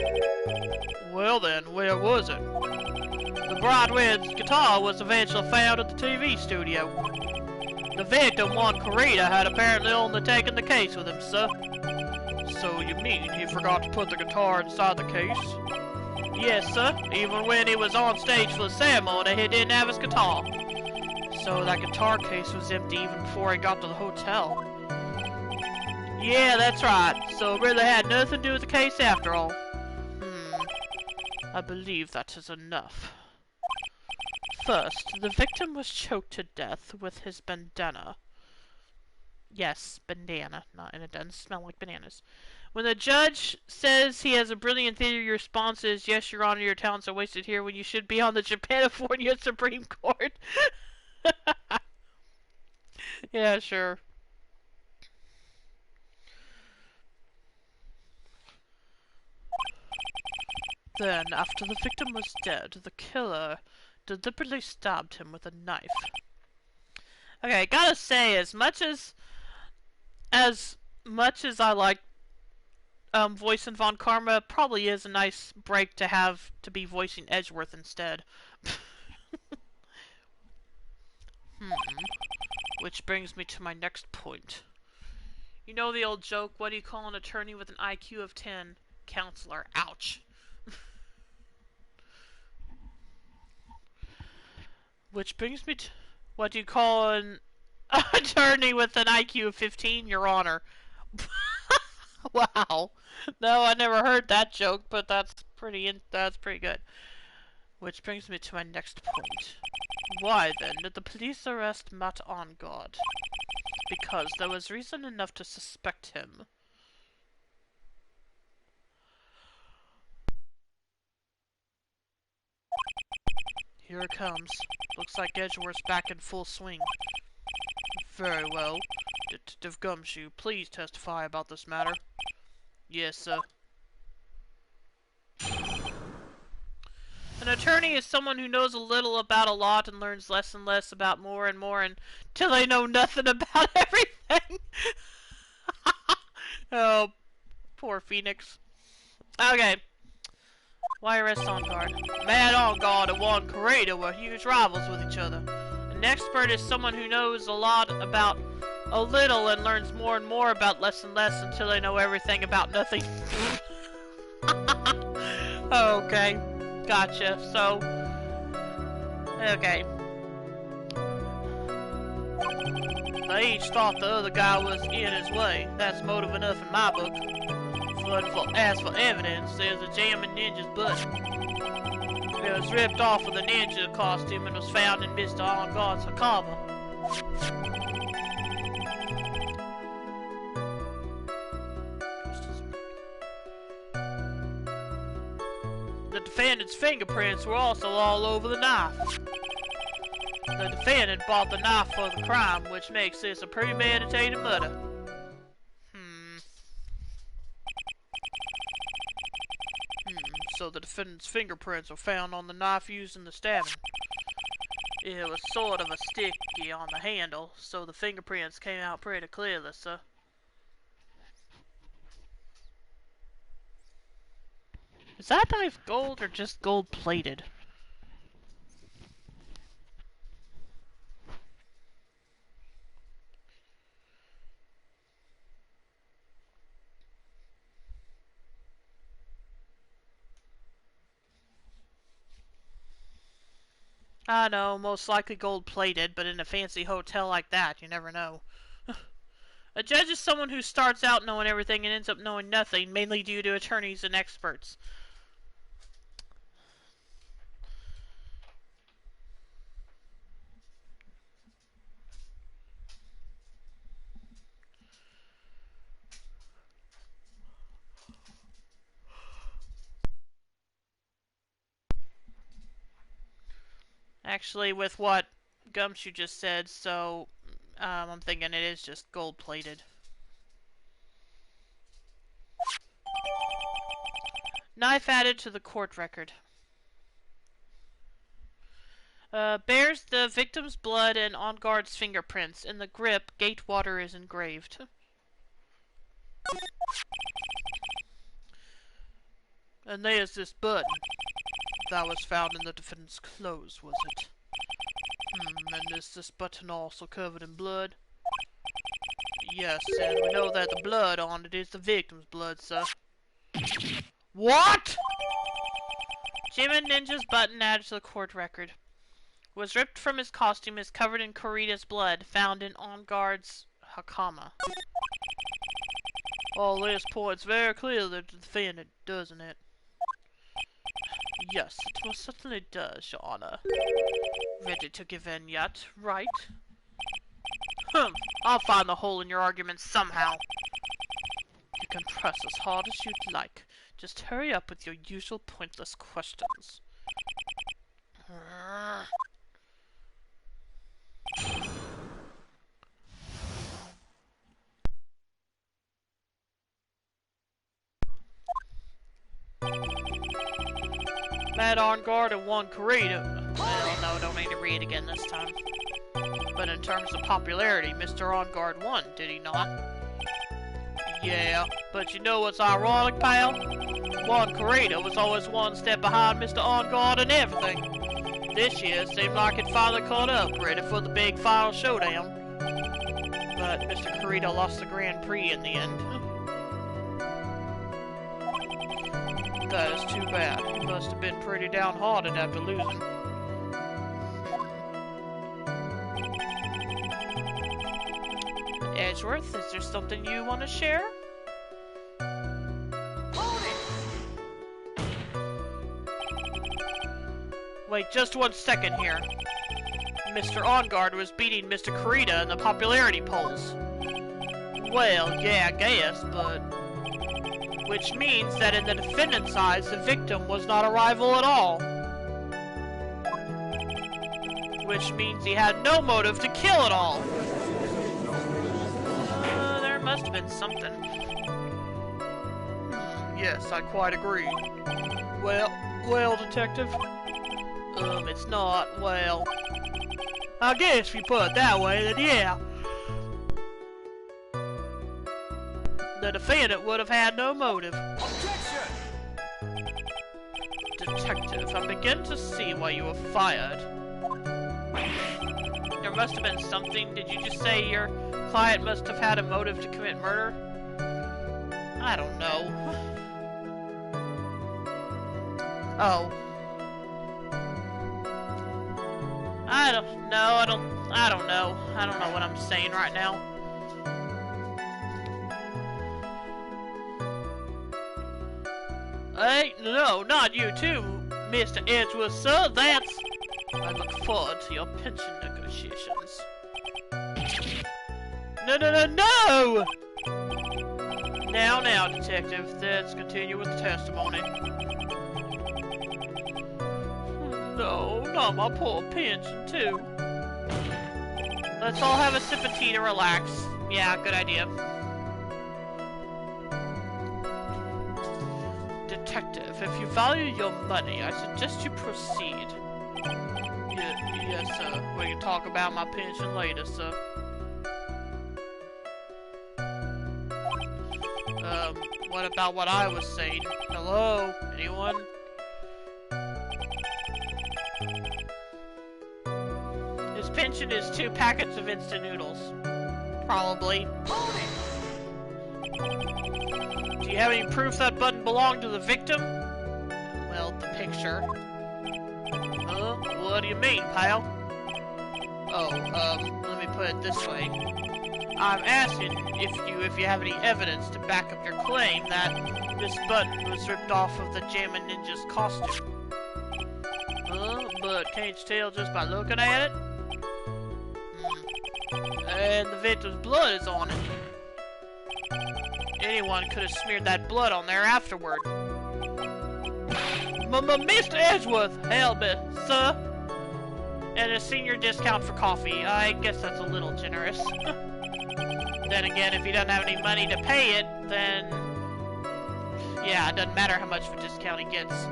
Well then, where was it? The bright red guitar was eventually found at the TV studio. The victim, Juan Corrida, had apparently only taken the case with him, sir. So you mean he forgot to put the guitar inside the case? Yes, sir. Even when he was on stage for the ceremony, he didn't have his guitar. So that guitar case was empty even before he got to the hotel. Yeah, that's right. So it really had nothing to do with the case after all. I believe that is enough. First, the victim was choked to death with his bandana. Yes, bandana. And it doesn't smell like bananas. When the judge says he has a brilliant theory, your response is, yes, Your Honor, your talents are wasted here when you should be on the Japanifornia Supreme Court. Yeah, sure. Then, after the victim was dead, the killer deliberately stabbed him with a knife. Okay, gotta say, as much as I like voicing Von Karma, probably is a nice break to have to be voicing Edgeworth instead. Which brings me to my next point. You know the old joke, what do you call an attorney with an IQ of 10? Counselor. Ouch. Which brings me to... What do you call an attorney with an IQ of 15? Your Honor. Wow. No, I never heard that joke, but that's pretty good. Which brings me to my next point. Why, then, did the police arrest Matt Ongod? Because there was reason enough to suspect him. Here it comes. Looks like Edgeworth's back in full swing. Very well. Detective Gumshoe, please testify about this matter. Yes, sir. An attorney is someone who knows a little about a lot and learns less and less about more and more until they know nothing about everything. Oh, Poor Phoenix. Okay. Why arrest On Guard? Mad On Guard and Juan Corrado were huge rivals with each other. An expert is someone who knows a lot about a little and learns more and more about less and less until they know everything about nothing. Okay. Gotcha. So... Okay. They each thought the other guy was in his way. That's motive enough in my book. As for evidence, there's a jam in Ninja's butt. It was ripped off of the ninja costume and was found in Mr. On Guard's Hakama. The defendant's fingerprints were also all over the knife. The defendant bought the knife for the crime, which makes this a premeditated murder. So the defendant's fingerprints were found on the knife used in the stabbing. It was sort of a sticky on the handle, so the fingerprints came out pretty clearly, sir. Is that knife gold or just gold-plated? I know, most likely gold-plated, but in a fancy hotel like that, you never know. A judge is someone who starts out knowing everything and ends up knowing nothing, mainly due to attorneys and experts. Actually, with what Gumshoe just said, so I'm thinking it is just gold-plated. Knife added to the court record. Bears the victim's blood and On Guard's fingerprints. In the grip, Gatewater is engraved. And there's this button. That was found in the defendant's clothes, was it? And is this button also covered in blood? Yes, and we know that the blood on it is the victim's blood, sir. What?! Jim and Ninja's button added to the court record. Was ripped from his costume, is covered in Kurita's blood, found in On Guard's Hakama. All this points very clearly to the defendant, doesn't it? Yes, it most certainly does, Your Honor. Ready to give in yet, right? I'll find the hole in your argument somehow. You can press as hard as you'd like. Just hurry up with your usual pointless questions. Mad On Guard and Juan Corrado. Well, no, don't need to read again this time. But in terms of popularity, Mr. On Guard won, did he not? Yeah, but you know what's ironic, pal? Juan Corrado was always one step behind Mr. On Guard and everything. This year seemed like it finally caught up, ready for the big final showdown. But Mr. Corrado lost the Grand Prix in the end. That is too bad. He must have been pretty downhearted after losing. Edgeworth, is there something you want to share? Wait, just 1 second here. Mr. On Guard was beating Mr. Kurita in the popularity polls. Well, yeah, I guess, but... Which means that in the defendant's eyes, the victim was not a rival at all. Which means he had no motive to kill at all. There must have been something. Yes, I quite agree. Well, detective? It's not, well... I guess if you put it that way, then yeah. the defendant would have had no motive. Objection! Detective, I begin to see why you were fired. There must have been something. Did you just say your client must have had a motive to commit murder? I don't know. Oh. I don't know. I don't know. I don't know what I'm saying right now. Hey, no, not you too, Mr. Edgeworth, sir. That's... I look forward to your pension negotiations. No! Now, detective, let's continue with the testimony. No, not my poor pension, too. Let's all have a sip of tea to relax. Yeah, good idea. Detective, if you value your money, I suggest you proceed. Yes, sir. We can talk about my pension later, sir. What about what I was saying? Hello? Anyone? His pension is 2 packets of instant noodles. Probably. Do you have any proof that button belonged to the victim? Well, the picture. What do you mean, pal? Oh, let me put it this way. I'm asking if you have any evidence to back up your claim that this button was ripped off of the Jammin' Ninja's costume. But can't you tell just by looking at it? And the victim's blood is on it. Anyone could have smeared that blood on there afterward. Mr. Edgeworth, help me, sir. And a senior discount for coffee. I guess that's a little generous. Then again, if he doesn't have any money to pay it, then... yeah, it doesn't matter how much of a discount he gets.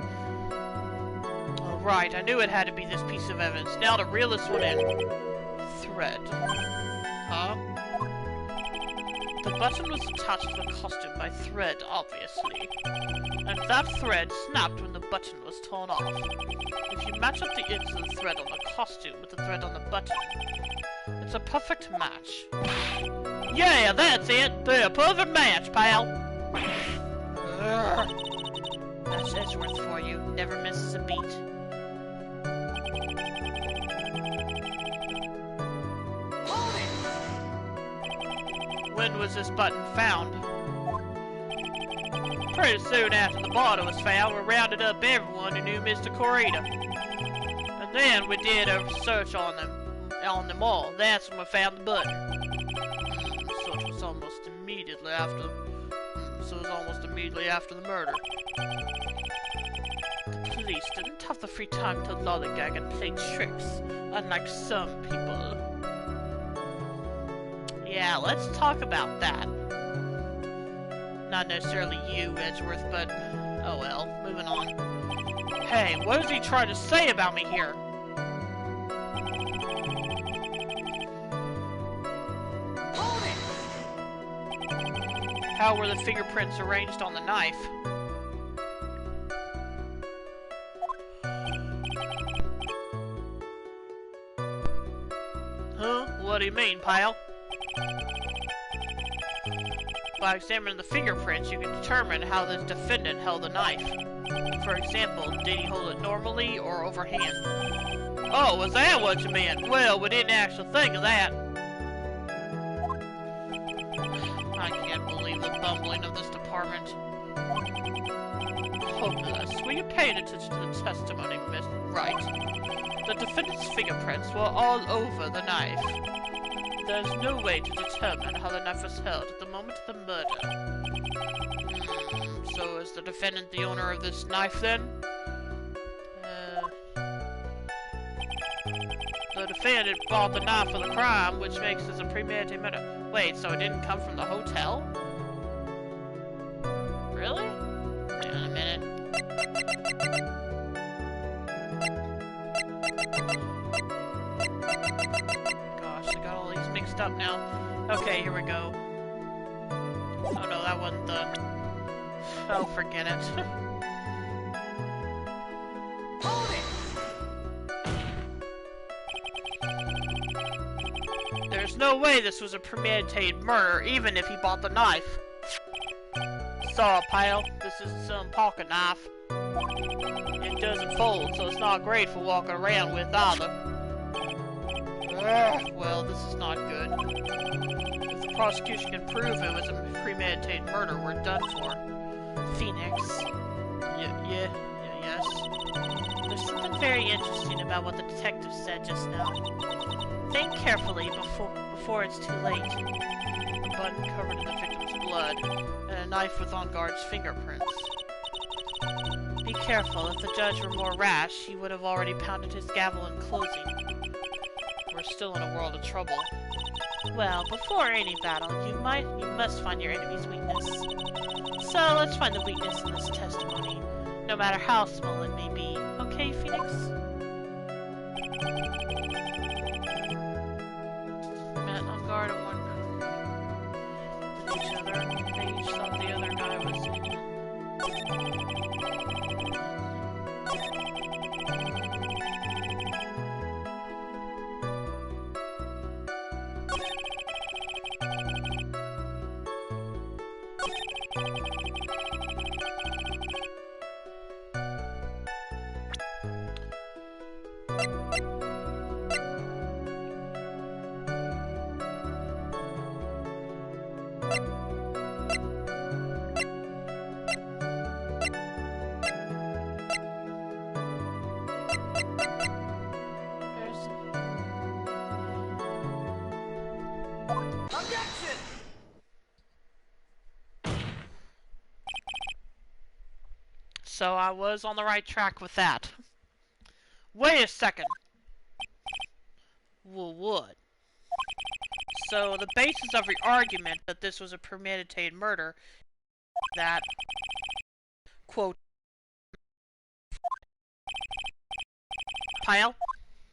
Alright, I knew it had to be this piece of evidence. Now to reel this one in. Thread. Huh? The button was attached to the costume by thread, obviously. And that thread snapped when the button was torn off. If you match up the ends of the thread on the costume with the thread on the button, it's a perfect match. Yeah, that's it! They're a perfect match, pal! That's Edgeworth for you. Never misses a beat. When was this button found? Pretty soon after the bottle was found, we rounded up everyone who knew Mr. Corita. And then we did a search on them all. That's when we found the button. So it was almost immediately after the murder. The police didn't have the free time to lollygag and play tricks, unlike some people. Yeah, let's talk about that. Not necessarily you, Edgeworth, but... oh well, moving on. Hey, what is he trying to say about me here? How were the fingerprints arranged on the knife? Huh? What do you mean, pal? By examining the fingerprints, you can determine how the defendant held the knife. For example, did he hold it normally or overhand? Oh, was that what you meant? Well, we didn't actually think of that. I can't believe the bumbling of this department. Hopeless. Were you paying attention to the testimony, Miss Wright? The defendant's fingerprints were all over the knife. There's no way to determine how the knife was held at the moment of the murder. So is the defendant the owner of this knife, then? The defendant bought the knife for the crime, which makes this a premeditated murder. Wait, so it didn't come from the hotel? Really? Hang on a minute. Gosh, I got all these mixed up now. Okay, here we go. Oh no, that wasn't the... Oh, forget it. Hold it! There's no way this was a premeditated murder, even if he bought the knife. Sorry, pal. This is some pocket knife. It doesn't fold, so it's not great for walking around with either. Ugh, well, this is not good. If the prosecution can prove it was a premeditated murder, we're done for. Phoenix. Yes. There's something very interesting about what the detective said just now. Think carefully before it's too late. A button covered in the victim's blood, and a knife with on guard's fingerprints. Be careful, if the judge were more rash, he would have already pounded his gavel in closing. We're still in a world of trouble. Well, before any battle, you must find your enemy's weakness. So, let's find the weakness in this testimony, no matter how small it may be. Okay, Phoenix? Met on guard at one with each other. They each thought the other guy was... Objection! So I was on the right track with that. Wait a second. Well, what? So the basis of your argument that this was a premeditated murder, that, quote, pile,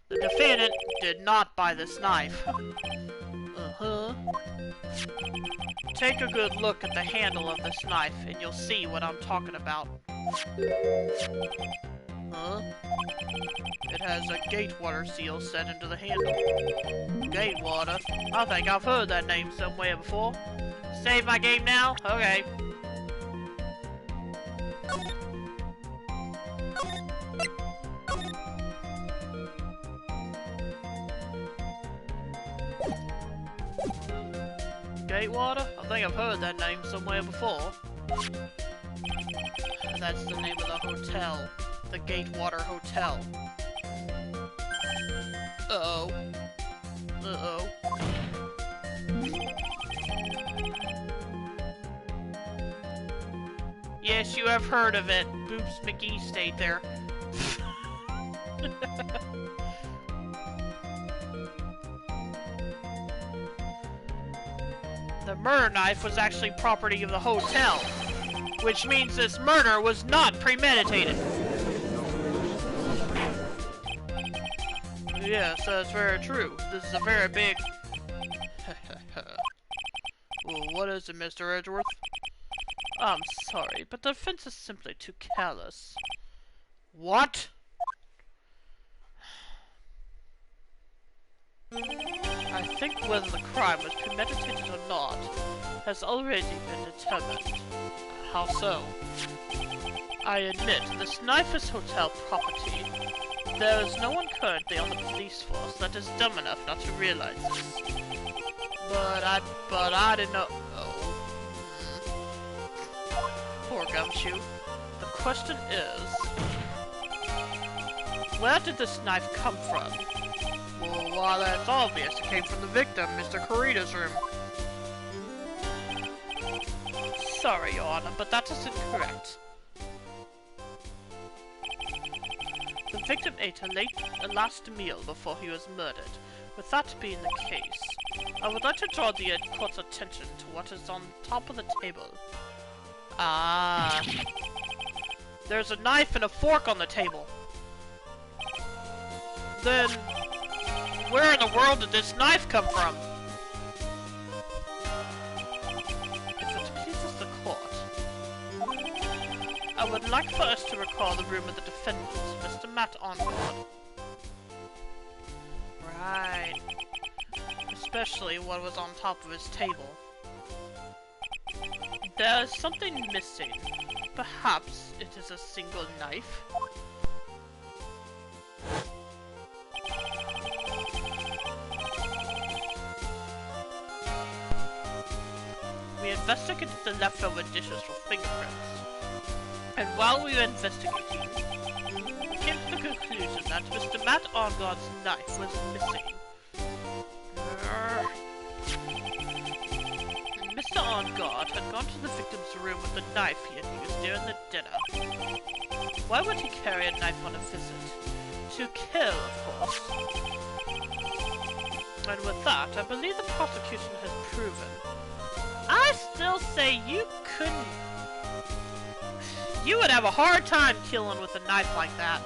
the defendant did not buy this knife. Uh-huh. Take a good look at the handle of this knife, and you'll see what I'm talking about. Huh? It has a Gatewater seal set into the handle. Gatewater? I think I've heard that name somewhere before. Save my game now? Okay. Gatewater? I think I've heard that name somewhere before. And that's the name of the hotel. The Gatewater Hotel. Uh-oh. Uh-oh. Yes, you have heard of it. Boobs McGee stayed there. The murder knife was actually property of the hotel, which means this murder was not premeditated. Yes, that's very true. This is a very big... Well, what is it, Mr. Edgeworth? I'm sorry, but the defense is simply too callous. What? I think whether the crime was premeditated or not has already been determined. How so? I admit, this knife is hotel property. There is no one currently on the police force that is dumb enough not to realize this. But I didn't know. Oh. Poor Gumshoe. The question is, where did this knife come from? Well, why, that's obvious. It came from the victim, Mr. Corita's room. Sorry, Your Honor, but that is incorrect. The victim ate a last meal before he was murdered. With that being the case, I would like to draw the court's attention to what is on top of the table. Ah. There's a knife and a fork on the table. Then, where in the world did this knife come from? If the I would like for us to recall the room of the defendant, Mr. Matt Onboard. Right. Especially what was on top of his table. There is something missing. Perhaps it is a single knife? We investigated the leftover dishes for fingerprints. And while we were investigating, we came to the conclusion that Mr. Matt Ongoard's knife was missing. Mr. Ongoard had gone to the victim's room with the knife he had used during the dinner. Why would he carry a knife on a visit? To kill, of course. And with that, I believe the prosecution has proven. I still say you couldn't... You would have a hard time killing with a knife like that.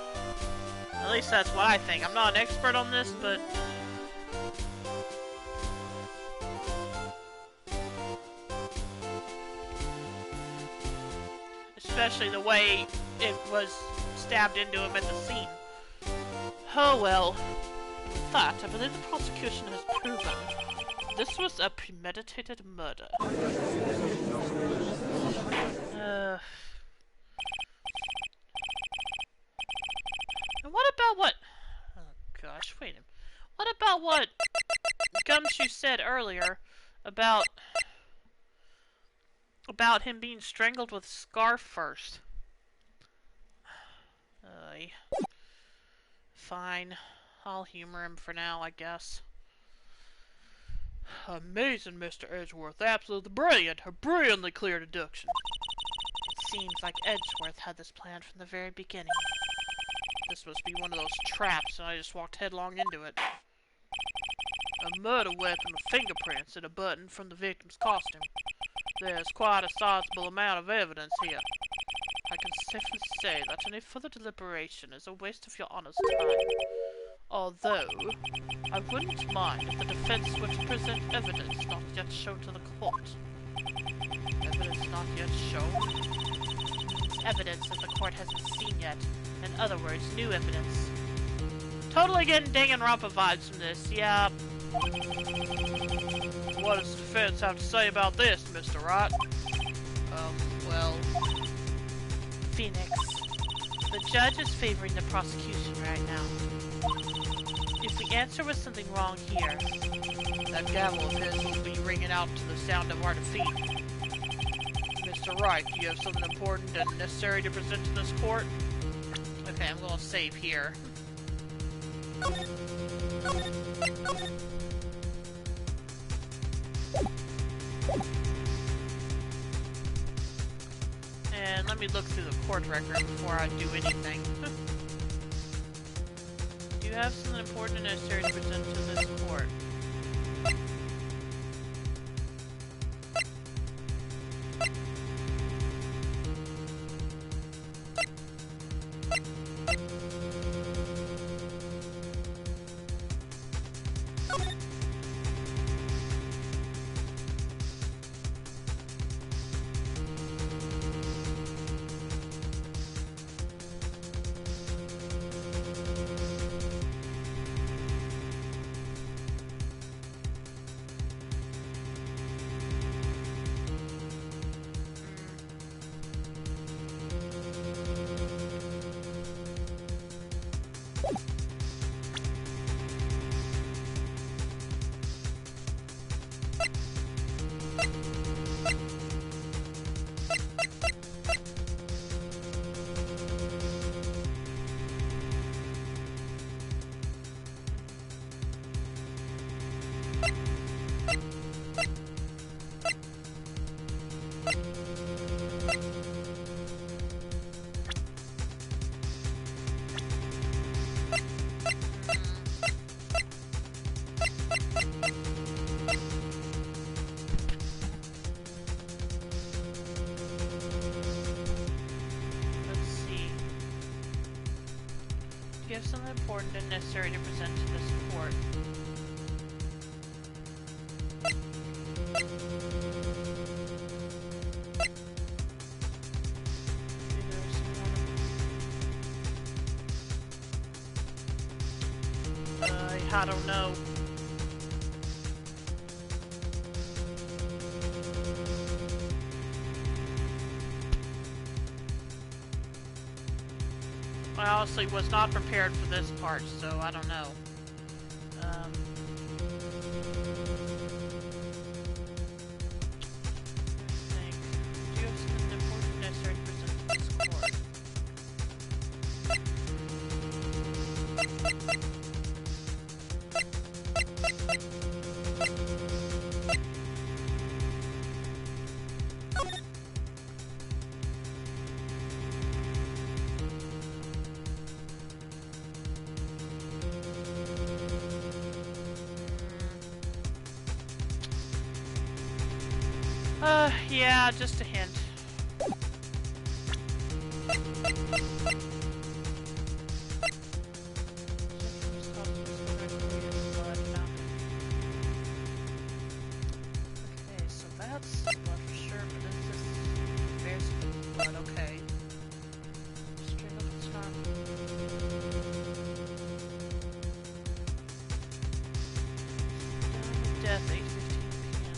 At least that's what I think. I'm not an expert on this, but... Especially the way it was stabbed into him at the scene. Oh well. With that, I believe the prosecution has proven this was a premeditated murder. And what about what... Oh gosh, wait a minute. What about what Gumshoe said earlier about him being strangled with a scarf first? Fine. I'll humor him for now, I guess. Amazing, Mr. Edgeworth. Absolutely brilliant. A brilliantly clear deduction. It seems like Edgeworth had this plan from the very beginning. This must be one of those traps, and I just walked headlong into it. A murder weapon with fingerprints and a button from the victim's costume. There's quite a sizable amount of evidence here. I can safely say that any further deliberation is a waste of your honest time. Although, I wouldn't mind if the defense were to present evidence not yet shown to the court. Evidence not yet shown? It's evidence that the court hasn't seen yet. In other words, new evidence. Totally getting Danganronpa vibes from this, yeah. What does the defense have to say about this, Mr. Wright? Well... Phoenix. The judge is favoring the prosecution right now. If we answer with something wrong here, that gavel of his will be ringing out to the sound of our defeat. Mr. Wright, do you have something important and necessary to present to this court? Okay, I'm gonna save here. And let me look through the court record before I do anything. Do you have something important and necessary to present to this court? You have something important and necessary to present to this court. There's I don't know. I honestly was not prepared for this part, so I don't know. Do you have something important necessary to present to this court? Yeah, just a hint. Okay, so that's blood for sure, but this is bears blood, okay. Straight up the scarf. Death, 8:15 p.m.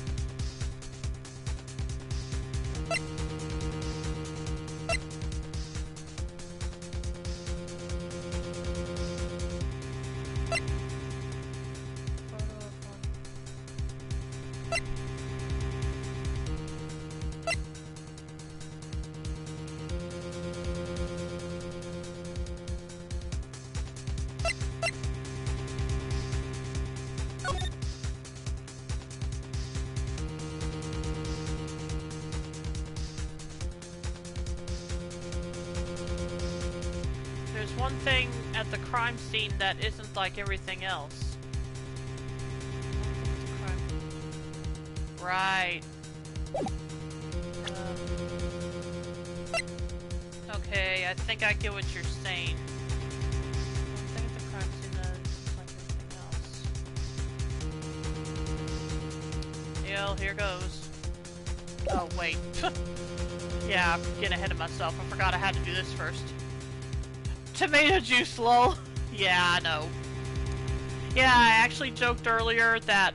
There's one thing at the crime scene that isn't like everything else. Right. Okay, I think I get what you're saying. One thing at the crime scene that isn't like everything else. Yeah, here goes. Oh, wait. Yeah, I'm getting ahead of myself. I forgot I had to do this first. Tomato juice, lol. Yeah, I know. Yeah, I actually joked earlier that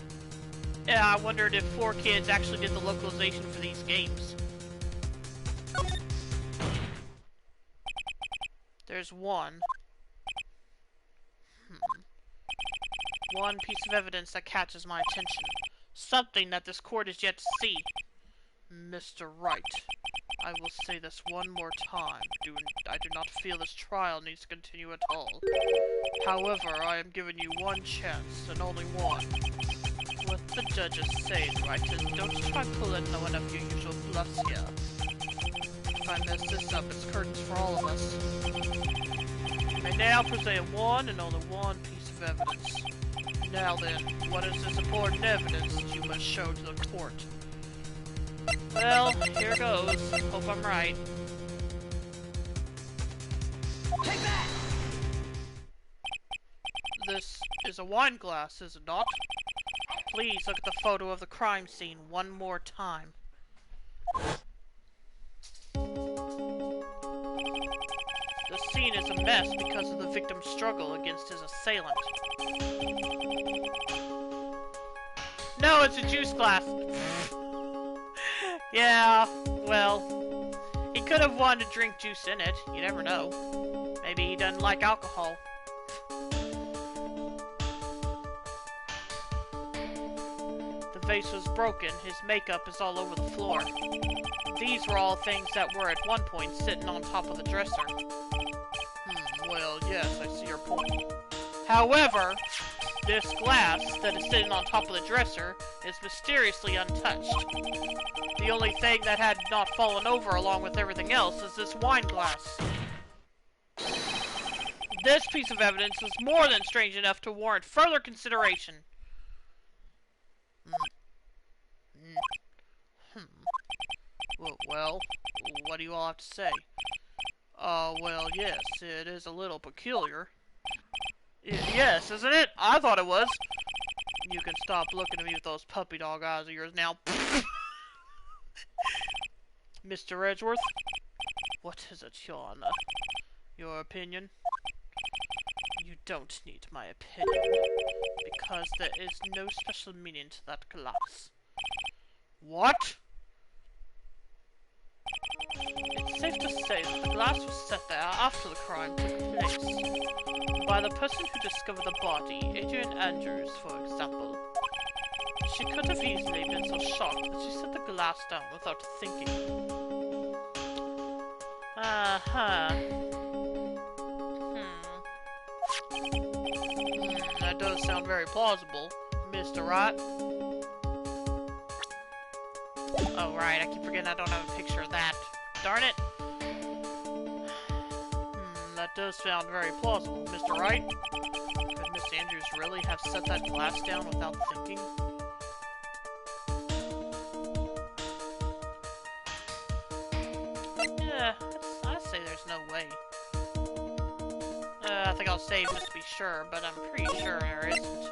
I wondered if 4Kids actually did the localization for these games. There's one. One piece of evidence that catches my attention. Something that this court is yet to see. Mr. Wright, I will say this one more time. I do not feel this trial needs to continue at all. However, I am giving you one chance, and only one. What the judges say, Wright, is don't try pulling one of your usual bluffs here. If I mess this up, it's curtains for all of us. You may now present one and only one piece of evidence. Now then, what is this important evidence that you must show to the court? Well, here goes. Hope I'm right. Take that! This is a wine glass, is it not? Please look at the photo of the crime scene one more time. The scene is a mess because of the victim's struggle against his assailant. No, it's a juice glass! Yeah, well, he could have wanted to drink juice in it. You never know. Maybe he doesn't like alcohol. The vase was broken. His makeup is all over the floor. These were all things that were at one point sitting on top of the dresser. Well, yes, I see your point. However, this glass that is sitting on top of the dresser is mysteriously untouched. The only thing that had not fallen over along with everything else is this wine glass. This piece of evidence is more than strange enough to warrant further consideration. Well, what do you all have to say? Well, yes, it is a little peculiar. Yes, isn't it? I thought it was. You can stop looking at me with those puppy dog eyes of yours now. Mr. Edgeworth, what is it, your opinion? You don't need my opinion, because there is no special meaning to that glass. What? It's safe to say that the glass was set there after the crime took place. By the person who discovered the body, Adrian Andrews, for example. She could have easily been so shocked that she set the glass down without thinking. That does sound very plausible, Mr. Wright. Oh, right, I keep forgetting I don't have a picture of that. Darn it! That does sound very plausible, Mr. Wright. Could Miss Andrews really have set that glass down without thinking? Yeah, I'd say there's no way. I think I'll save just to be sure, but I'm pretty sure there isn't.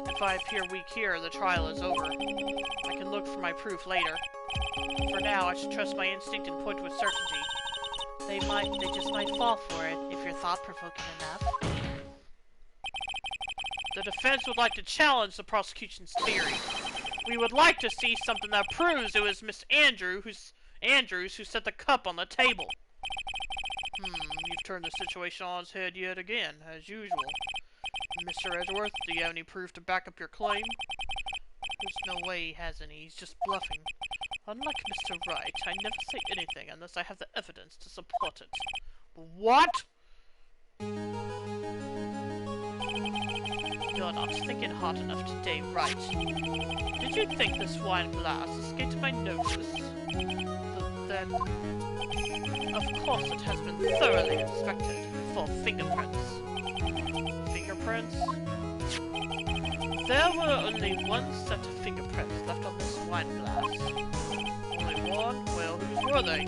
If I appear weak here, the trial is over. I can look for my proof later. For now, I should trust my instinct and point with certainty. They just might fall for it, if you're thought-provoking enough. The defense would like to challenge the prosecution's theory. We would like to see something that proves it was Miss Andrews who set the cup on the table. You've turned the situation on its head yet again, as usual. Mr. Edgeworth, do you have any proof to back up your claim? There's no way he has any, he's just bluffing. Unlike Mr. Wright, I never say anything unless I have the evidence to support it. What? You're not thinking hard enough today, Wright. Did you think this wine glass escaped my notice? Then, of course it has been thoroughly inspected for fingerprints. Fingerprints? There were only one set of fingerprints left on this wine glass. Only one? Well, whose were they?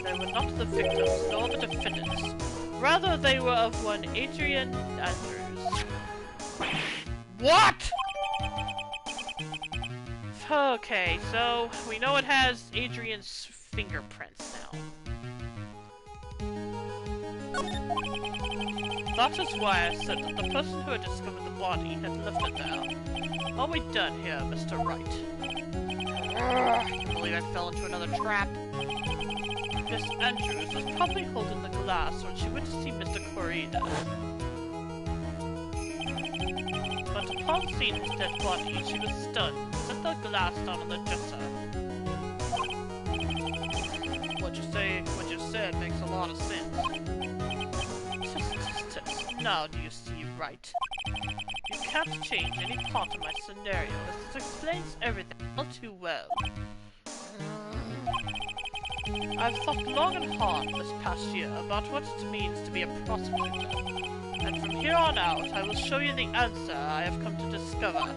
They were not the victims, nor the defendants. Rather, they were of one Adrian Andrews. What?! Okay, so we know it has Adrian's fingerprints now. That is why I said that the person who had discovered the body had left it there. Are we done here, Mr. Wright? I can't believe I fell into another trap. Miss Andrews was probably holding the glass when she went to see Mr. Corrida. But upon seeing his dead body, she was stunned and set the glass down on the dresser. What you said makes a lot of sense. Now do you see, Wright? You can't change any part of my scenario, as this explains everything all too well. I've thought long and hard this past year about what it means to be a prosecutor, and from here on out, I will show you the answer I have come to discover.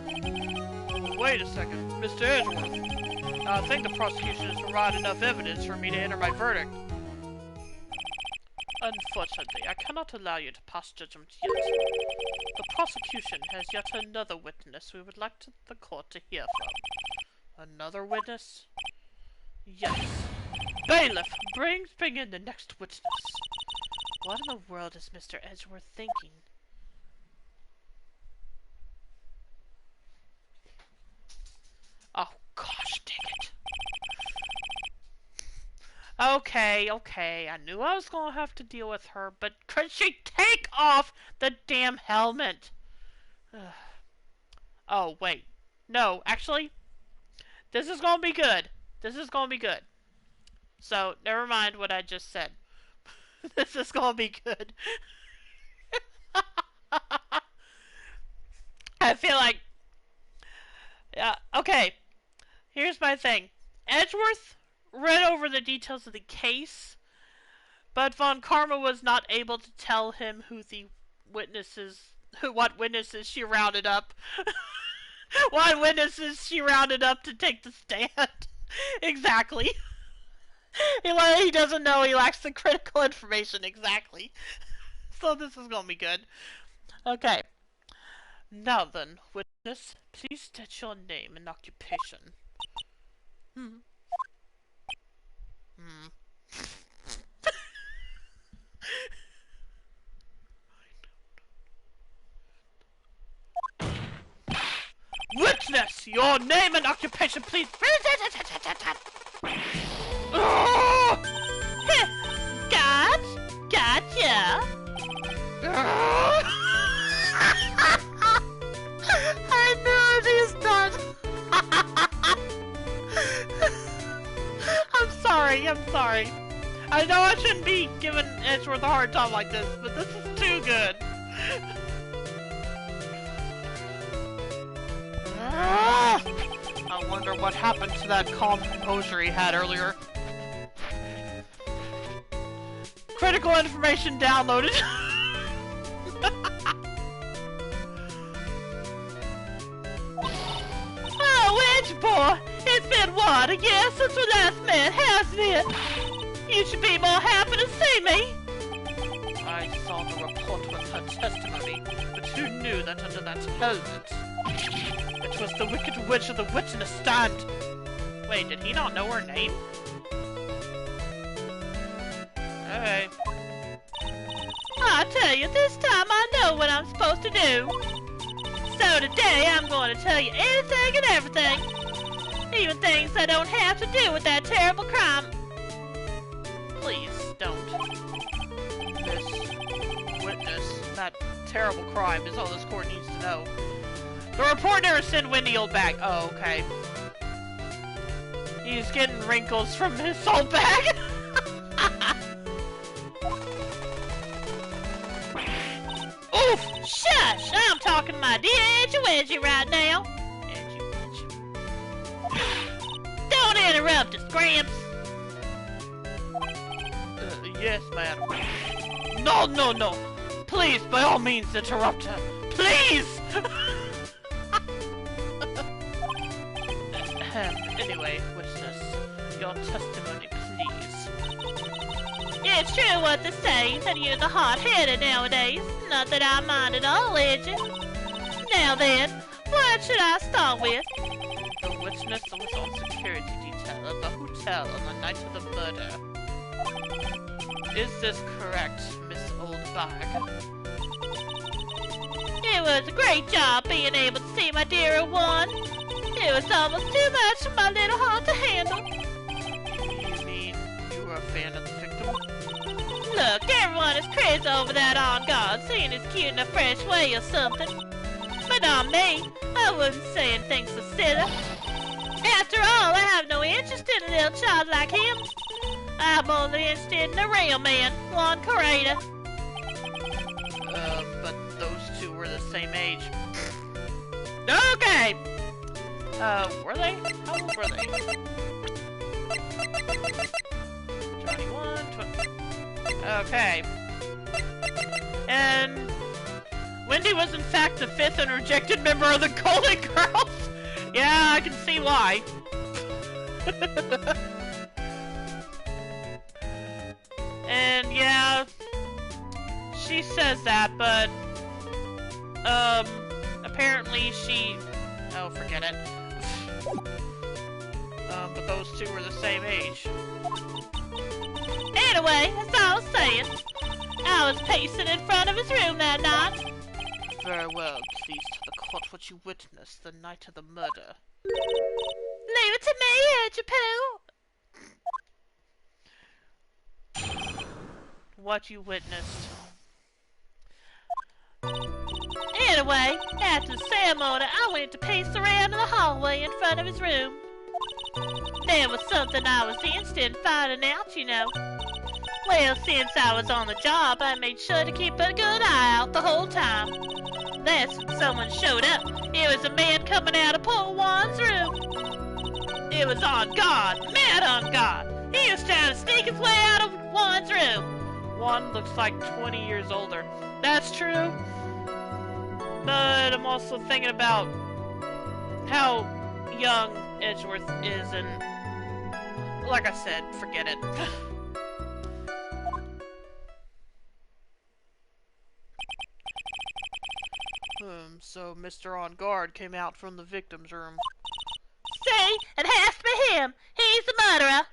Wait a second, Mr. Edgeworth. I think the prosecution has provided enough evidence for me to enter my verdict. Unfortunately, I cannot allow you to pass judgment yet. The prosecution has yet another witness we would like the court to hear from. Another witness? Yes. Bailiff, bring in the next witness. What in the world is Mr. Edgeworth thinking? Oh, gosh, dang it. Okay, I knew I was gonna have to deal with her, but could she take off the damn helmet? Oh, wait. No, actually, this is gonna be good. This is gonna be good. So, never mind what I just said. This is gonna be good. I feel like... Yeah, okay. Here's my thing. Edgeworth read over the details of the case, but Von Karma was not able to tell him what witnesses she rounded up. What witnesses she rounded up to take the stand. Exactly. He doesn't know, he lacks the critical information, exactly. So this is gonna be good. Okay. Now then, witness, please state your name and occupation. Witness, your name and occupation, please. Gotcha. I knew it, he's done. I'm sorry. I know I shouldn't be giving Edgeworth a hard time like this, but this is too good. I wonder what happened to that calm composure he had earlier. Critical information downloaded. Oh, Edge boy, it's been what, a year since we last met, hasn't it? You should be more happy to see me. I saw the report with her testimony, but who knew that under that helmet? It was the Wicked Witch of the witness stand. Wait, did he not know her name? Okay. I tell you, this time I know what I'm supposed to do. So today I'm going to tell you anything and everything. Even things that don't have to do with that terrible crime. Please, don't. This witness, that terrible crime is all this court needs to know. The report never sent Wendy old back. Oh, okay. He's getting wrinkles from his old bag. Oof! Shush! I'm talking to my dear Edgy Wedgie right now. Edgy Wedge. Don't interrupt us, Gramps. Yes, madam. No, no, no. Please, by all means, interrupt her. Please! Anyway, witness, your testimony, please. It's true what they say, that you're the hot-headed nowadays. Not that I mind at all, Edgy. Now then, what should I start with? The witness was on security detail at the hotel on the night of the murder. Is this correct, Miss Oldbag? It was a great job being able to see my dear one. It was almost too much for my little heart to handle. You mean you were a fan of the victim? Look, everyone is crazy over that on guard, seeing his cute in a fresh way or something. But not me. I wouldn't say anything so silly. After all, I have no interest in a little child like him. I'm only interested in a real man, one creator. But those two were the same age. Okay! Were they? How old were they? 21, 20... Okay. And... Wendy was in fact the 5th and rejected member of the Golden Girls? Yeah, I can see why. And yeah, she says that, but apparently she, oh, forget it. But those two were the same age. Anyway, as I was saying, I was pacing in front of his room that night. Very well, please tell the court what you witnessed the night of the murder. Leave it to me, Edgy Poo. What you witnessed. Anyway, after the ceremony, I went to pace around in the hallway in front of his room. There was something I was interested in finding out, you know. Well, since I was on the job, I made sure to keep a good eye out the whole time. That's when someone showed up. It was a man coming out of poor Juan's room. It was on guard, mad on guard. He was trying to sneak his way out of Juan's room. Juan looks like 20 years older. That's true. But I'm also thinking about how young Edgeworth is, and like I said, forget it. So Mr. On Guard came out from the victim's room. See? It has to be him. He's the murderer.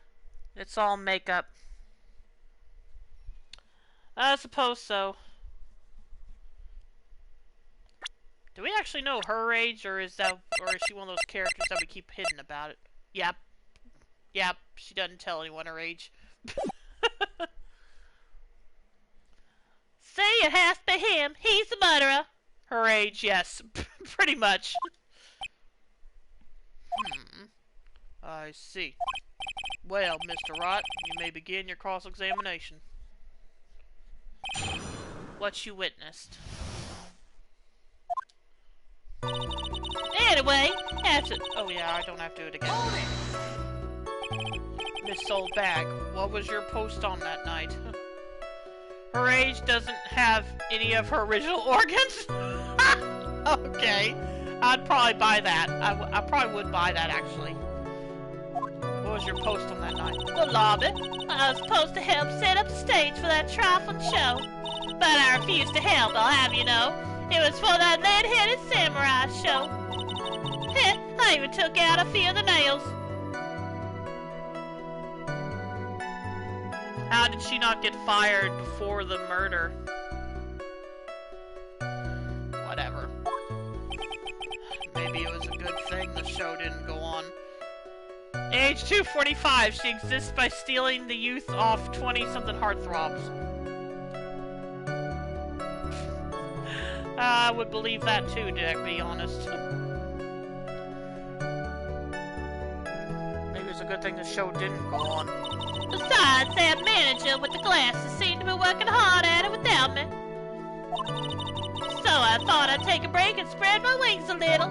It's all makeup. I suppose so. Do we actually know her age, or is she one of those characters that we keep hidden about it? Yep. Yep, she doesn't tell anyone her age. See, it has to be him. He's the murderer. Her age, yes. Pretty much. I see. Well, Mr. Wright, you may begin your cross-examination. What you witnessed. Anyway, after... Oh yeah, I don't have to do it again. Miss Soulbag, what was your post on that night? Her age doesn't have any of her original organs? Okay. I'd probably buy that. I probably would buy that, actually. What was your post on that night? the lobby, I was supposed to help set up the stage for that trifling show. But I refused to help, I'll have you know. It was for that lead-headed samurai show. Heh, I even took out a few of the nails. How did she not get fired before the murder? Whatever. Maybe it was a good thing the show didn't go on. Age 245, she exists by stealing the youth off 20-something heartthrobs. I would believe that too, to be honest. Maybe it's a good thing the show didn't go on. Besides, that manager with the glasses seemed to be working hard at it without me. So I thought I'd take a break and spread my wings a little.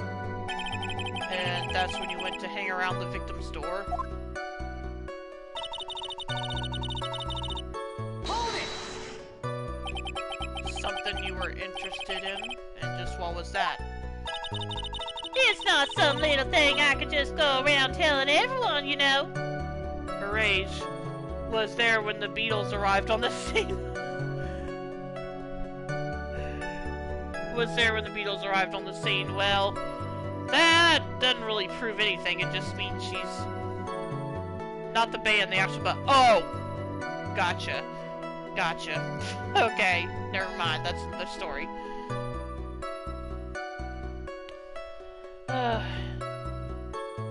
And that's when you went to hang around the victim's door? Hold it! Something you were interested in? And just what was that? It's not some little thing I could just go around telling everyone, you know. Her age was there when the Beatles arrived on the scene. Was there when the Beatles arrived on the scene? Well, that doesn't really prove anything. It just means she's not the band, the actual but oh! Gotcha. Gotcha. Okay, never mind. That's the story.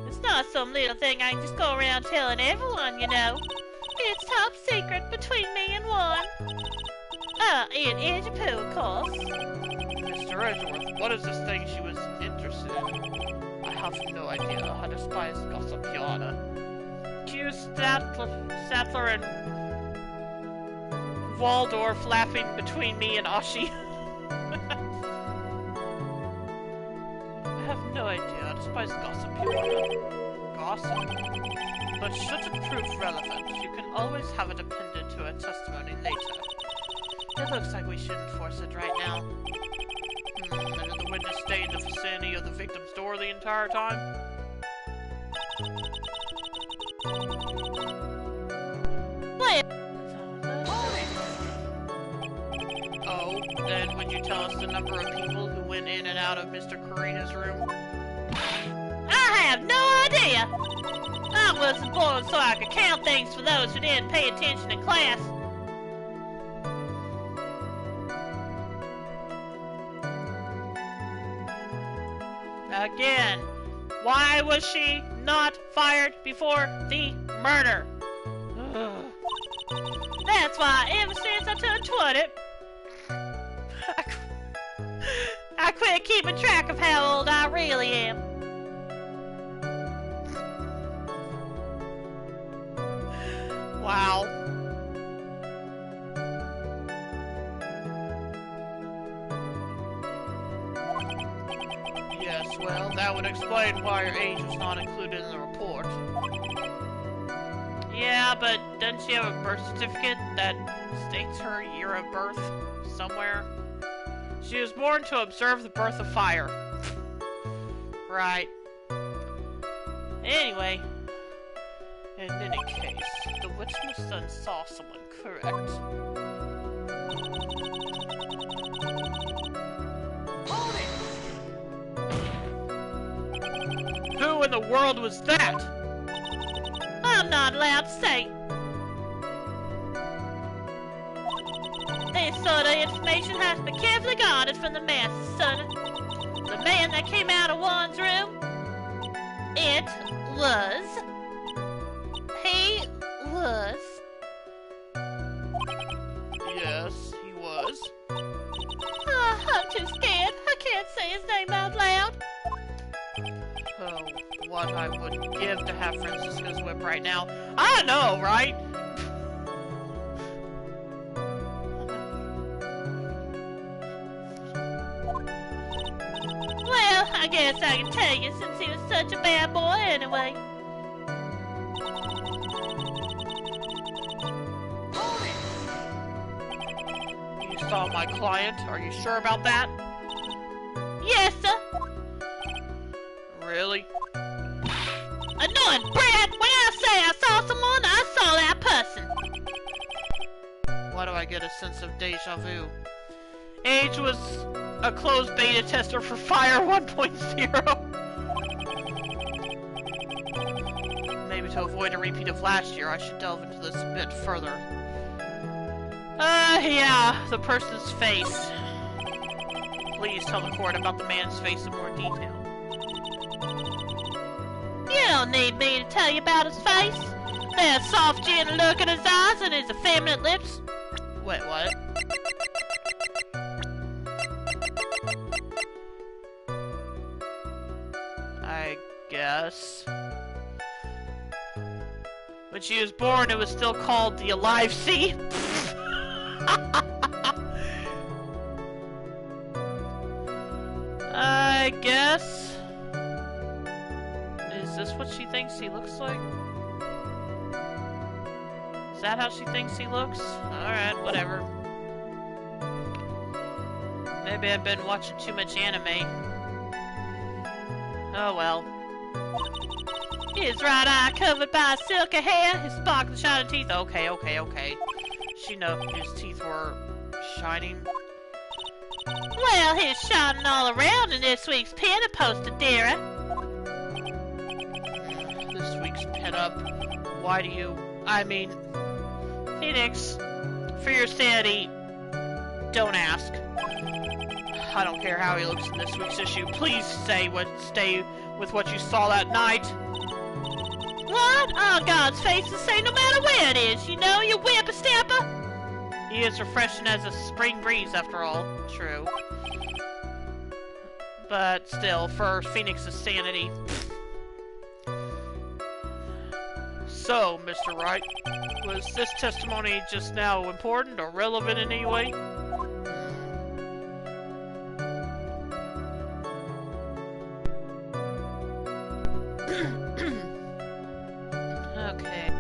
It's not some little thing I can just go around telling everyone, you know. It's top secret between me and one. In Edgepoo, of course. Mr. Edgeworth, what is this thing she was interested in? I have no idea. I despise gossip, Your Honor. Q Statler and Waldorf laughing between me and Ashi. I have no idea. I despise gossip, Your Honor. Gossip? But should it prove relevant, you can always have it appended to a testimony later. It looks like we should enforce it right now. And did the witness stay in the vicinity of the victim's door the entire time? Well, Oh, and would you tell us the number of people who went in and out of Mr. Karina's room? I have no idea. I wasn't born so I could count things for those who didn't pay attention in class. Again, why was she not fired before the murder? Ugh. That's why ever since I turned 20, I quit keeping track of how old I really am. Wow. Yes, well, that would explain why her age was not included in the report. Yeah, but doesn't she have a birth certificate that states her year of birth somewhere? She was born to observe the birth of fire. Right. Anyway, in any case, the witness then saw someone, correct? Hold it! Who in the world was that? I'm not allowed to say. This sort of information has to be carefully guarded from the masses, son. The man that came out of Juan's room, he was. Yes, he was. I'm too scared. I can't say his name out loud. Oh, what I would give to have Francisco's whip right now. I know, right? Well, I guess I can tell you since he was such a bad boy anyway. Hold it! You saw my client. Are you sure about that? Yes, sir. Really? Annoying brat! When I say I saw someone, I saw that person. Why do I get a sense of deja vu? Age was a closed beta tester for Fire 1.0. Maybe to avoid a repeat of last year, I should delve into this a bit further. Yeah, the person's face. Please tell the court about the man's face in more detail. You don't need me to tell you about his face. That soft, gentle look in his eyes and his effeminate lips. Wait, what? I guess. When she was born, it was still called the Alive Sea. I guess. Is this what she thinks he looks like? Is that how she thinks he looks? Alright, whatever. Maybe I've been watching too much anime. Oh well. His right eye covered by silky hair, his sparkling shiny teeth. Okay. She knows his teeth were shining. Well, he's shining all around in this week's pin posted, dearie. This week's pinup. Why do you... I mean... Phoenix, for your sanity, don't ask. I don't care how he looks in this week's issue. Please stay with what you saw that night. What? Oh, God's face the same no matter where it is. You know, you whippersnapper. He is refreshing as a spring breeze, after all. True. But still, for Phoenix's sanity. So, Mr. Wright, was this testimony just now important or relevant in any way? Okay.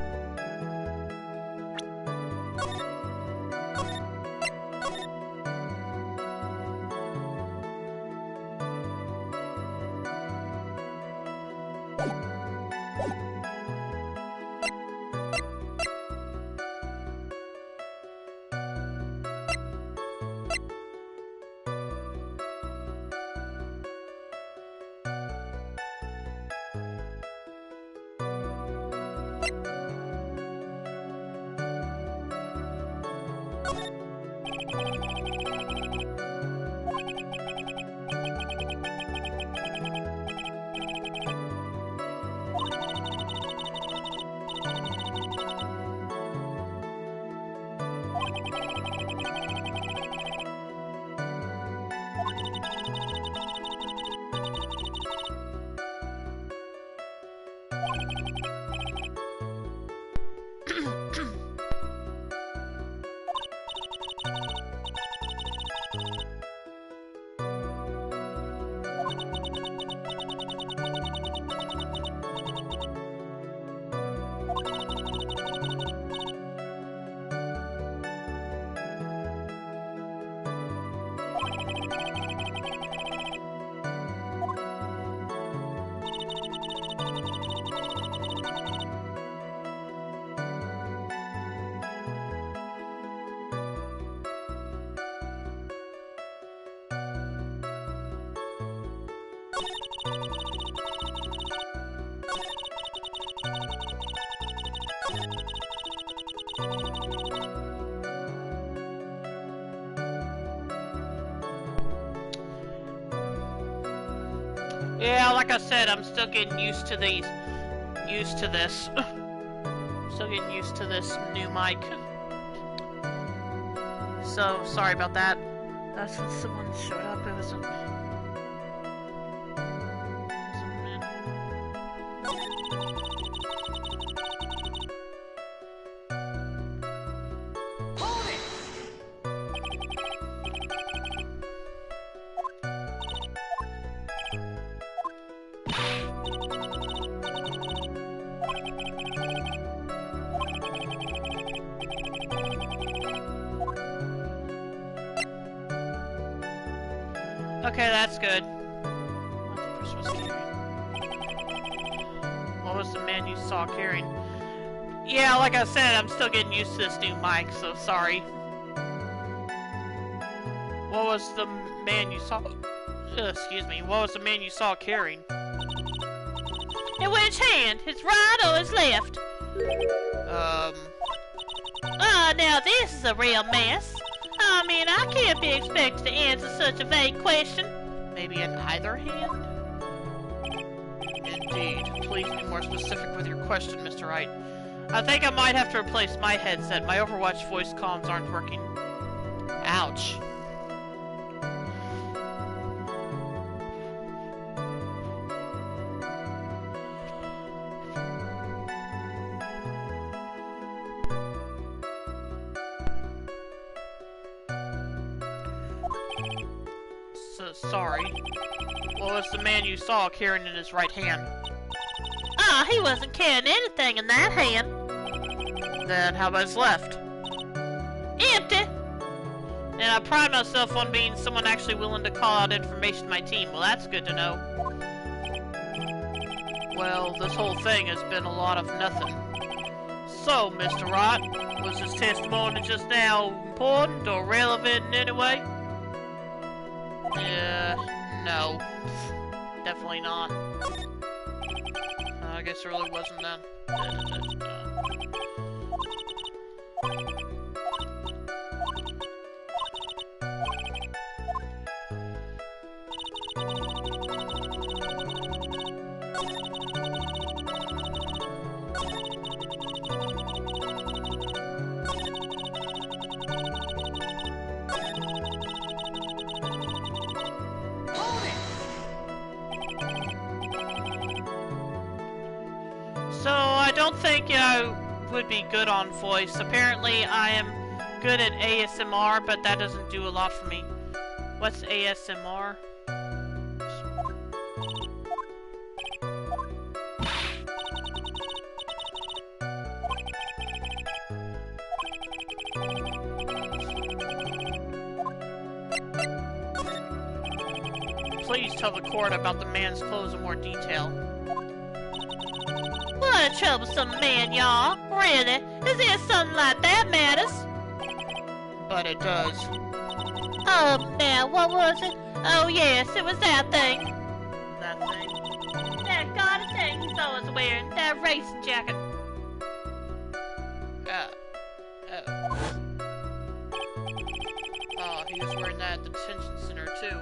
Yeah, like I said, I'm still getting used to these. Used to this. Still getting used to this new mic. So, sorry about that. That's when someone showed up. It was a... Hold it! Okay, that's good. What was the man you saw carrying? Yeah, like I said, I'm still getting used to this new mic, so sorry. What was the man you saw... excuse me. What was the man you saw carrying? In which hand? His right or his left? Now this is a real mess. I mean, I can't be expected to answer such a vague question. Maybe in either hand? Indeed. Please be more specific with your question, Mr. Wright. I think I might have to replace my headset. My Overwatch voice comms aren't working. Ouch. Sorry. What was the man you saw carrying in his right hand? He wasn't carrying anything in that hand. Then how about his left? Empty. And I pride myself on being someone actually willing to call out information to my team. Well, that's good to know. Well, this whole thing has been a lot of nothing. So, Mr. Wright, was his testimony just now important or relevant in any way? No. Definitely not. I guess it really wasn't then. So, I don't think I would be good on voice. Apparently, I am good at ASMR, but that doesn't do a lot for me. What's ASMR? Please tell the court about the man's clothes in more detail. What a troublesome man, y'all. Really? Is there something like that matters? But it does. Oh, now, what was it? Oh, yes, it was that thing. That thing? That gaudy thing he's always wearing. That racing jacket. Oh, he was wearing that at the detention center, too.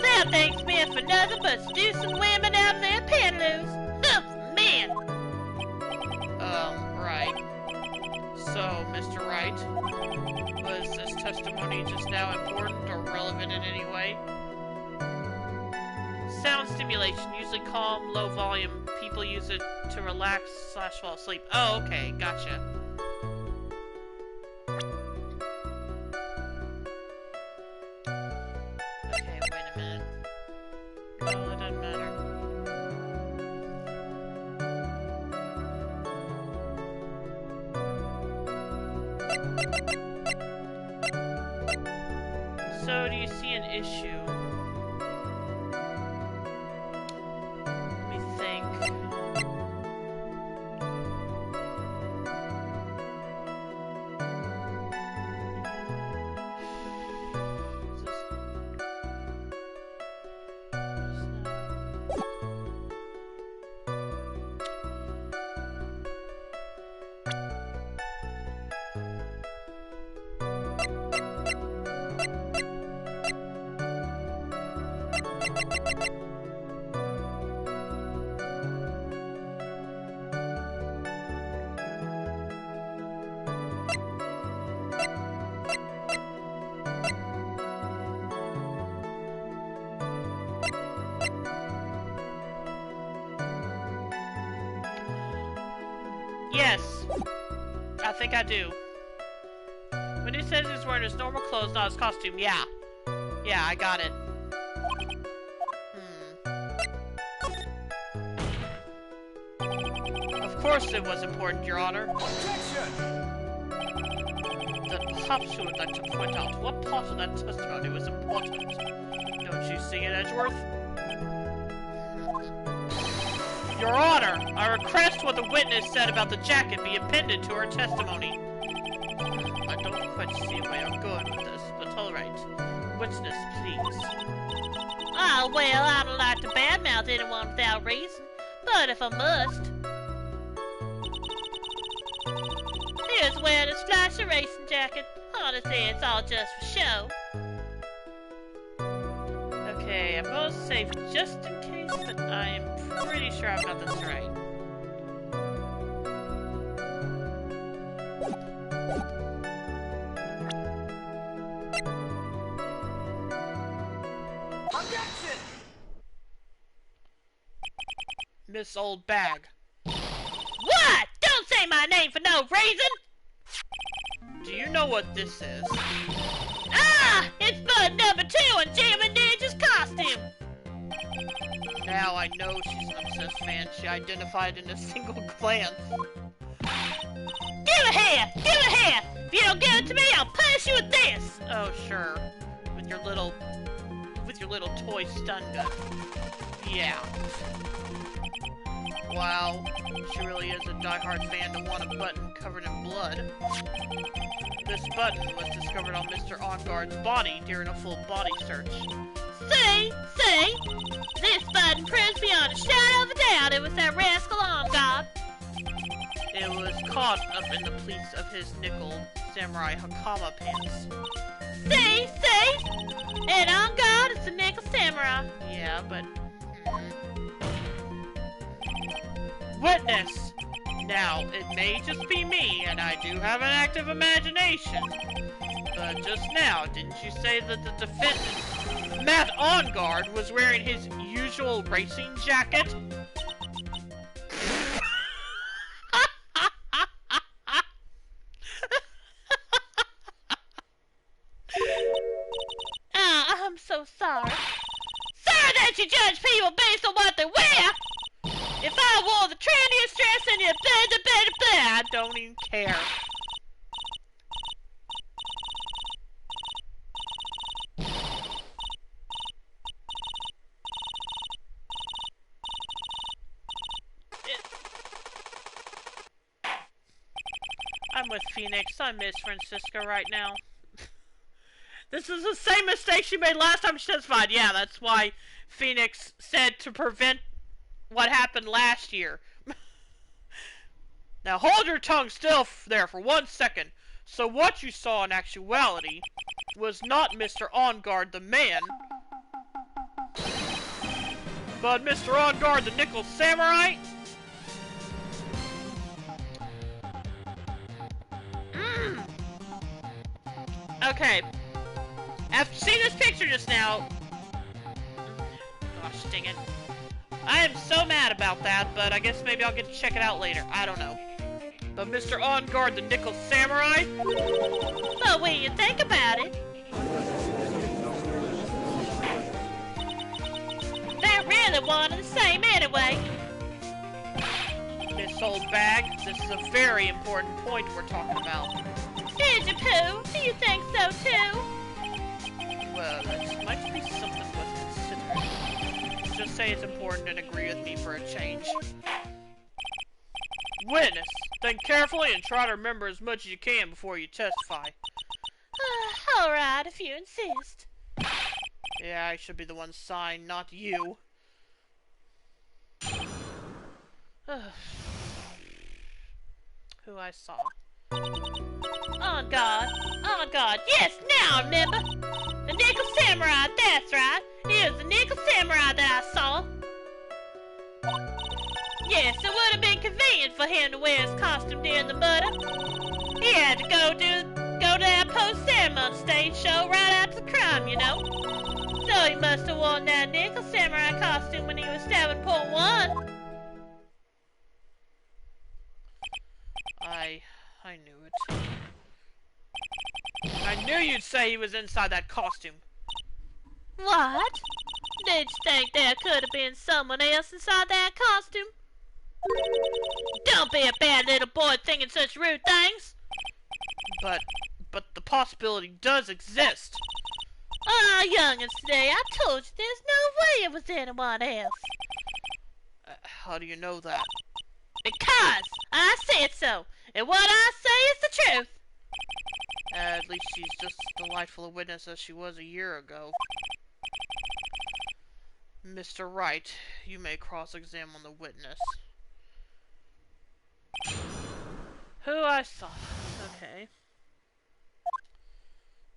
That thing's meant for nothing but seducing women out of their pantaloons. Huh, man. Right. So, Mr. Wright, was this testimony just now important or relevant in any way? Sound stimulation, usually calm, low volume. People use it to relax / fall asleep. Oh, okay, gotcha. Okay, wait a minute. No, it doesn't matter. So, do you see an issue? Let me think. yes. I think I do. When he says he's wearing his normal clothes, not his costume, yeah. Yeah, I got it. Of course it was important, Your Honor. Objection! Perhaps you would like to point out what part of that testimony was important. Don't you see it, Edgeworth? Your Honor, I request what the witness said about the jacket be appended to her testimony. I don't quite see where you're going with this, but alright. Witness, please. Oh, well, I don't like to badmouth anyone without reason, but if I must. He was wearing his flashy racing jacket. Honestly, it's all just for show. Okay, I'm going to say just in case, but I am pretty sure I've got this right. Objection! Miss Old Bag. What? Don't say my name for no reason! Do you know what this is? Ah! It's bud number 2 in Jammin' Ninja's costume! Now I know she's an obsessed fan. She identified in a single glance. Give it here! Give it here! If you don't give it to me, I'll punish you with this! Oh, sure. With your little toy stun gun. Yeah. Wow. She really is a diehard fan to want a button covered in blood. This button was discovered on Mr. OnGuard's body during a full body search. See? See? This button proves beyond a shadow of a doubt it was that rascal OnGuard. It was caught up in the pleats of his nickel samurai hakama pants. See? See? And OnGuard is the nickel samurai. Yeah, but... Witness! Now, it may just be me, and I do have an active imagination. But just now, didn't you say that the defendant, Matt OnGuard, was wearing his usual racing jacket? I'm so sorry. Sorry that you judge people based on what they wear! If I wore the trendiest dress in your I don't even care. I'm with Phoenix. I miss Francisca right now. This is the same mistake she made last time she testified. Yeah, that's why Phoenix said to prevent what happened last year. Now hold your tongue still there for 1 second. So what you saw in actuality was not Mr. OnGuard the man, but Mr. OnGuard the nickel samurai? Okay. After seeing this picture just now... Gosh dang it. I am so mad about that, but I guess maybe I'll get to check it out later. I don't know. But Mr. OnGuard the nickel samurai? But when you think about it, they're really one and the same anyway. Miss Old Bag, this is a very important point we're talking about. Did you, Pooh? Do you think so too? Well, that might be something worth considering. Just say it's important and agree with me for a change. Witness, think carefully and try to remember as much as you can before you testify. Alright, if you insist. Yeah, I should be the one signed, not you. Who I saw. On God, yes, now I remember! The nickel samurai, that's right! It was the nickel samurai that I saw! Yes, it would have been convenient for him to wear his costume during the murder. He had to go to that post-ceremony stage show right after the crime, you know. So he must have worn that nickel samurai costume when he was 7.1. I knew it. I knew you'd say he was inside that costume. What? Did you think there could have been someone else inside that costume? Don't be a bad little boy thinking such rude things. But the possibility does exist. Ah, youngins today, I told you there's no way it was anyone else. How do you know that? Because I said so, and what I say is the truth. At least she's just as delightful a witness as she was a year ago. Mr. Wright, you may cross-examine the witness. Who I saw. Okay.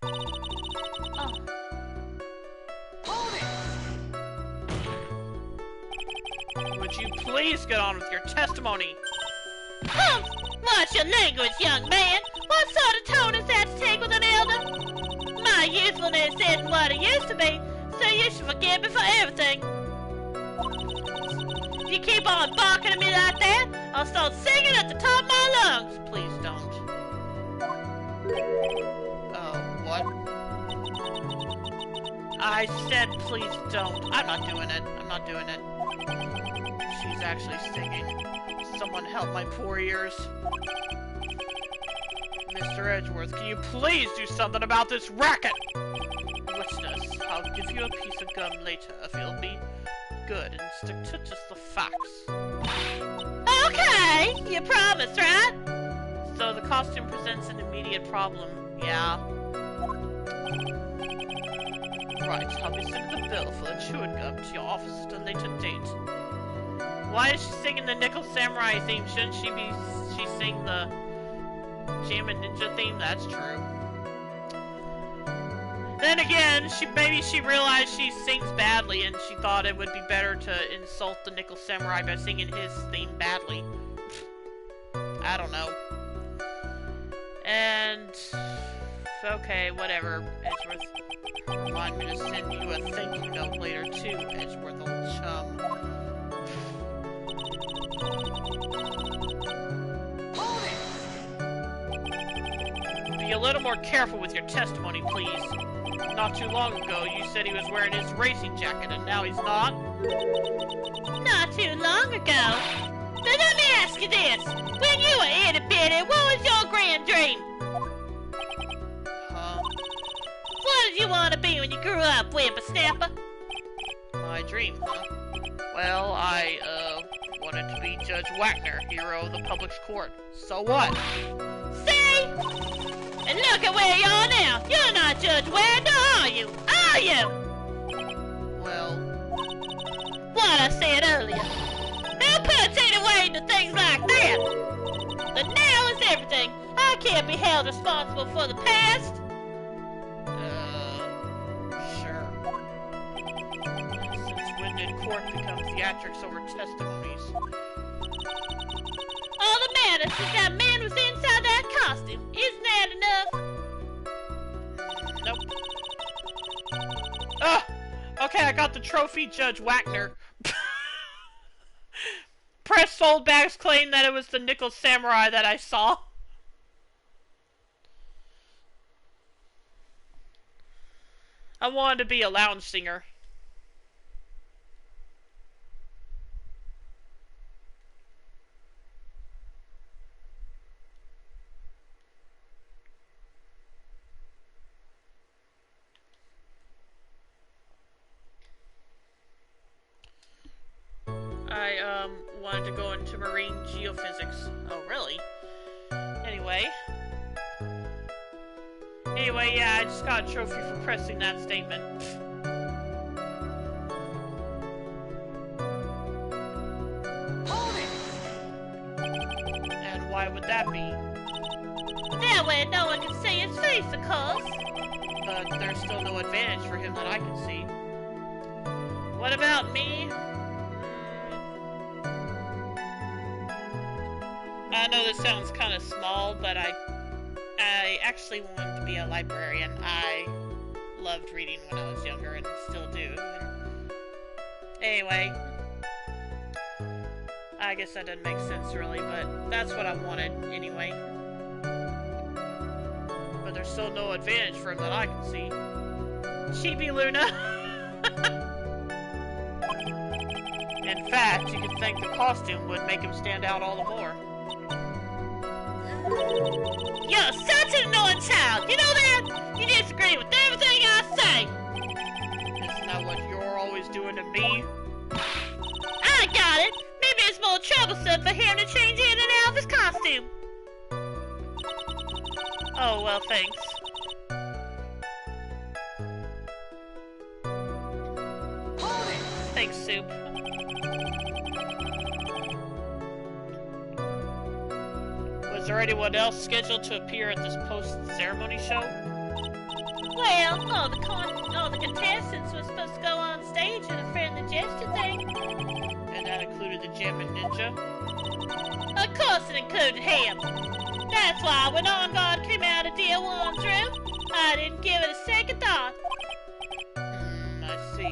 Oh. Hold it! Would you please get on with your testimony? Watch your language, young man. What sort of tone is that to take with an elder? My youthfulness isn't what it used to be, so you should forgive me for everything. If you keep on barking at me like that, I'll start singing at the top of my lungs. Please don't. What? I said please don't. I'm not doing it. I'm not doing it. She's actually singing. Someone help my poor ears. Mr. Edgeworth, can you please do something about this racket? Witness, I'll give you a piece of gum later if you'll be good and stick to just the facts. Okay, you promise, right? So the costume presents an immediate problem, yeah? Right, I'll be sending the bill for the chewing gum to your office at a later date. Why is she singing the Nickel Samurai theme? Shouldn't she sing the Jammin' Ninja theme? That's true. Then again, maybe she realized she sings badly and she thought it would be better to insult the Nickel Samurai by singing his theme badly. I don't know. And okay, whatever, Edgeworth. Remind me to send you a thank you note later too, Edgeworth, old chum. Be a little more careful with your testimony, please. Not too long ago, you said he was wearing his racing jacket, and now he's not? Not too long ago. Then let me ask you this. When you were itty bitty, what was your grand dream? What did you want to be when you grew up, whippersnapper? My dream, huh? Well, I, wanted to be Judge Wagner, hero of the public's court. So what? See? And look at where you are now. You're not Judge Wagner, are you? Are you? Well... What I said earlier. Who puts any weight into things like that? The now is everything. I can't be held responsible for the past. Sure. Since when did court become theatrics over testimonies? All that matters is that man was inside that costume. Isn't that enough? Nope. Ah! Okay, I got the trophy, Judge Wagner. Press sold bags claim that it was the Nickel Samurai that I saw. I wanted to be a lounge singer. I wanted to go into marine geophysics. Oh, really? Anyway, yeah, I just got a trophy for pressing that statement. And why would that be? That way no one can see his face, of course. But there's still no advantage for him that I can see. What about me? I know this sounds kind of small, but I actually wanted to be a librarian. I loved reading when I was younger and still do. And anyway, I I guess that doesn't make sense really, but that's what I wanted anyway. But there's still no advantage for him that I can see. Chibi Luna! In fact, you could think the costume would make him stand out all the more. You're such an annoying child, you know that? You disagree with everything I say. Isn't that what you're always doing to me? I got it. Maybe it's more troublesome for him to change in and out of his costume. Oh, well, thanks. Thanks, Soup. Was there anyone else scheduled to appear at this post-ceremony show? Well, all the contestants were supposed to go on stage in a friendly gesture thing. And that included the Jammin' Ninja? Of course it included him. That's why when On Guard came out of Dear One's room, I didn't give it a second thought. I see.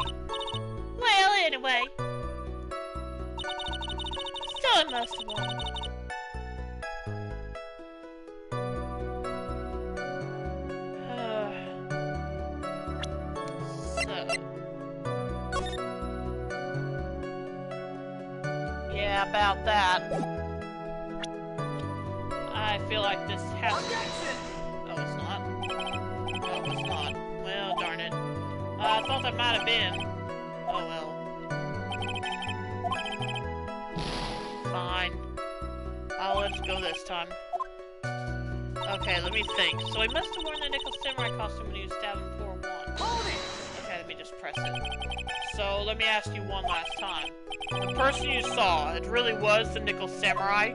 Well, anyway. So I must have won. Yeah, about that. I feel like this has to... Oh, it's not? Oh, it's not. Well, darn it. I thought that might have been. Oh, well. Fine. I'll let it go this time. Okay, let me think. So he must have worn the Nickel Samurai costume when he was stabbing poor one. Okay, let me just press it. So, let me ask you one last time. The person you saw, it really was the Nickel Samurai?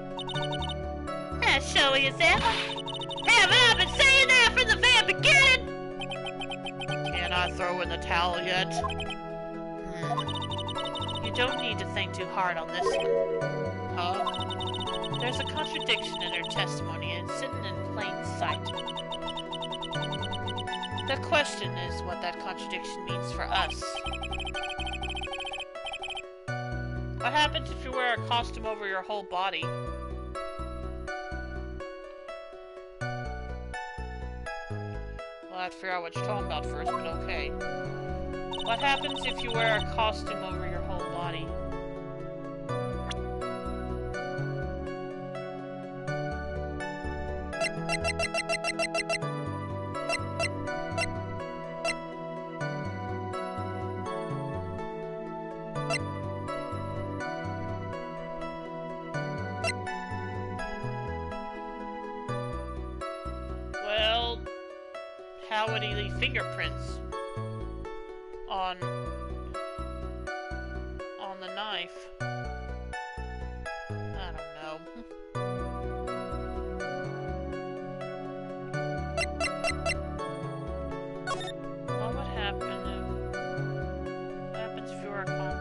As showy as ever. Haven't I been saying that from the very beginning? Can I throw in the towel yet? You don't need to think too hard on this one. Huh? There's a contradiction in her testimony and it's sitting in plain sight. The question is what that contradiction means for us. What happens if you wear a costume over your whole body? Well, I'd figure out what you're talking about first, but okay. What happens if you wear a costume over your whole body? Well, how would he leave fingerprints on the knife? I don't know. What would happen if... What happens if you were a cop?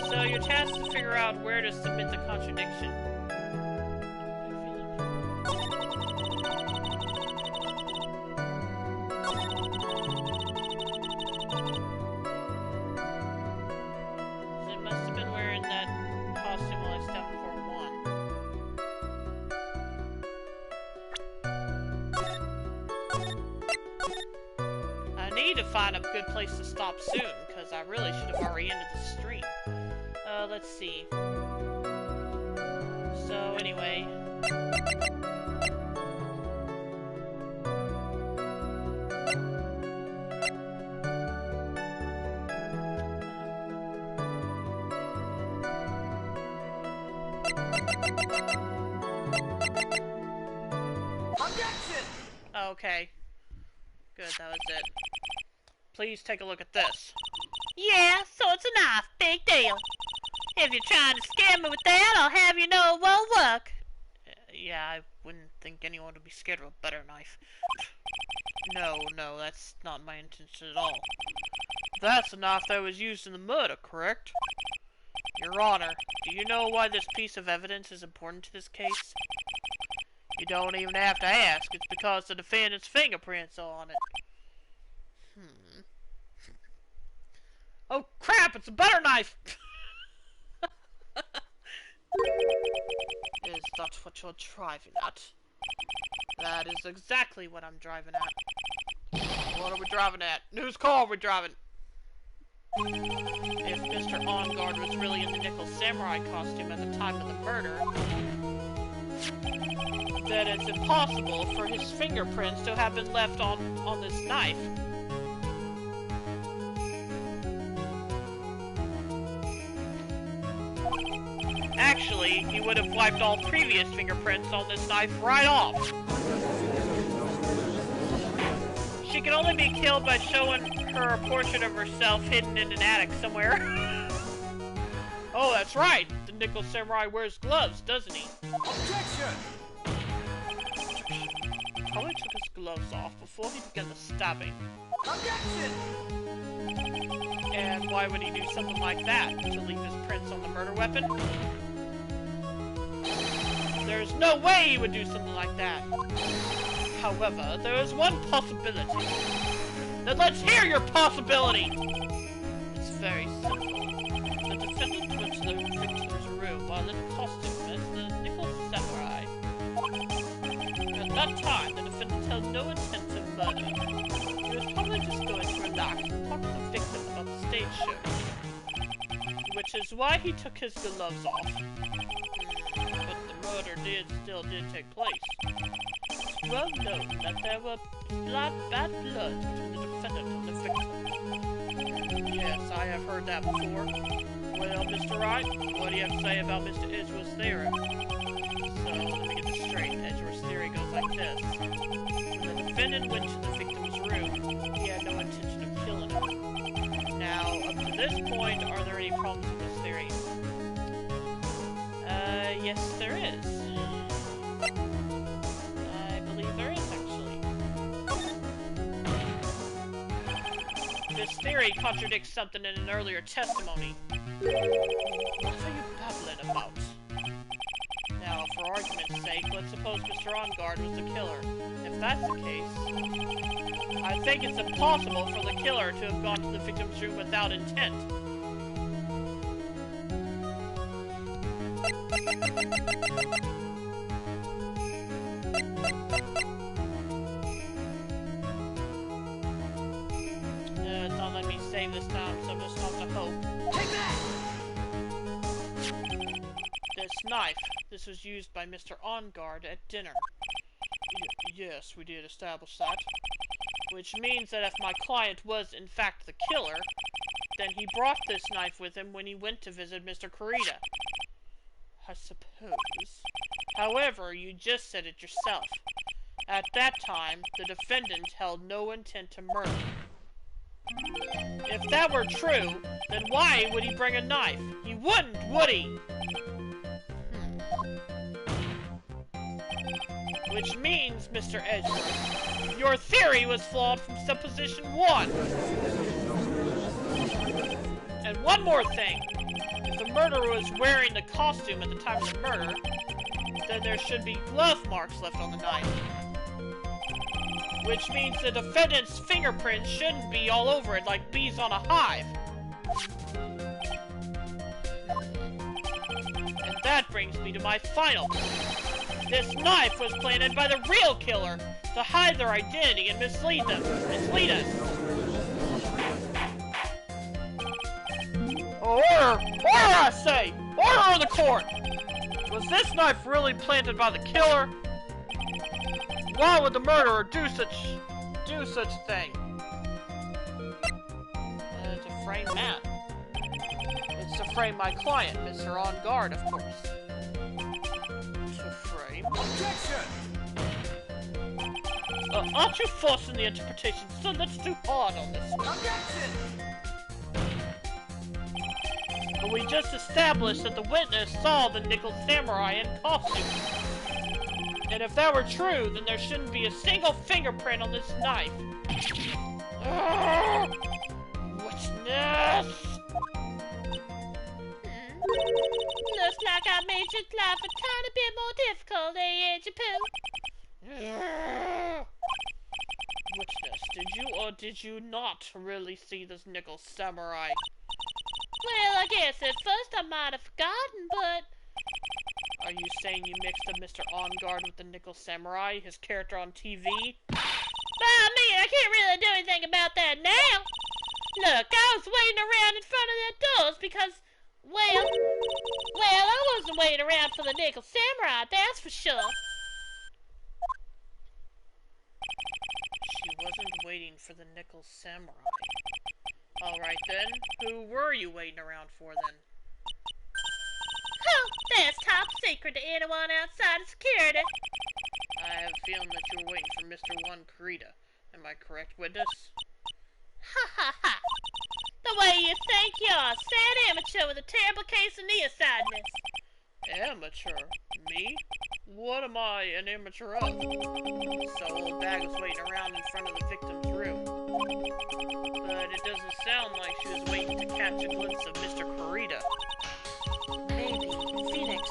So your task is to figure out where to submit the contradiction. So it must have been wearing that costume while I stepped before one. I need to find a good place to stop soon, because I really should have already ended the stream. Let's see. So, anyway. Objection! Okay. Good, that was it. please take a look at this. Yeah, so it's a knife. Big deal. If you're trying to scare me with that, I'll have you know it won't work. Yeah, I wouldn't think anyone would be scared of a butter knife. No, that's not my intention at all. That's the knife that was used in the murder, correct? Your Honor, do you know why this piece of evidence is important to this case? You don't even have to ask. It's because the defendant's fingerprints are on it. Oh crap, it's a butter knife! Is that what you're driving at? That is exactly what I'm driving at. What are we driving at? Whose car are we driving? If Mr. OnGuard was really in the Nickel Samurai costume at the time of the murder, then it's impossible for his fingerprints to have been left on this knife. Actually, he would have wiped all previous fingerprints on this knife right off. She can only be killed by showing her a portrait of herself hidden in an attic somewhere. Oh, that's right! The Nickel Samurai wears gloves, doesn't he? Objection! Probably took his gloves off before he began the stabbing. Objection! And why would he do something like that? To leave his prints on the murder weapon? There's no way he would do something like that. However, there is one possibility. Then let's hear your possibility! It's very simple. The defendant went to the victim's room while in costume as the Nickel Samurai. At that time, the defendant had no intent to murder. He was probably just going to relax and talk to the victim about the stage show. Which is why he took his gloves off. But the murder still did take place. It's well known that there were bad blood between the defendant and the victim. Yes, I have heard that before. Well, Mr. Wright, what do you have to say about Mr. Edgeworth's theory? So, let me get this straight. Edgeworth's theory goes like this. When the defendant went to the victim's room, he had no intention of killing him. Now, up to this point, are there any problems with this theory? Yes, there is. I believe there is, actually. This theory contradicts something in an earlier testimony. What are you babbling about? Now, for argument's sake, let's suppose Mr. OnGuard was the killer. If that's the case, I think it's impossible for the killer to have gone to the victim's room without intent. It's not letting me save this time, so I'm just off to hope. Take that! This knife. This was used by Mr. OnGuard at dinner. Yes, we did establish that. Which means that if my client was, in fact, the killer, then he brought this knife with him when he went to visit Mr. Kurita. I suppose. However, you just said it yourself. At that time, the defendant held no intent to murder. If that were true, then why would he bring a knife? He wouldn't, would he? Which means, Mr. Edgeworth, your theory was flawed from supposition 1. And one more thing. If the murderer was wearing the costume at the time of the murder, then there should be glove marks left on the knife. Which means the defendant's fingerprints shouldn't be all over it like bees on a hive. And that brings me to my final point. This knife was planted by the real killer to hide their identity and mislead us. Order! Order, I say! Order in the court! Was this knife really planted by the killer? Why would the murderer do such a thing? To frame Matt. It's to frame my client, Mr. OnGuard, of course. To frame? Objection! Aren't you forcing the interpretation? So that's too hard on this one. Objection! But we just established that the witness saw the nickel samurai in costume. And if that were true, then there shouldn't be a single fingerprint on this knife. Witness! Looks like I made your life a tiny bit more difficult, ain't you, Pooh? Witness, did you or did you not really see this nickel samurai? Well, I guess at first I might have forgotten, but... Are you saying you mixed up Mr. On Guard with the nickel samurai, his character on TV? I mean, I can't really do anything about that now. Look, I was waiting around in front of their doors because, well, I wasn't waiting around for the nickel samurai, that's for sure. She wasn't waiting for the nickel samurai. Alright then, who were you waiting around for then? Oh, that's top secret to anyone outside of security. I have a feeling that you were waiting for Mr. One Kurita. Am I correct, witness? Ha ha ha. The way you think you're a sad amateur with a terrible case of nearsightedness. Amateur? Me? What am I an amateur of? So old bag was waiting around in front of the victim's room. But it doesn't sound like she was waiting to catch a glimpse of Mr. Kurita. Maybe, Phoenix,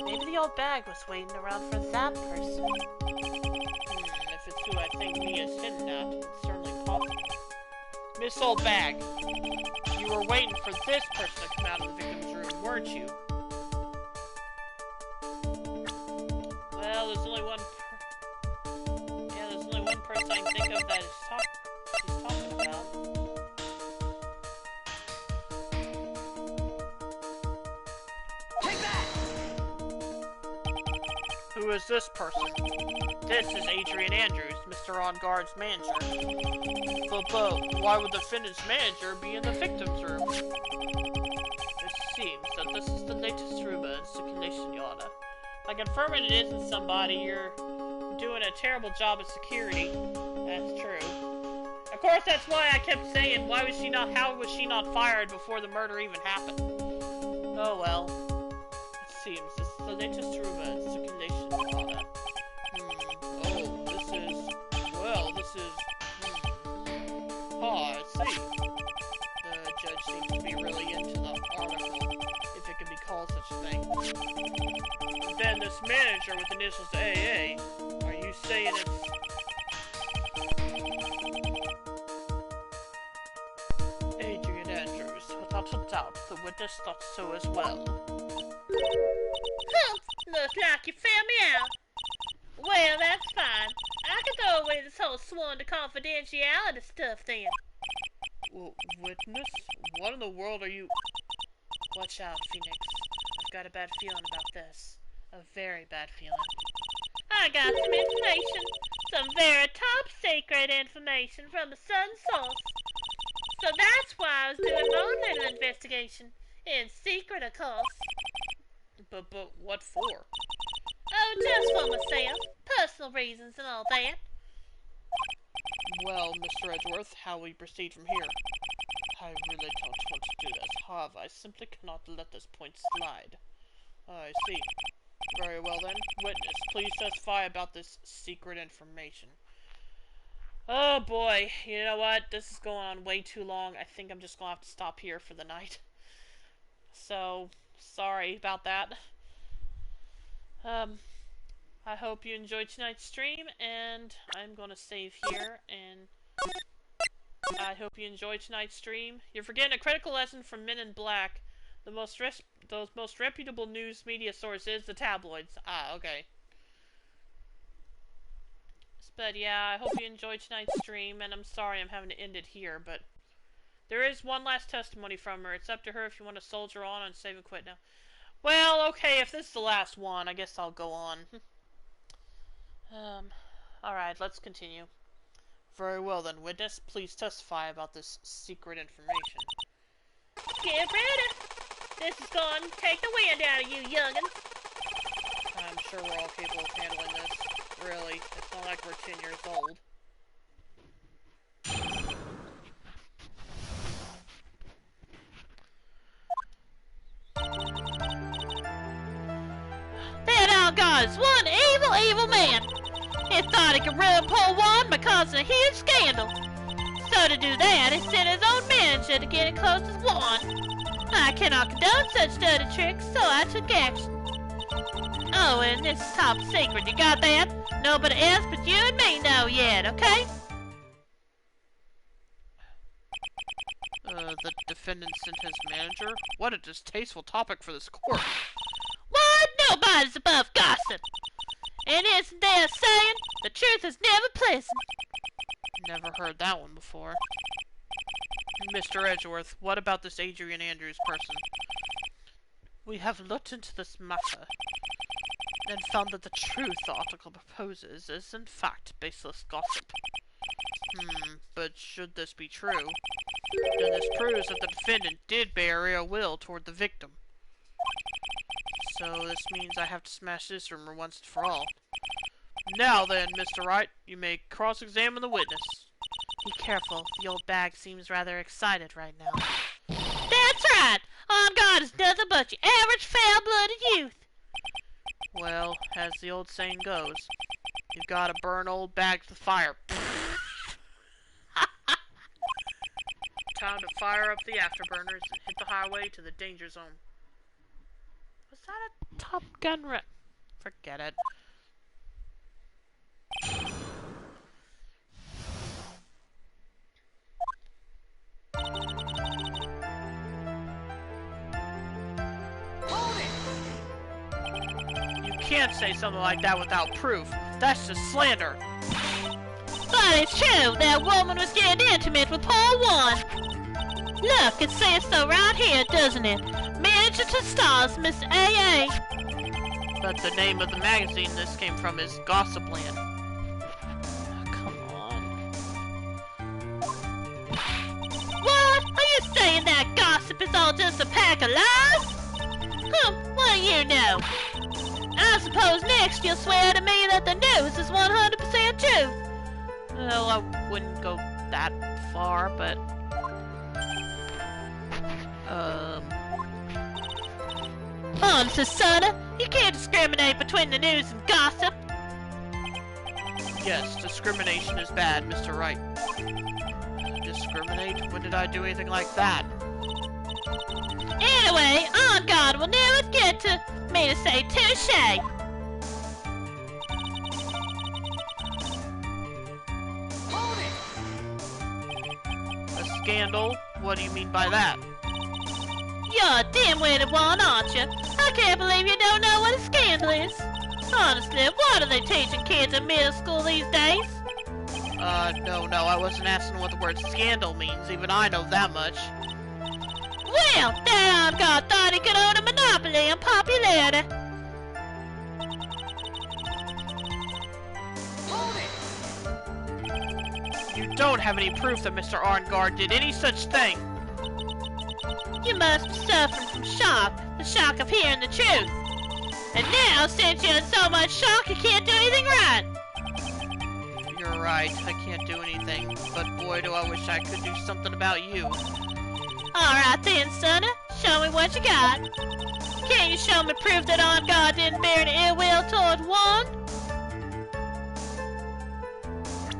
maybe the old bag was waiting around for that person. If it's who I think Mia's hinting at, it's certainly possible. Miss Old Bag, you were waiting for this person to come out of the victim's room, weren't you? Well, there's only one person I can think of that she's talking about. Take that! Who is this person? This is Adrian Andrews, Mr. On Guard's manager. But why would the defendant's manager be in the victim's room? It seems that this is the latest rumor in the condition, Your Honor. By confirming it isn't somebody, you're doing a terrible job at security. That's true. Of course, that's why I kept saying, how was she not fired before the murder even happened? Oh well. It seems this is the latest rumor in the condition, Your Honor. Oh, I see. The judge seems to be really into the article, if it can be called such a thing. Then this manager with initials AA, are you saying it's... Adrian Andrews, without a doubt, the witness thought so as well. Looks like you found me out. Well, that's fine. I can throw away this whole sworn to confidentiality stuff then. Well, witness? What in the world are you... Watch out, Phoenix. I've got a bad feeling about this. A very bad feeling. I got some information. Some very top secret information from the Sun source. So that's why I was doing my own little investigation. In secret, of course. But what for? Oh, just for myself. Personal reasons and all that. Well, Mr. Edgeworth, how will we proceed from here? I really don't want to do this. However, I simply cannot let this point slide. I see. Very well then. Witness, please testify about this secret information. Oh boy, you know what? This is going on way too long. I think I'm just going to have to stop here for the night. So, sorry about that. I hope you enjoyed tonight's stream, and I'm going to save here, and I hope you enjoyed tonight's stream. You're forgetting a critical lesson from Men in Black. The most reputable news media source is the tabloids. Ah, okay. But yeah, I hope you enjoyed tonight's stream, and I'm sorry I'm having to end it here, but there is one last testimony from her. It's up to her if you want to soldier on and save and quit now. Well, okay, if this is the last one, I guess I'll go on. Alright, let's continue. Very well then, witness, please testify about this secret information. Get ready. This is going to take the wind out of you, young'un. I'm sure we're all capable of handling this. Really, it's not like we're 10 years old. God is one evil, evil man. He thought he could ruin poor Juan by causing a huge scandal. So to do that, he sent his own manager to get close to Juan. I cannot condone such dirty tricks, so I took action. Oh, and this is top secret, you got that? Nobody else but you and me know yet, okay? The defendant sent his manager? What a distasteful topic for this court. What? Nobody's above gossip. And isn't there a saying, the truth is never pleasant? Never heard that one before. Mr. Edgeworth, what about this Adrian Andrews person? We have looked into this matter and found that the truth the article proposes is in fact baseless gossip. But should this be true, then this proves that the defendant did bear ill will toward the victim. So this means I have to smash this rumor once and for all. Now then, Mr. Wright, you may cross-examine the witness. Be careful, the old bag seems rather excited right now. That's right! On God is nothing but your average foul-blooded youth. Well, as the old saying goes, you've got to burn old bags with fire. Time to fire up the afterburners and hit the highway to the danger zone. Was that a Top Gun Forget it. You can't say something like that without proof. That's just slander. But it's true, that woman was getting intimate with poor Juan. Look, it says so right here, doesn't it? Manager to stars, Miss A.A. But the name of the magazine this came from is Gossipland. Come on. What? Are you saying that gossip is all just a pack of lies? What do you know? I suppose next you'll swear to me that the news is 100% true. Well, I wouldn't go that far, but... Honest, sonny, you can't discriminate between the news and gossip. Yes, discrimination is bad, Mr. Wright. Discriminate? When did I do anything like that? Anyway, on God will never get to me to say touche. A scandal? What do you mean by that? You're a dim-witted one, aren't you? I can't believe you don't know what a scandal is. Honestly, what are they teaching kids in middle school these days? No, I wasn't asking what the word scandal means. Even I know that much. Well, that on God thought he could own a monopoly on popularity. You don't have any proof that Mr. Arngard did any such thing. You must be suffering from shock, the shock of hearing the truth. And now, since you're in so much shock, you can't do anything right. You're right, I can't do anything. But boy, do I wish I could do something about you. Alright then, sonny, show me what you got. Can you show me proof that On God didn't bear any ill will toward Juan?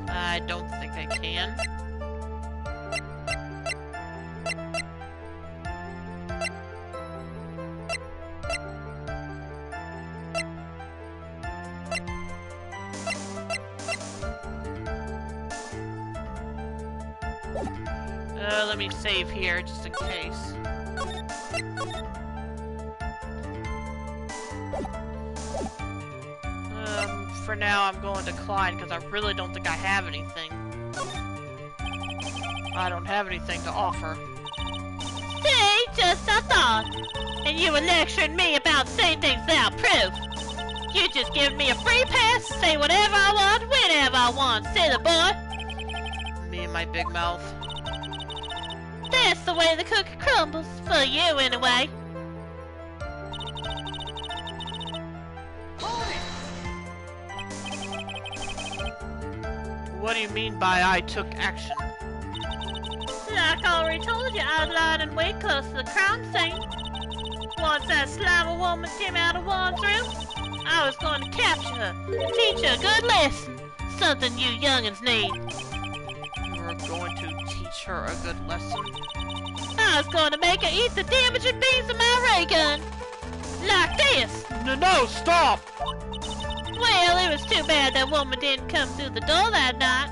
I don't think I can. Let me save here, just in case. For now, I'm going to decline, because I really don't think I have anything. I don't have anything to offer. See, just a thought. And you were lecturing me about saying things without proof. You just giving me a free pass to say whatever I want, whenever I want, silly boy. Me and my big mouth. That's the way the cookie crumbles, for you anyway. What do you mean by I took action? Like I already told you, I lied in wait close to the crime scene. Once that slimy woman came out of Juan's room, I was going to capture her, teach her a good lesson. Something you youngins need. You were going to teach her a good lesson? I was going to make her eat the damaging beams of my ray gun. Like this. No, stop! Well, it was too bad that woman didn't come through the door that night.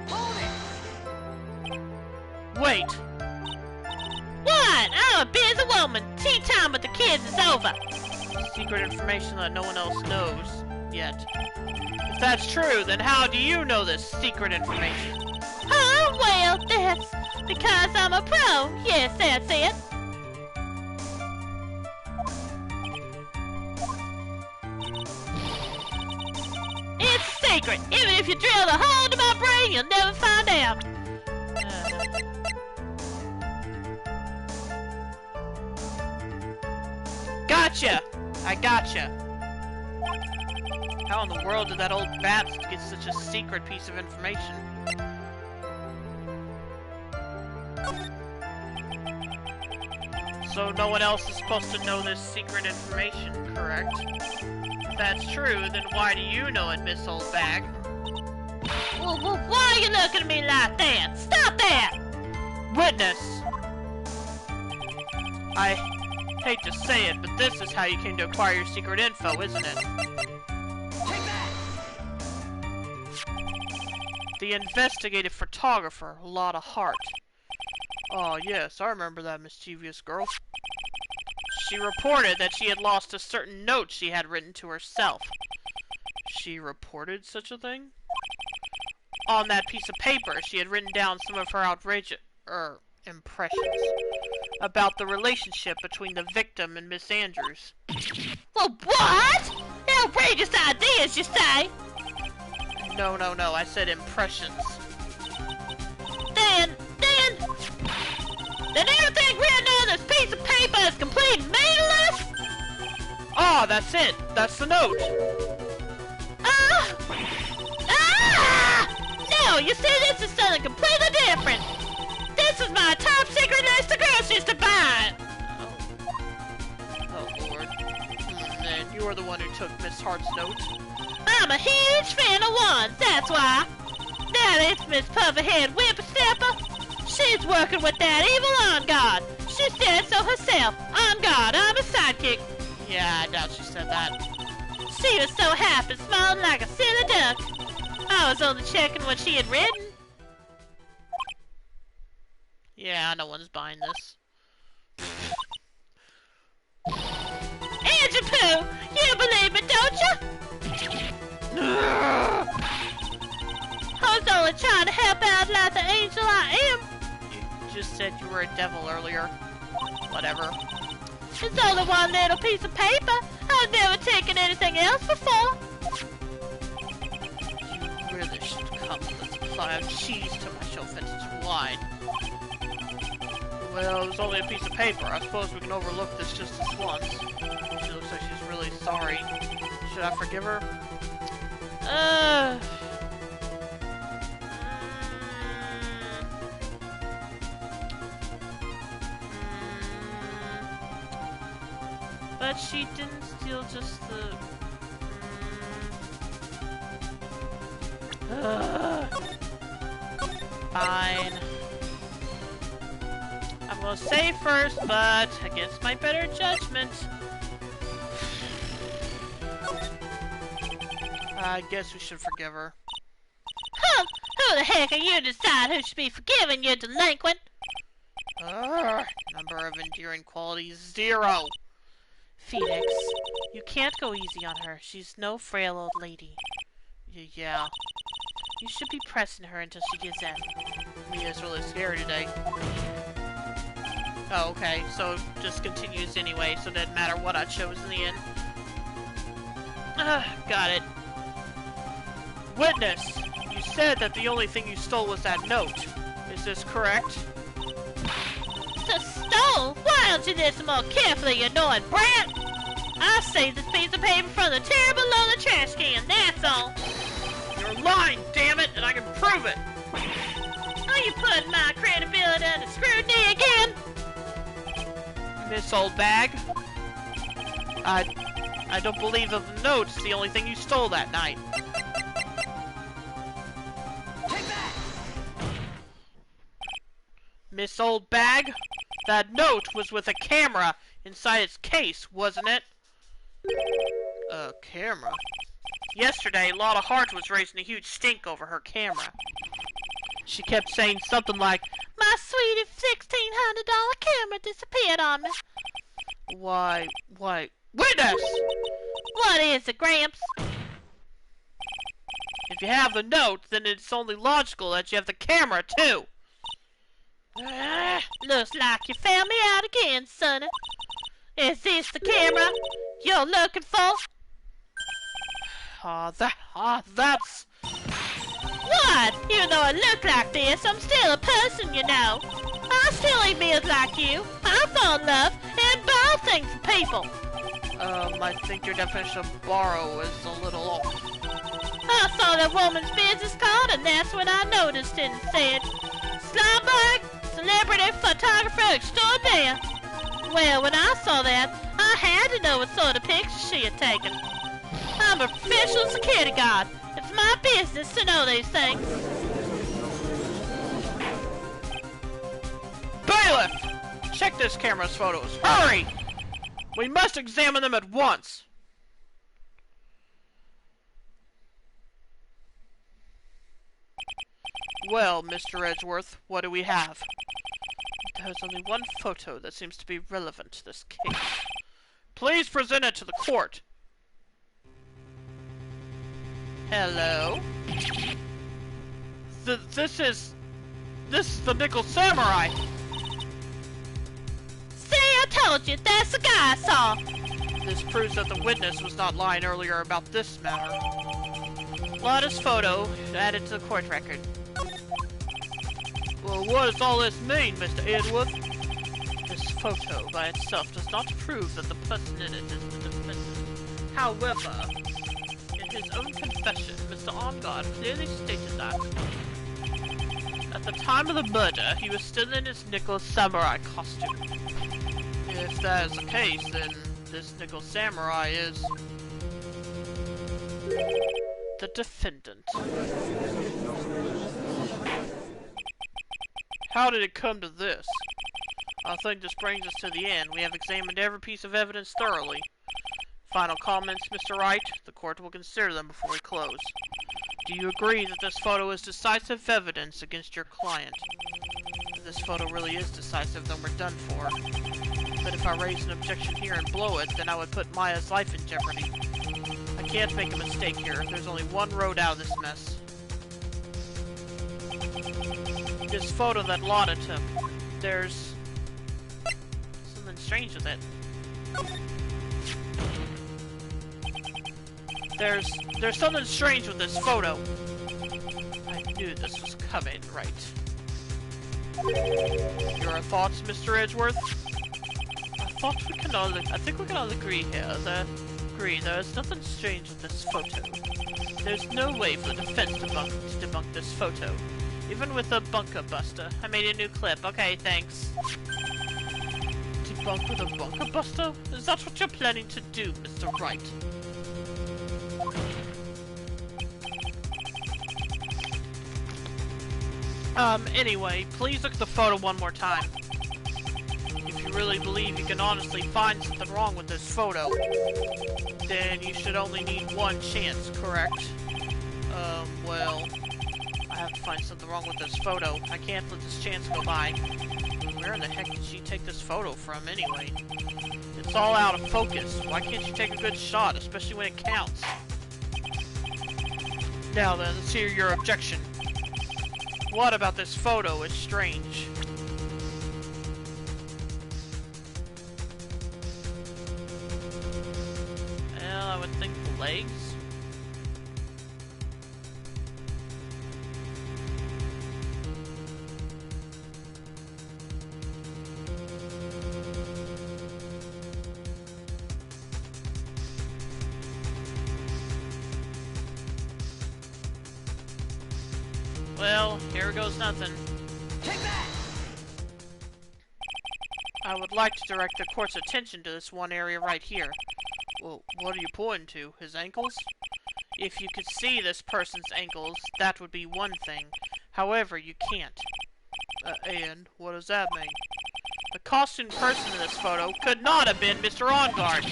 Hold it! Wait! What? I'm a busy woman. Tea time with the kids is over. Secret information that no one else knows yet. If that's true, then how do you know this secret information? Oh, well, that's because I'm a pro. Yes, that's it. It's secret. Even if you drill a hole into my brain, you'll never find out. Gotcha! I gotcha. How in the world did that old bat get such a secret piece of information? So no one else is supposed to know this secret information, correct? If that's true, then why do you know it, Miss Old Bag? Well, why are you looking at me like that? Stop that! Witness! I hate to say it, but this is how you came to acquire your secret info, isn't it? Take that! The investigative photographer, Lotta Hart. Oh yes, I remember that mischievous girl. She reported that she had lost a certain note she had written to herself. She reported such a thing? On that piece of paper, she had written down some of her outrageous, impressions about the relationship between the victim and Miss Andrews. Well, what? Outrageous ideas, you say? No, I said impressions. Then everything written on this piece of paper is complete and meaningless? Oh, that's it! That's the note! No, you see, this is something completely different. This is my top secret list of groceries to buy. Oh, Lord. And you are the one who took Miss Hart's note. I'm a huge fan of ones, that's why. Now it's Miss Pufferhead Whippersnapper. She's working with that evil on guard. She said so herself. On guard, I'm a sidekick. Yeah, I doubt she said that. She was so happy, smiling like a silly duck. I was only checking what she had written. Yeah, no one's buying this. Andrew Pooh, you believe me, don't you? I was only trying to help out like the angel I am. You just said you were a devil earlier. Whatever. It's only one little piece of paper. I've never taken anything else before. You really should come with a supply of cheese to my shelf vintage wine. Well, it's only a piece of paper. I suppose we can overlook this just this once. She looks like she's really sorry. Should I forgive her? But she didn't steal just the... Fine. I'm gonna say first, but against my better judgment, I guess we should forgive her. Who the heck are you to decide who should be forgiven, you delinquent? Number of endearing qualities, 0. Phoenix, you can't go easy on her. She's no frail old lady. Yeah. You should be pressing her until she gives in. Mia's really scary today. Oh, okay. So just continues anyway, so it doesn't matter what I chose in the end. Got it. Witness, you said that the only thing you stole was that note. Is this correct? So stole? Why don't you listen more carefully, you annoying brat? I saved this piece of paper from the terrible lonely trash can, that's all. You're lying, damn it, and I can prove it! Are you putting my credibility under scrutiny again? Miss Old Bag. I don't believe that the note's the only thing you stole that night. Take that! Miss Old Bag, that note was with a camera inside its case, wasn't it? A camera? Yesterday, Lotta Hart was raising a huge stink over her camera. She kept saying something like, My sweetie $1,600 camera disappeared on me. Why, witness! What is it, Gramps? If you have the note, then it's only logical that you have the camera, too. Looks like you found me out again, sonny. Is this the camera you're looking for? That's... What? Even though I look like this, I'm still a person, you know. I still eat meals like you. I fall in love and buy things for people. I think your definition of borrow is a little off. I saw that woman's business card, and that's when I noticed it and said, Slumberg, celebrity photographer extraordinaire. Well, when I saw that, I had to know what sort of pictures she had taken. I'm a professional security guard. It's my business to know these things. Bailiff! Check this camera's photos. Hurry! We must examine them at once. Well, Mr. Edgeworth, what do we have? There's only one photo that seems to be relevant to this case. Please present it to the court. Hello? This is the Nickel Samurai. See, I told you, that's the guy I saw. This proves that the witness was not lying earlier about this matter. Lotta's photo added to the court record. Well, what does all this mean, Mr. Edgeworth? This photo by itself does not prove that the person in it is the defendant. However, in his own confession, Mr. Armgard clearly stated that at the time of the murder, he was still in his Nickel Samurai costume. If that is the case, then this Nickel Samurai is the defendant. How did it come to this? I think this brings us to the end. We have examined every piece of evidence thoroughly. Final comments, Mr. Wright? The court will consider them before we close. Do you agree that this photo is decisive evidence against your client? If this photo really is decisive, then we're done for. But if I raise an objection here and blow it, then I would put Maya's life in jeopardy. I can't make a mistake here. There's only one road out of this mess. This photo that Lotta took, there's something strange with it. There's something strange with this photo. I knew this was coming, right? Your thoughts, Mr. Edgeworth? I think we can all agree here that there's nothing strange with this photo. There's no way for the defense to debunk this photo. Even with a bunker buster. I made a new clip. Okay, thanks. Debunk with a bunker buster? Is that what you're planning to do, Mr. Wright? Anyway, please look at the photo one more time. If you really believe you can honestly find something wrong with this photo, then you should only need one chance, correct? Well, I have to find something wrong with this photo. I can't let this chance go by. Where in the heck did she take this photo from, anyway? It's all out of focus. Why can't you take a good shot, especially when it counts? Now then, let's hear your objection. What about this photo is strange? Well, I would think the legs. Well, here goes nothing. Take that! I would like to direct the court's attention to this one area right here. Well, what are you pointing to? His ankles? If you could see this person's ankles, that would be one thing. However, you can't. And what does that mean? The costumed person in this photo could not have been Mr. OnGuard.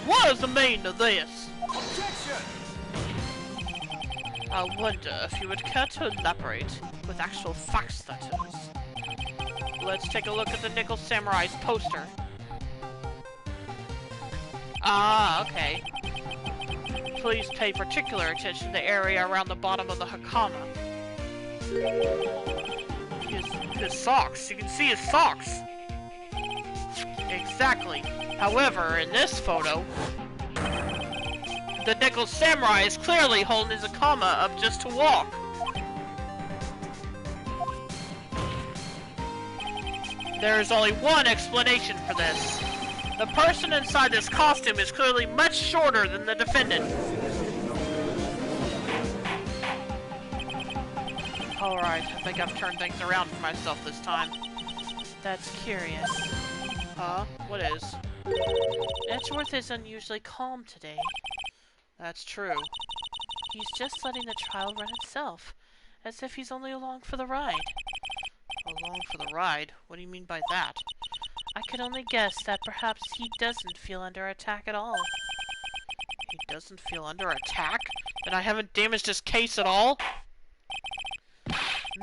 What is the meaning of this? Objection! I wonder if you would care to elaborate with actual facts, that is. Let's take a look at the Nickel Samurai's poster. Ah, okay. Please pay particular attention to the area around the bottom of the hakama. His socks. You can see his socks. Exactly. However, in this photo, the Nickel Samurai is clearly holding his hakama up just to walk. There is only one explanation for this. The person inside this costume is clearly much shorter than the defendant. Alright, I think I've turned things around for myself this time. That's curious. Huh? What is? Edgeworth is unusually calm today. That's true. He's just letting the trial run itself, as if he's only along for the ride. Along for the ride? What do you mean by that? I could only guess that perhaps he doesn't feel under attack at all. He doesn't feel under attack? Then I haven't damaged his case at all?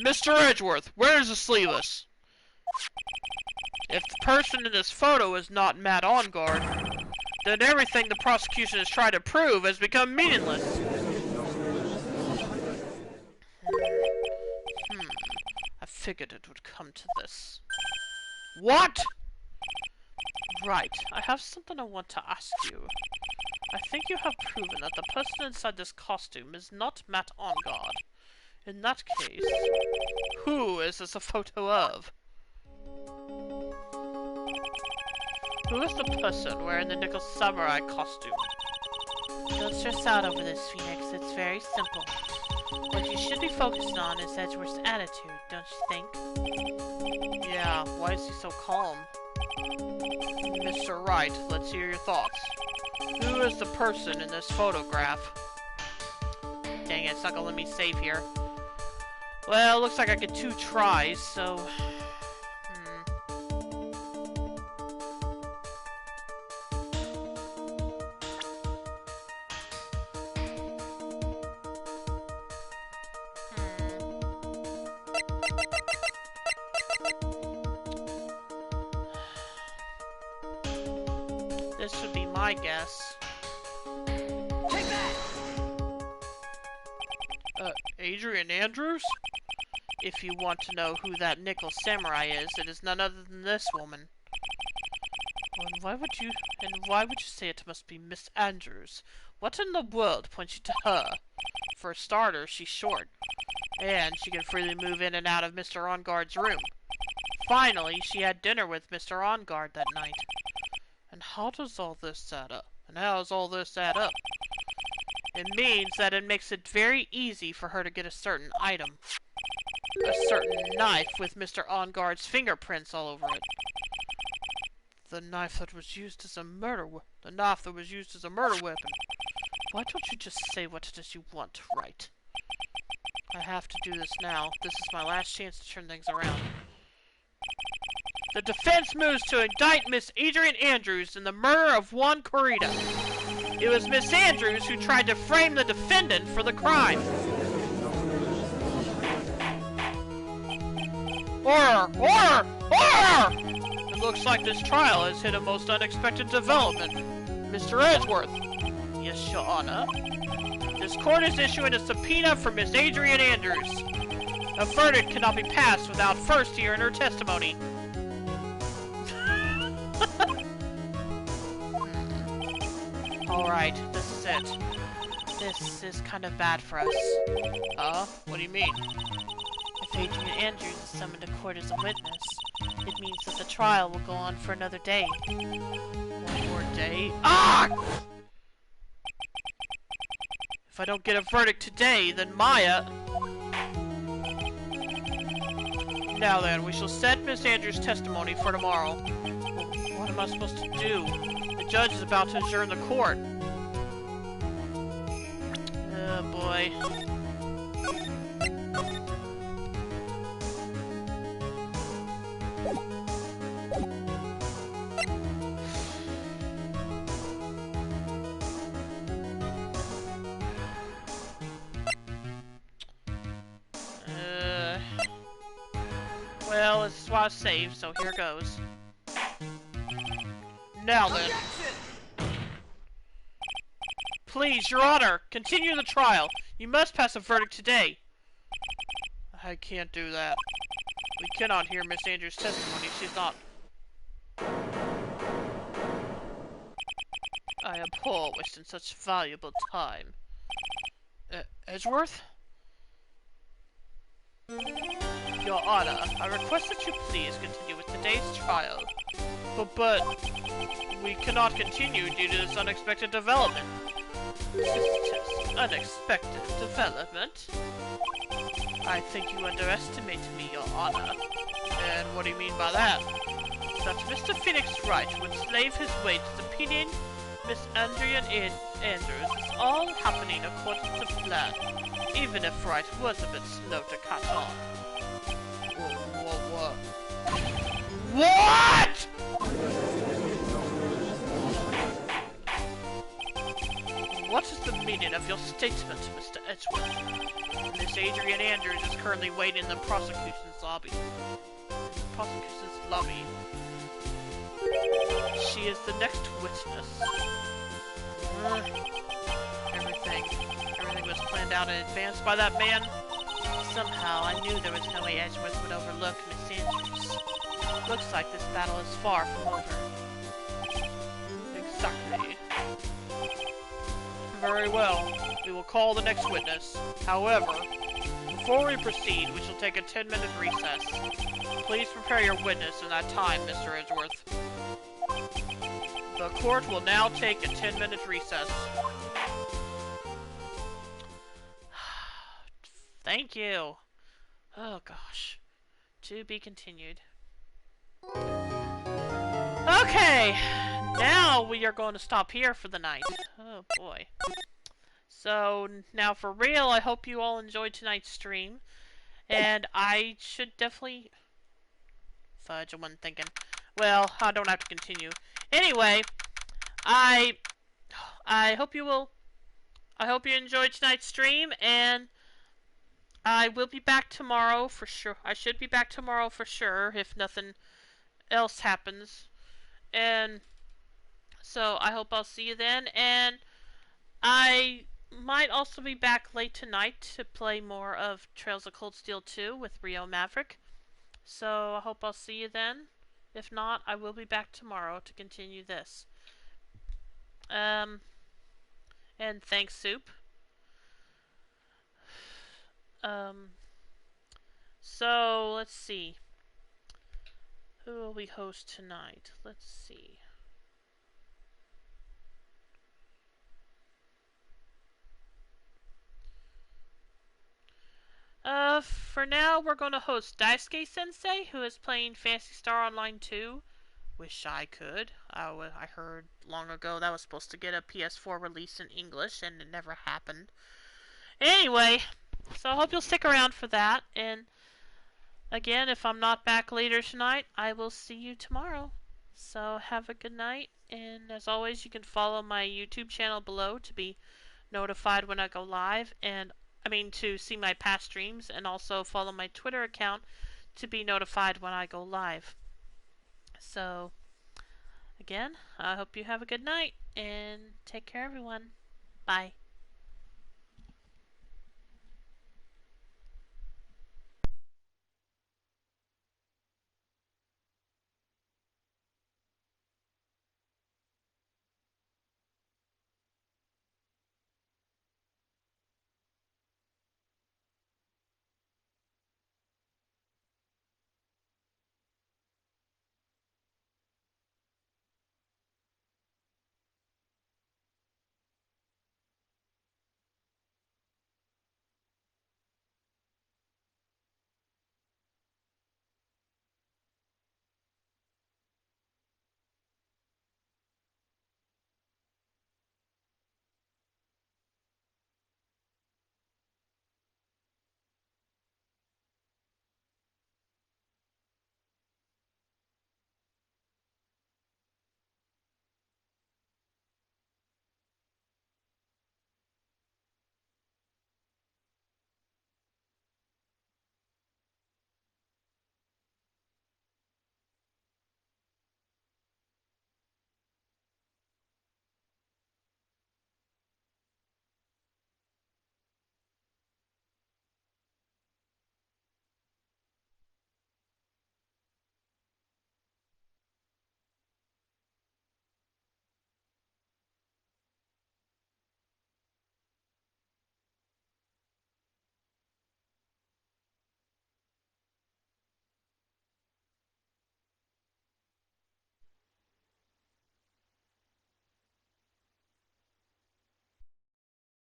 Mr. Edgeworth, where's the sleeveless? If the person in this photo is not Matt OnGuard, then everything the prosecution has tried to prove has become meaningless. I figured it would come to this. What? Right, I have something I want to ask you. I think you have proven that the person inside this costume is not Matt OnGuard. In that case, who is this a photo of? Who is the person wearing the Nickel Samurai costume? Don't stress out over this, Phoenix. It's very simple. What you should be focused on is Edgeworth's attitude, don't you think? Yeah, why is he so calm? Mr. Wright, let's hear your thoughts. Who is the person in this photograph? Dang it, it's not gonna let me save here. Well, looks like I get 2 tries, so... This would be my guess. Take that! Adrian Andrews? If you want to know who that Nickel Samurai is, it is none other than this woman. And why would you say it must be Miss Andrews? What in the world points you to her? For a starter, she's short, and she can freely move in and out of Mr. OnGuard's room. Finally, she had dinner with Mr. OnGuard that night. And how does all this add up? It means that it makes it very easy for her to get a certain item. A certain knife with Mr. OnGuard's fingerprints all over it. The knife that was used as a murder weapon. Why don't you just say what it is you want, Wright? I have to do this now. This is my last chance to turn things around. The defense moves to indict Miss Adrian Andrews in the murder of Juan Corrida. It was Miss Andrews who tried to frame the defendant for the crime. Order! Order! Order! It looks like this trial has hit a most unexpected development. Mr. Edgeworth. Yes, Your Honor. This court is issuing a subpoena for Miss Adrian Andrews. A verdict cannot be passed without first hearing her testimony. Alright, this is it. This is kind of bad for us. What do you mean? If Adrian Andrews is summoned to court as a witness, it means that the trial will go on for another day. One more day? Ah! If I don't get a verdict today, then Maya... Now then, we shall set Miss Andrews' testimony for tomorrow. What am I supposed to do? The judge is about to adjourn the court. Oh boy. Well, this is why I saved, so here goes. Now then. Please, Your Honor, continue the trial. You must pass a verdict today. I can't do that. We cannot hear Miss Andrews' testimony. She's not... I abhor wasting such valuable time. Edgeworth? Your Honor, I request that you please continue with today's trial. But we cannot continue due to this unexpected development. Unexpected development? I think you underestimated me, Your Honor. And what do you mean by that? That Mr. Phoenix Wright would slave his way to the opinion Miss Andrea Andrews is all happening according to plan, even if Wright was a bit slow to catch on. What? What is the meaning of your statement, Mr. Edgeworth? Miss Adrian Andrews is currently waiting in the prosecution's lobby. She is the next witness. Everything was planned out in advance by that man. Somehow, I knew there was no way Edgeworth would overlook Miss Andrews. Looks like this battle is far from over. Exactly. Very well. We will call the next witness. However, before we proceed, we shall take a 10-minute recess. Please prepare your witness in that time, Mr. Edgeworth. The court will now take a 10-minute recess. Thank you. Oh gosh. To be continued. Okay, now we are going to stop here for the night. Oh boy. So, now for real, I hope you all enjoyed tonight's stream. And I should definitely... Fudge, I wasn't thinking. Well, I don't have to continue. Anyway, I hope you will... I hope you enjoyed tonight's stream, and I will be back tomorrow for sure. I should be back tomorrow for sure, if nothing else happens. And so I hope I'll see you then, and I might also be back late tonight to play more of Trails of Cold Steel 2 with Rio Maverick. So I hope I'll see you then. If not, I will be back tomorrow to continue this. And thanks, Soup. So let's see. Who will we host tonight? Let's see. For now, we're going to host Daisuke Sensei, who is playing Phantasy Star Online 2. Wish I could. I heard long ago that was supposed to get a PS4 release in English, and it never happened. Anyway, so I hope you'll stick around for that, and again, if I'm not back later tonight, I will see you tomorrow. So have a good night, and as always, you can follow my YouTube channel below to be notified when I go live, and to see my past streams, and also follow my Twitter account to be notified when I go live. So, again, I hope you have a good night, and take care, everyone. Bye.